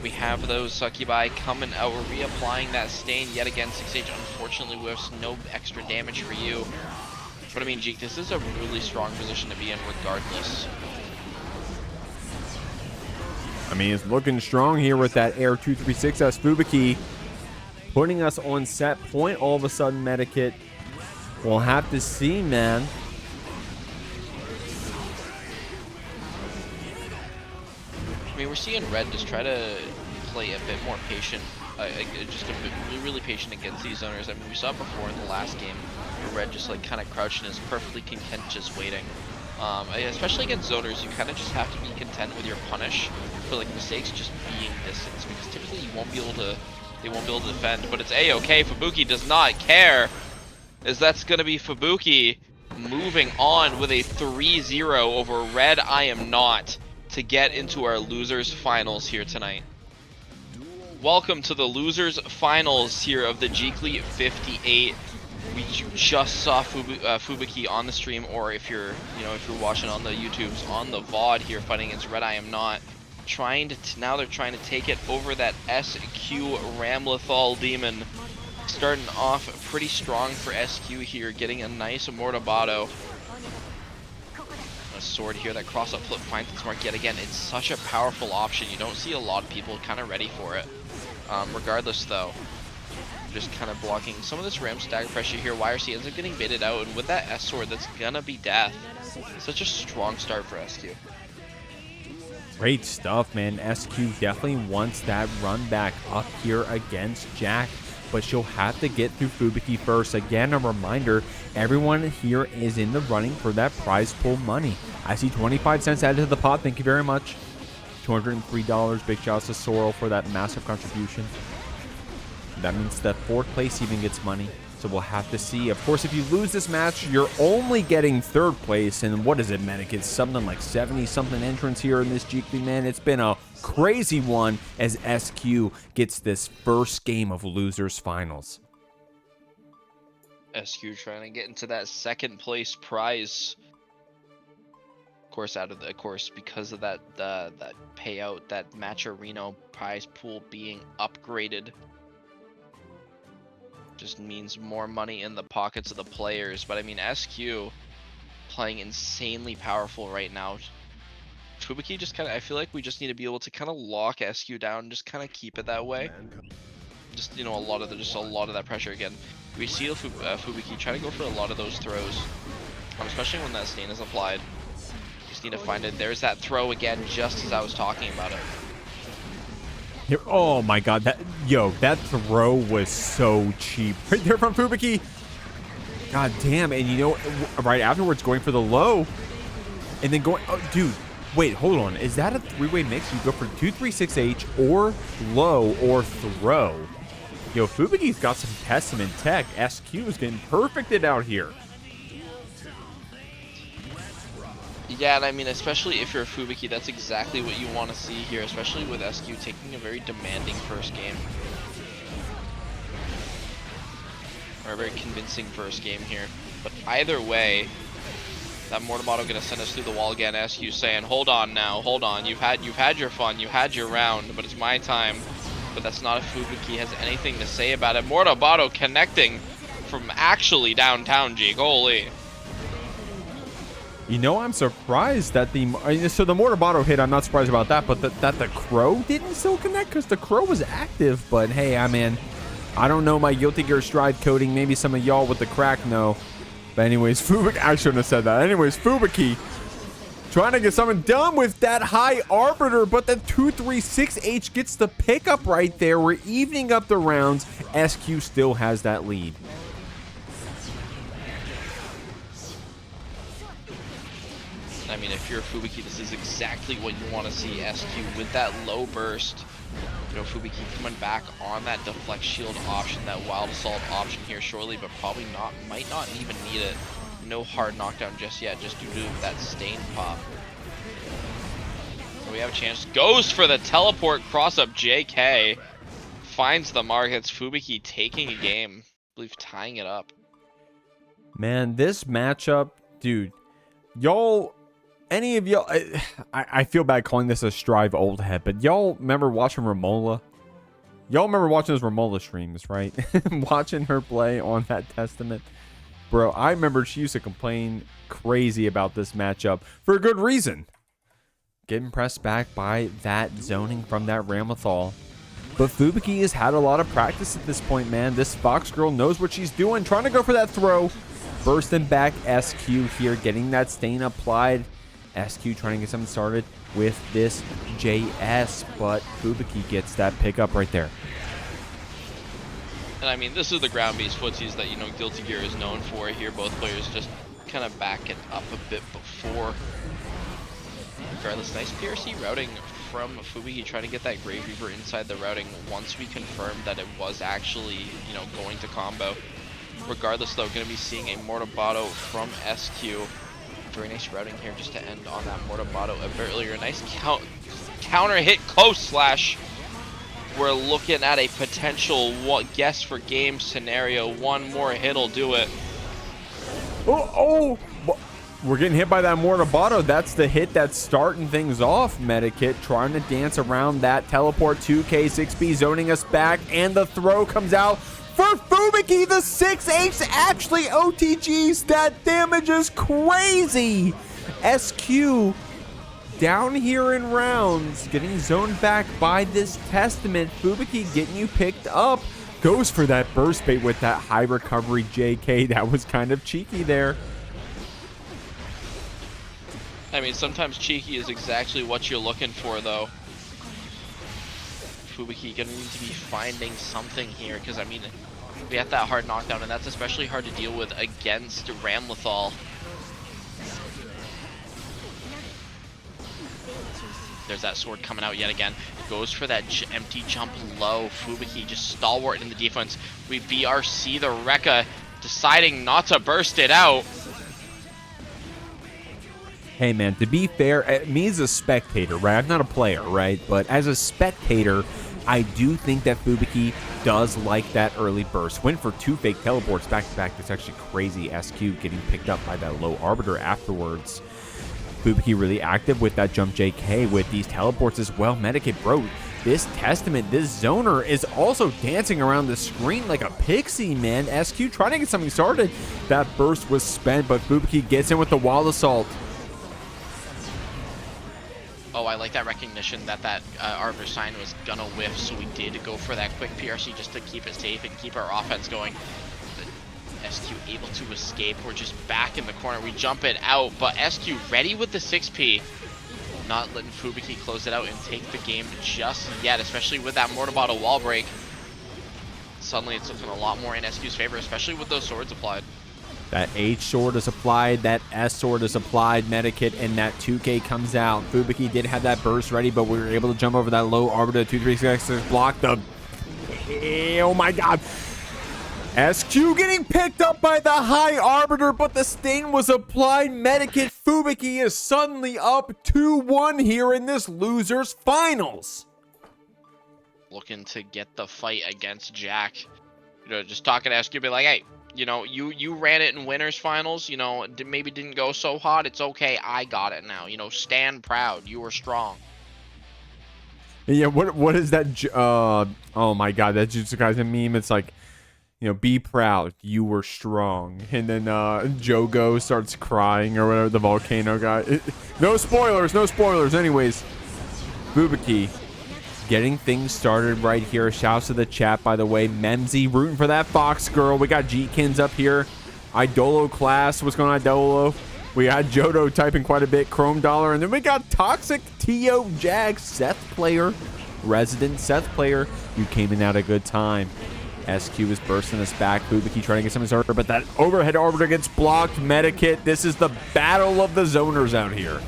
We have those Succubi coming out. We're reapplying that stain yet again. 6H unfortunately whiffs. No extra damage for you. But I mean, Jeek, this is a really strong position to be in regardless. I mean, it's looking strong here with that air 2-3-6S Fubuki. Putting us on set point all of a sudden, Medikit. We'll have to see, man. I mean, we're seeing Red just try to play a bit more patient, just a bit really patient against these zoners. I mean, we saw it before in the last game, where Red just like kind of crouching is perfectly content just waiting. Especially against zoners, you kind of just have to be content with your punish for like mistakes just being distance, because typically you won't be able to, they won't be able to defend. But it's A-okay. Fubuki does not care, as that's gonna be Fubuki moving on with a 3-0 over RedIAmNot to get into our losers finals here tonight. Welcome to the losers finals here of the Jeekly 58. We just saw Fubuki on the stream, or if you're watching on the YouTubes, on the VOD here, fighting against RedIAmNot, trying to now they're trying to take it over that SQ Ramlethal demon. Starting off pretty strong for SQ here, getting a nice Mortabato. A sword here, that cross-up flip finds its mark yet again. It's such a powerful option. You don't see a lot of people kind of ready for it. Regardless though, just kind of blocking some of this ram stagger pressure here. YRC ends up getting baited out, and with that S sword, that's gonna be death. Such a strong start for SQ. Great stuff, man. SQ definitely wants that run back up here against Jack, but she'll have to get through Fubuki first. Again, a reminder, everyone here is in the running for that prize pool money. I see 25 cents added to the pot. Thank you very much. $203. Big shouts to Sorrel for that massive contribution. That means that 4th place even gets money. So we'll have to see. Of course, if you lose this match, you're only getting 3rd place. And what is it, Medic? It's something like 70-something entrants here in this Jeekly, man. It's been a crazy one as SQ gets this first game of losers finals. SQ trying to get into that 2nd place prize. Of course, because of that that payout, that match arena prize pool being upgraded, just means more money in the pockets of the players. But I mean, SQ playing insanely powerful right now. Fubuki just kind of, I feel like we just need to be able to kind of lock SQ down and just kind of keep it that way. Just, you know, a lot of that pressure again. We see Fubuki try to go for a lot of those throws, especially when that stain is applied. Just need to find it. There's that throw again, just as I was talking about it. Oh my god, that throw was so cheap. Right there from Fubuki. God damn, and you know, right afterwards going for the low. And then going, oh dude, wait, hold on. Is that a 3-way mix? You go for 2-3-6H or low or throw. Yo, Fubuki's got some testament tech. SQ is getting perfected out here. Yeah, and I mean, especially if you're a Fubuki, that's exactly what you want to see here, especially with SQ taking a very demanding first game. Or a very convincing first game here. But either way, that Mortabato gonna send us through the wall again. SQ saying, hold on now, hold on. You've had your fun, you had your round, but it's my time. But that's not if Fubuki has anything to say about it. Mortabato connecting from actually downtown, Jeek. Holy. You know, I'm surprised that the Mortabato hit, I'm not surprised about that, but that the Crow didn't still connect, because the Crow was active. But hey, I don't know my Guilty Gear Stride coding. Maybe some of y'all with the crack know. But anyways, Fubuki, I shouldn't have said that. Anyways, Fubuki trying to get something done with that high arbiter, but the 236H gets the pickup right there. We're evening up the rounds. SQ still has that lead. I mean, if you're Fubuki, this is exactly what you want to see. SQ with that low burst. You know, Fubuki coming back on that deflect shield option, that wild assault option here shortly, but probably not, might not even need it. No hard knockdown just yet, just due to that stain pop. So we have a chance. Goes for the teleport cross up. JK finds the mark. It's Fubuki taking a game. I believe tying it up. Man, this matchup, dude, y'all, any of y'all, I feel bad calling this a Strive old head, but y'all remember watching Romola? Y'all remember watching those Romola streams, right? Watching her play on that Testament. Bro, I remember she used to complain crazy about this matchup for a good reason. Getting pressed back by that zoning from that Ramlethal. But Fubuki has had a lot of practice at this point, man. This Fox girl knows what she's doing. Trying to go for that throw. Bursting back SQ here, getting that stain applied. SQ trying to get something started with this JS, but Fubuki gets that pickup right there. And I mean, this is the ground beast footsies that, you know, Guilty Gear is known for here. Both players just kind of back it up a bit before. Regardless, nice PRC routing from Fubuki, trying to get that Grave Reaver inside the routing once we confirmed that it was actually, you know, going to combo. Regardless, though, going to be seeing a Mortabato from SQ. Very nice routing here just to end on that Mortabato a bit earlier. Nice counter hit close slash. We're looking at a potential guess for game scenario. One more hit'll do it. Oh, we're getting hit by that Mortabato. That's the hit that's starting things off. Medikit trying to dance around that teleport. 2K 6B zoning us back, and the throw comes out for Fubuki. The 6H actually OTGs. That damage is crazy. SQ down here in rounds, getting zoned back by this Testament. Fubuki getting you picked up. Goes for that burst bait with that high recovery JK. That was kind of cheeky there. I mean, sometimes cheeky is exactly what you're looking for, though. Fubuki gonna need to be finding something here, because I mean, we have that hard knockdown, and that's especially hard to deal with against Ramlethal. There's that sword coming out yet again. Goes for that empty jump low. Fubuki just stalwart in the defense. We BRC the Rekka, deciding not to burst it out. Hey man, to be fair, me as a spectator, right? I'm not a player, right? But as a spectator, I do think that Fubuki does like that early burst. Went for 2 fake teleports back to back. That's actually crazy. SQ getting picked up by that low arbiter afterwards. Fubuki really active with that jump JK with these teleports as well. Medikit, bro, this Testament, this zoner is also dancing around the screen like a pixie, man. SQ trying to get something started. That burst was spent, but Fubuki gets in with the wild assault. Oh, I like that recognition that Arbiter sign was gonna whiff, so we did go for that quick PRC just to keep it safe and keep our offense going. SQ able to escape. We're just back in the corner. We jump it out, but SQ ready with the 6P. Not letting Fubuki close it out and take the game just yet, especially with that Mortabato wall break. Suddenly it's looking a lot more in SQ's favor, especially with those swords applied. That H sword is applied, that S sword is applied, Medikit, and that 2K comes out. Fubuki did have that burst ready, but we were able to jump over that low arbiter. 236 block the... Oh my god. SQ getting picked up by the high arbiter, but the stain was applied. Medikit, Fubuki is suddenly up 2-1 here in this losers finals. Looking to get the fight against Jack. You know, just talking to SQ, be like, hey, you know, you ran it in winners finals, you know, maybe didn't go so hot. It's okay. I got it now. You know, stand proud. You were strong. Yeah, what is that? Oh my god, that Jujutsu Kaisen meme. It's like, you know, be proud. You were strong. And then Jogo starts crying or whatever, the volcano guy. No spoilers, no spoilers. Anyways, Fubuki getting things started right here. Shouts to the chat, by the way. Memsy rooting for that Fox girl. We got Jeekins up here. Idolo class. What's going on, Idolo? We had Jodo typing quite a bit, Chrome Dollar, and then we got Toxic, Tio, Jag, Seth player, Resident Seth player. You came in at a good time. SQ is bursting us back. Fubuki trying to get some of his order, but that overhead orbiter gets blocked. Medikit. This is the battle of the zoners out here.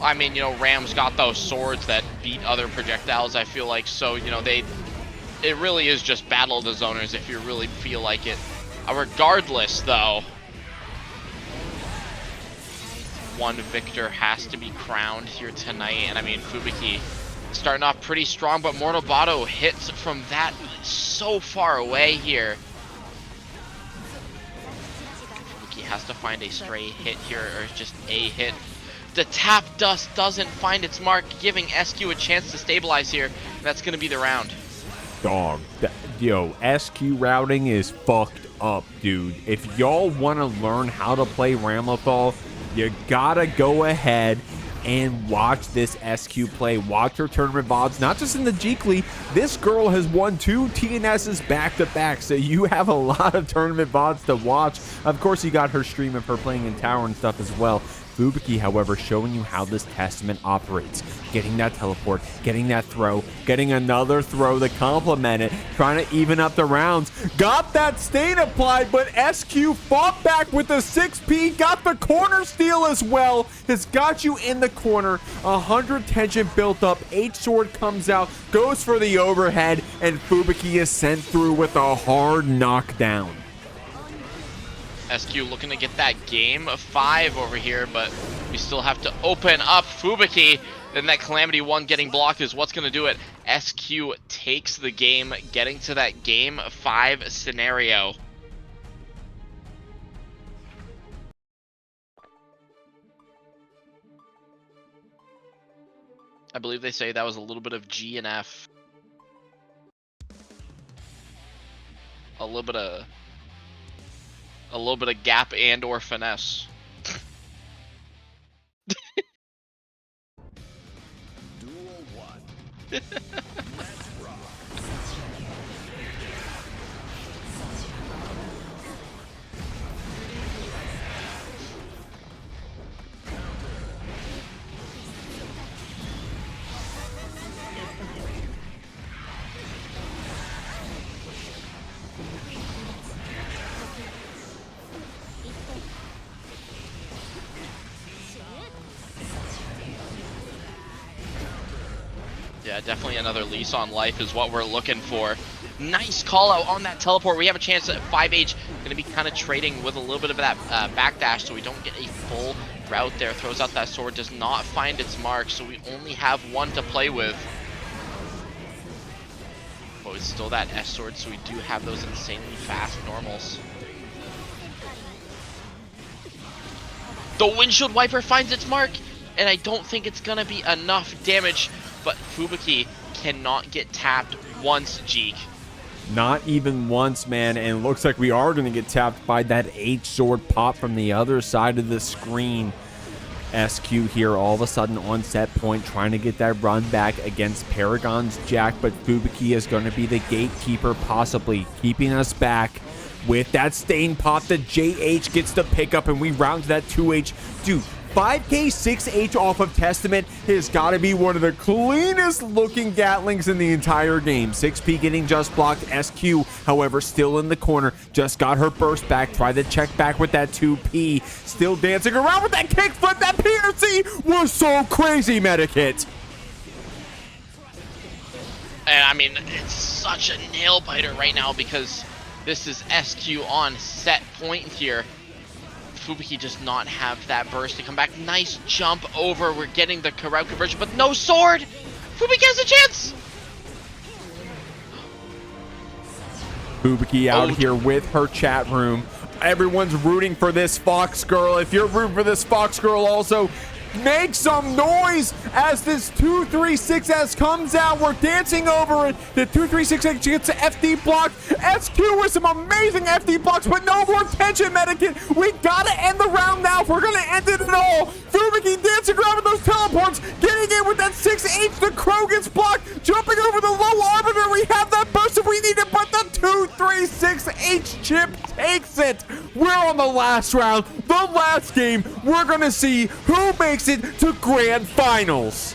I mean, you know, Ram's got those swords that beat other projectiles, I feel like. So, you know, it really is just battle of the zoners if you really feel like it. Regardless, though, one victor has to be crowned here tonight. And I mean, Fubuki starting off pretty strong, but Mortal Bado hits from that so far away here. Fubuki has to find a stray hit here, or just a hit. The tap dust doesn't find its mark, giving SQ a chance to stabilize here. That's going to be the round. Dog. Yo, SQ routing is fucked up, dude. If y'all want to learn how to play Ramlethal, you gotta go ahead and watch this SQ play. Watch her tournament VODs, not just in the Jeekly. This girl has won 2 TNSs back-to-back, so you have a lot of tournament VODs to watch. Of course, you got her stream of her playing in tower and stuff as well. Fubuki, however, showing you how this Testament operates. Getting that teleport, getting that throw, getting another throw to complement it, trying to even up the rounds. Got that stain applied, but SQ fought back with the 6P, got the corner steal as well. Has got you in the corner. 100 tension built up. H-sword comes out, goes for the overhead, and Fubuki is sent through with a hard knockdown. SQ looking to get that game of 5 over here, but we still have to open up Fubuki. Then that Calamity 1 getting blocked is what's going to do it. SQ takes the game, getting to that game 5 scenario. I believe they say that was a little bit of G and F. A little bit of gap and or finesse. Duel 1. Let's rock. Yeah, definitely another lease on life is what we're looking for. Nice call out on that teleport. We have a chance at 5H. Going to be kind of trading with a little bit of that backdash so we don't get a full route there. Throws out that sword, does not find its mark, so we only have one to play with. But it's still that S sword, so we do have those insanely fast normals. The windshield wiper finds its mark, and I don't think it's going to be enough damage. But Fubuki cannot get tapped once, Jeek. Not even once, man, and it looks like we are going to get tapped by that H-sword pop from the other side of the screen. SQ here all of a sudden on set point, trying to get that run back against Paragon's Jack, but Fubuki is going to be the gatekeeper, possibly keeping us back. With that stain pop, the JH gets the pickup, and we round to that 2H. Dude, 5K 6H off of Testament has got to be one of the cleanest looking Gatlings in the entire game. 6P getting just blocked. SQ, however, still in the corner. Just got her burst back. Tried to check back with that 2P. Still dancing around with that kick flip. That PRC was so crazy, Medikit. And I mean, it's such a nail biter right now because this is SQ on set point here. Fubuki does not have that burst to come back. Nice jump over. We're getting the route conversion, but no sword. Fubuki has a chance. Fubuki out here with her chat room. Everyone's rooting for this Fox girl. If you're rooting for this Fox girl also, make some noise as this 236S comes out. We're dancing over it. The 236S gets an FD block. SQ with some amazing FD blocks, but no more tension, Medikit. We gotta end the round now if we're gonna end it at all. Fubuki dancing around with those teleports, getting in with that 6H. The Crow gets blocked, jumping over the low arbiter. We have that burst if we need it, but the 236H chip takes it. We're on the last round, the last game. We're gonna see who makes it to grand finals.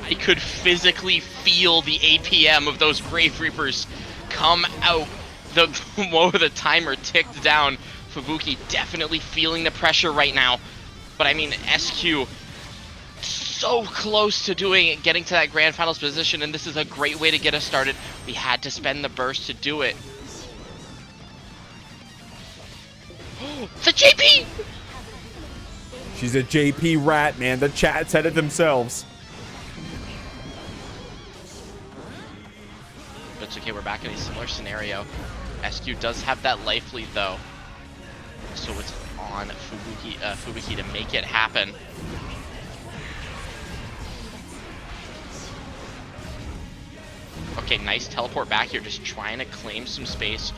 I could physically feel the APM of those Grave Reapers come out the moment the timer ticked down. Fubuki definitely feeling the pressure right now. But I mean, SQ so close to getting to that grand finals position, and this is a great way to get us started. We had to spend the burst to do it. The JP! She's a JP rat, man. The chat said it themselves. But it's okay, we're back in a similar scenario. SQ does have that life lead though. So it's on Fubuki to make it happen. Okay, nice teleport back here, just trying to claim some space.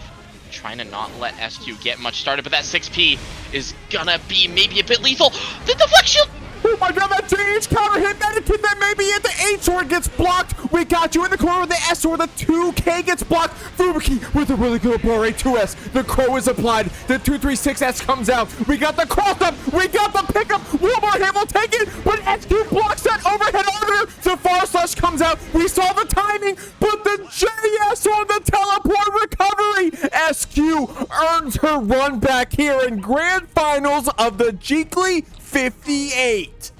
Trying to not let SQ get much started, but that 6P is gonna be maybe a bit lethal. The deflect shield! Oh my god, that TH counter hit, Medikit, that maybe it, the H-Sword gets blocked. We got you in the corner with the S-Sword, the 2K gets blocked. Fubuki with a really good blow rate, 2S. The Crow is applied, the 236S comes out. We got the cross up, we got the pickup. One more hit, we'll take it, but SQ blocks that overhead order. The Far Slash comes out, we saw the timing, but the JS on the teleport recovery. SQ earns her run back here in grand finals of the Jeekly 58.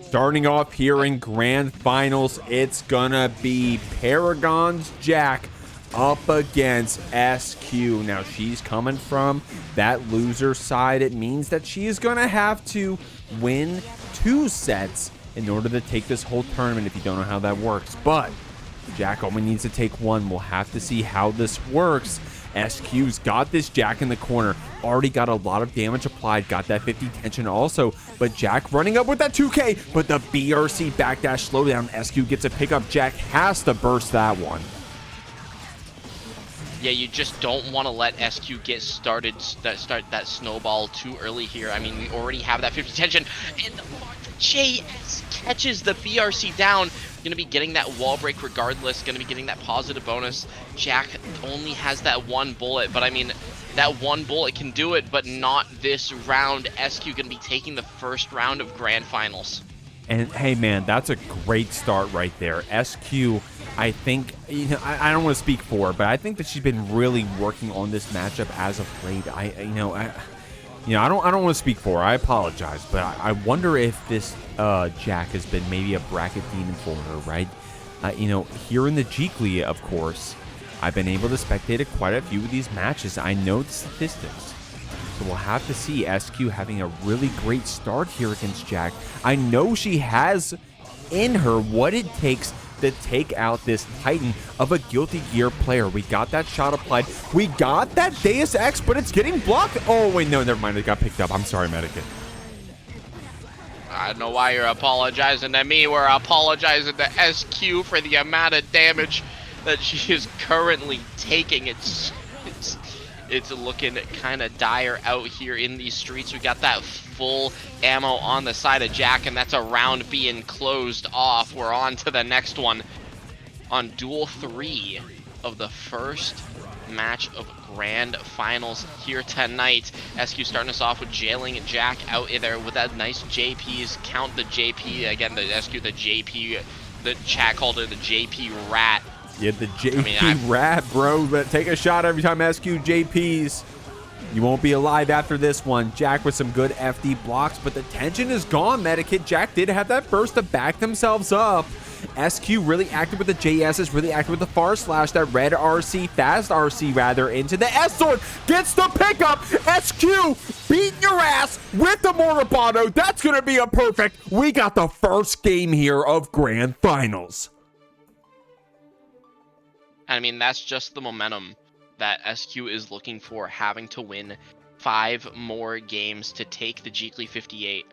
Starting off here in grand finals, it's gonna be Paragon's Jack up against SQ. Now she's coming from that loser side. It means that she is gonna have to win 2 sets in order to take this whole tournament, if you don't know how that works. But Jack only needs to take 1. We'll have to see how this works. SQ's got this Jack in the corner, already got a lot of damage applied, got that 50 tension also, but Jack running up with that 2K, but the BRC backdash slowdown. SQ gets a pickup. Jack has to burst that one. Yeah, you just don't want to let SQ get started, start that snowball too early here. I mean, we already have that 50 tension, and the JS catches the BRC down. Gonna be getting that wall break regardless, gonna be getting that positive bonus. Jack only has that 1 bullet, but I mean, that 1 bullet can do it, but not this round. SQ gonna be taking the first round of grand finals. And hey man, that's a great start right there. SQ, I think, you know, I don't want to speak for her, but I think that she's been really working on this matchup as of late. I don't want to speak for her. I apologize, but I wonder if this Jack has been maybe a bracket demon for her, right? Here in the Jeekly, of course, I've been able to spectate quite a few of these matches. I know the statistics. So we'll have to see SQ having a really great start here against Jack. I know she has in her what it takes to take out this Titan of a Guilty Gear player. We got that shot applied. We got that Deus Ex, but it's getting blocked. Oh, wait, no, never mind. It got picked up. I'm sorry, Medikit. I don't know why you're apologizing to me. We're apologizing to SQ for the amount of damage that she is currently taking. It's looking kind of dire out here in these streets. We got that full ammo on the side of Jack, and that's a round being closed off. We're on to the next one on Duel 3 of the first match of grand finals here tonight. SQ starting us off with jailing Jack out there with that nice JPs. Count the JP again. The SQ, the JP. The chat called her the JP rat. Yeah, the JP rat, bro. But take a shot every time SQ JPs. You won't be alive after this one. Jack with some good FD blocks, but the tension is gone, Medikit. Jack did have that burst to back themselves up. SQ really active with the JSs, really active with the Far Slash, that red RC, fast RC rather, into the S-Sword. Gets the pickup. SQ beating your ass with the Moribando. That's going to be a perfect. We got the first game here of grand finals. I mean, that's just the momentum that SQ is looking for, having to win 5 more games to take the Jeekly 58.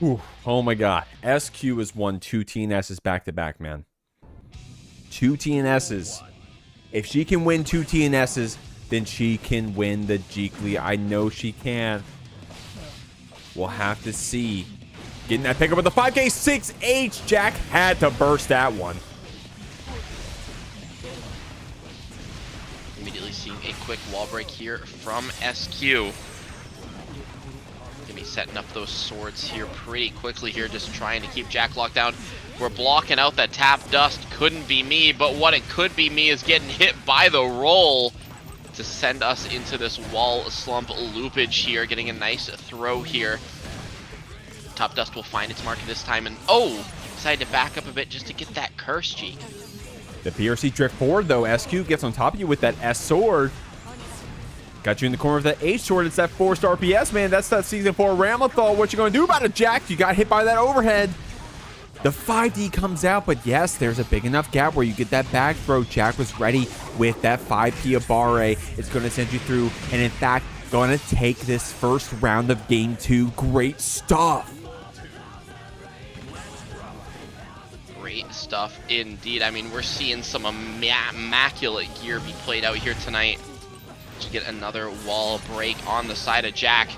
Ooh, oh my god. SQ has won 2 TNSs back-to-back, man. 2 TNSs. If she can win 2 TNSs, then she can win the Jeekly. I know she can. We'll have to see. Getting that pickup with the 5K 6H. Jack had to burst that one. seeing a quick wall break here from SQ. Gonna be setting up those swords here pretty quickly here, just trying to keep Jack locked down. We're blocking out that tap dust. Couldn't be me, but what it could be me is getting hit by the roll to send us into this wall slump loopage here, getting a nice throw here. Top dust will find its mark this time, and oh, decided to back up a bit just to get that curse, Jeek. The PRC drift forward, though. SQ gets on top of you with that S sword. Got you in the corner of that H sword. It's that 4-star PS, man. That's that Season 4 Ramlethal. What you gonna do about it, Jack? You got hit by that overhead. The 5D comes out, but yes, there's a big enough gap where you get that back throw. Jack was ready with that 5P Abare. It's going to send you through, and in fact, going to take this first round of Game 2. Great stuff. Great stuff indeed. I mean, we're seeing some immaculate gear be played out here tonight. To get another wall break on the side of Jack.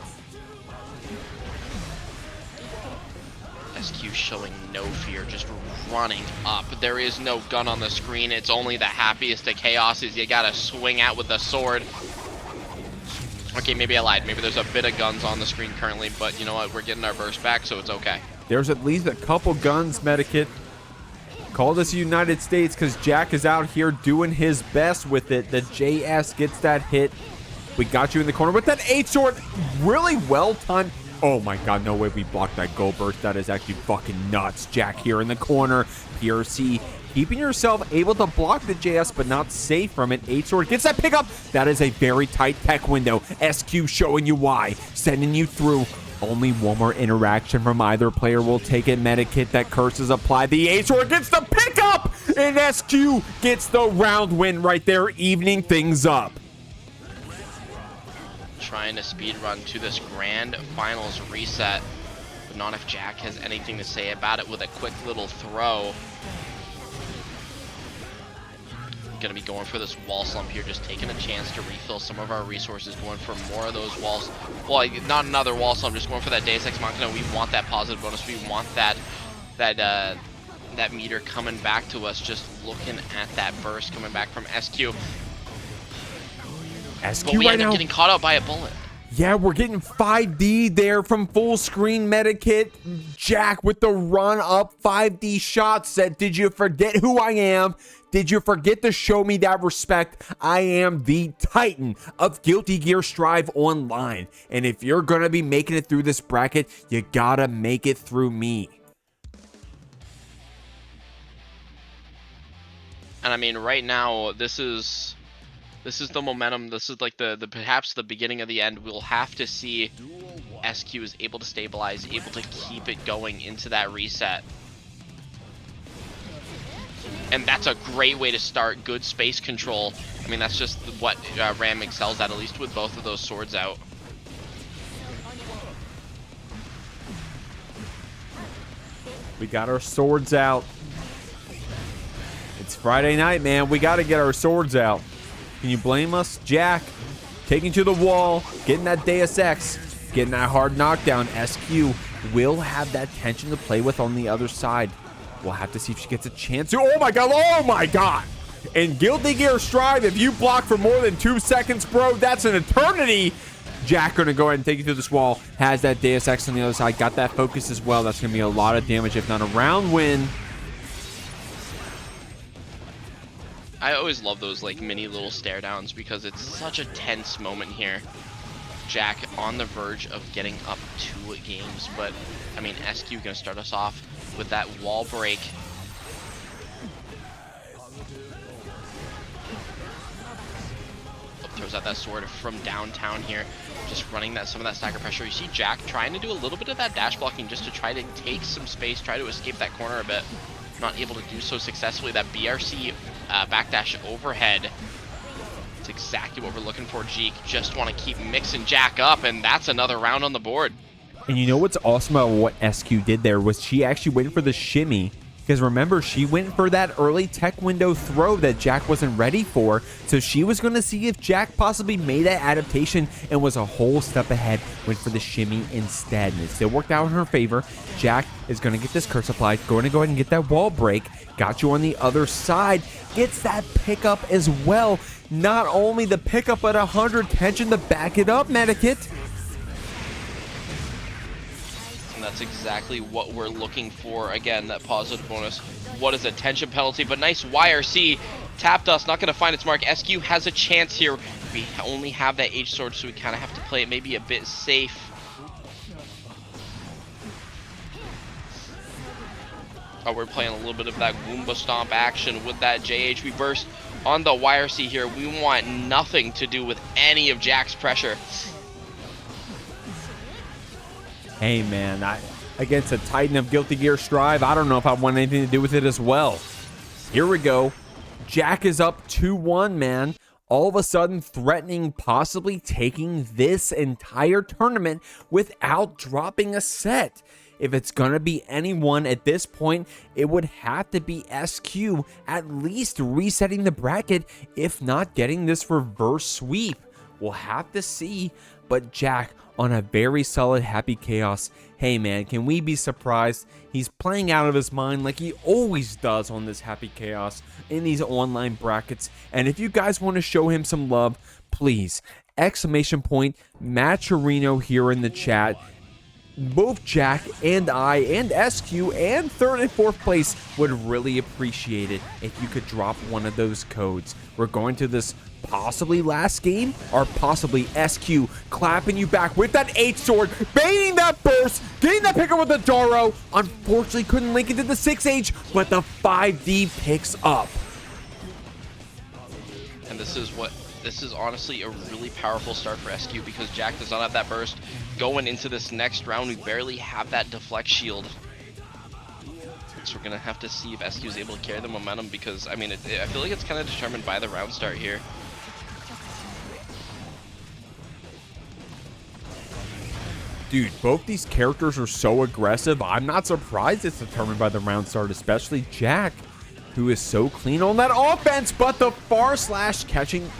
SQ showing no fear, just running up. There is no gun on the screen. It's only the happiest of chaoses. You gotta swing out with the sword. Okay, maybe I lied. Maybe there's a bit of guns on the screen currently, but you know what? We're getting our burst back, so it's okay. There's at least a couple guns, Medikit. Call this United States because Jack is out here doing his best with it. The JS gets that hit. We got you in the corner with that 8 sword. Really well timed. Oh my god, no way we blocked that gold burst. That is actually fucking nuts. Jack here in the corner. PRC keeping yourself able to block the JS, but not safe from it. 8 sword gets that pickup. That is a very tight tech window. SQ showing you why. Sending you through. Only one more interaction from either player will take it. Medikit, that curse is applied. The 8 sword gets the pickup. And SQ gets the round win right there, evening things up. Trying to speed run to this grand finals reset, but not if Jack has anything to say about it with a quick little throw. Gonna be going for this wall slump here, just taking a chance to refill some of our resources, going for more of those walls. Well, not another wall slump, just going for that Deus Ex Machina. We want that positive bonus. We want that meter coming back to us. Just looking at that burst coming back from SQ. SQ But we right end up now getting caught out by a bullet. Yeah, we're getting 5D there from full screen Medikit. Jack with the run up 5D shot said, did you forget who I am? Did you forget to show me that respect? I am the Titan of Guilty Gear Strive Online. And if you're going to be making it through this bracket, you gotta make it through me. And I mean, right now, this is the momentum. This is like the perhaps the beginning of the end. We'll have to see SQ is able to stabilize, able to keep it going into that reset. And that's a great way to start. Good space control. I mean, that's just what Ram excels at least with both of those swords out. We got our swords out. It's Friday night, man. We got to get our swords out. Can you blame us? Jack taking to the wall, getting that Deus Ex, getting that hard knockdown. SQ will have that tension to play with on the other side. We'll have to see if she gets a chance to. Oh my god, oh my god. In Guilty Gear Strive, if you block for more than 2 seconds, bro, that's an eternity. Jack gonna go ahead and take you through this wall. Has that Deus Ex on the other side. Got that focus as well. That's gonna be a lot of damage, if not a round win. I always love those like mini little stare downs because it's such a tense moment here. Jack on the verge of getting up 2 games, but I mean, SQ gonna start us off with that wall break. Throws out that sword from downtown here, just running some of that stagger pressure. You see Jack trying to do a little bit of that dash blocking just to try to take some space, try to escape that corner a bit. Not able to do so successfully. That BRC backdash overhead. It's exactly what we're looking for, Jeek. Just want to keep mixing Jack up, and that's another round on the board. And you know what's awesome about what SQ did there was she actually went for the shimmy because remember, she went for that early tech window throw that Jack wasn't ready for, so she was going to see if Jack possibly made that adaptation and was a whole step ahead, went for the shimmy instead, and it still worked out in her favor. Jack is going to get this curse applied, going to go ahead and get that wall break, got you on the other side, gets that pickup as well. Not only the pickup, but 100 tension to back it up, Medikit. That's exactly what we're looking for. Again, that positive bonus. What is a tension penalty? But nice YRC. Tap Dust not going to find its mark. SQ has a chance here. We only have that H sword, so we kind of have to play it maybe a bit safe. Oh, we're playing a little bit of that Goomba Stomp action with that JHB burst on the YRC here. We want nothing to do with any of Jack's pressure. Hey man, against a Titan of Guilty Gear Strive, I don't know if I want anything to do with it as well. Here we go. Jack is up 2-1, man. All of a sudden threatening possibly taking this entire tournament without dropping a set. If it's going to be anyone at this point, it would have to be SQ, at least resetting the bracket, if not getting this reverse sweep. We'll have to see, but Jack on a very solid Happy Chaos. Hey man, can we be surprised? He's playing out of his mind like he always does on this Happy Chaos in these online brackets. And if you guys want to show him some love, please, exclamation point, Matcherino here in the chat. Both Jack and I and SQ and 3rd and 4th place would really appreciate it if you could drop one of those codes. We're going to this possibly last game, or possibly SQ clapping you back with that H sword, baiting that burst, getting that pickup with the Doro. Unfortunately couldn't link it to the 6H, but the 5D picks up. And this is honestly a really powerful start for SQ, because Jack does not have that burst. Going into this next round, we barely have that deflect shield. So we're going to have to see if SQ is able to carry the momentum, because, I mean, I feel like it's kind of determined by the round start here. Dude, both these characters are so aggressive. I'm not surprised it's determined by the round start, especially Jack, who is so clean on that offense, but the far slash catching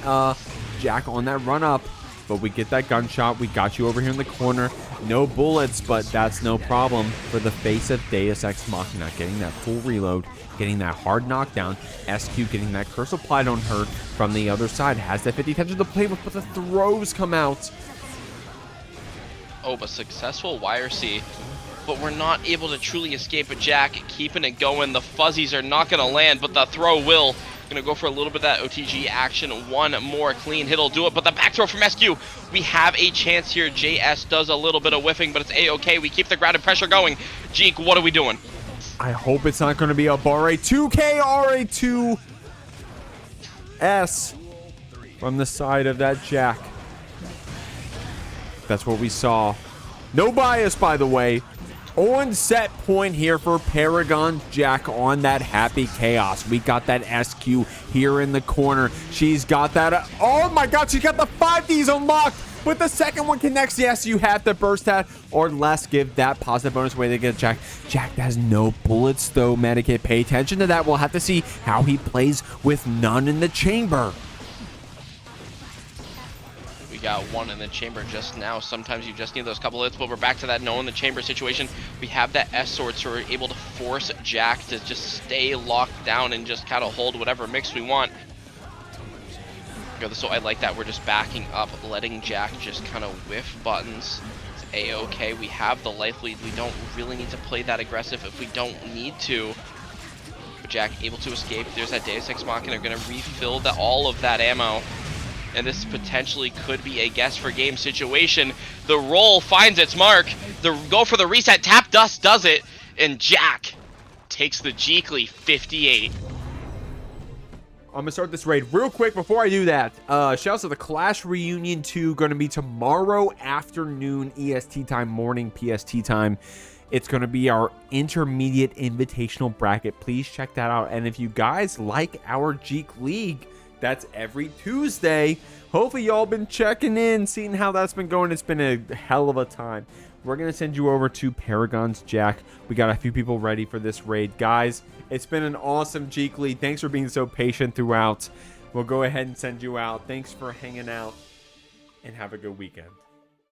Jack on that run up. But we get that gunshot. We got you over here in the corner. No bullets, but that's no problem for the face of Deus Ex Machina. Getting that full reload, getting that hard knockdown. SQ getting that curse applied on her from the other side. Has that 50 tension to play with, but the throws come out. Oh, but successful YRC. But we're not able to truly escape it. Jack keeping it going. The fuzzies are not going to land, but the throw will. Going to go for a little bit of that OTG action. One more clean hit will do it, but the back throw from SQ. We have a chance here. JS does a little bit of whiffing, but it's A-okay. We keep the grounded pressure going. Jeek, what are we doing? I hope it's not going to be a Barre 2K RA2S from the side of that Jack. That's what we saw. No bias, by the way. On set point here for Paragon Jack on that Happy Chaos. We got that SQ here in the corner. She's got that. Oh my god, she's got the 5Ds unlocked. But the second one connects. Yes, you have to burst that or less. Give that positive bonus way to get Jack. Jack has no bullets though, Medikit. Pay attention to that. We'll have to see how he plays with none in the chamber. Got one in the chamber just now. Sometimes you just need those couple hits, but we're back to that no in the chamber situation. We have that S sword, so we're able to force Jack to just stay locked down and just kind of hold whatever mix we want. So I like that. We're just backing up, letting Jack just kind of whiff buttons. It's A-okay. We have the life lead. We don't really need to play that aggressive if we don't need to. But Jack able to escape. There's that Deus Ex Machina. They're going to refill all of that ammo. And this potentially could be a guess for game situation. The roll finds its mark. The go for the reset. Tap Dust does it. And Jack takes the Jeekly 58. I'm going to start this raid real quick before I do that. Shouts to the Clash Reunion 2. Going to be tomorrow afternoon EST time, morning PST time. It's going to be our intermediate invitational bracket. Please check that out. And if you guys like our Jeek League, That's every Tuesday. Hopefully y'all been checking in, seeing how that's been going. It's been a hell of a time. We're going to send you over to Paragon's Jack. We got a few people ready for this raid. Guys, it's been an awesome Jeekly. Thanks for being so patient throughout. We'll go ahead and send you out. Thanks for hanging out, and have a good weekend.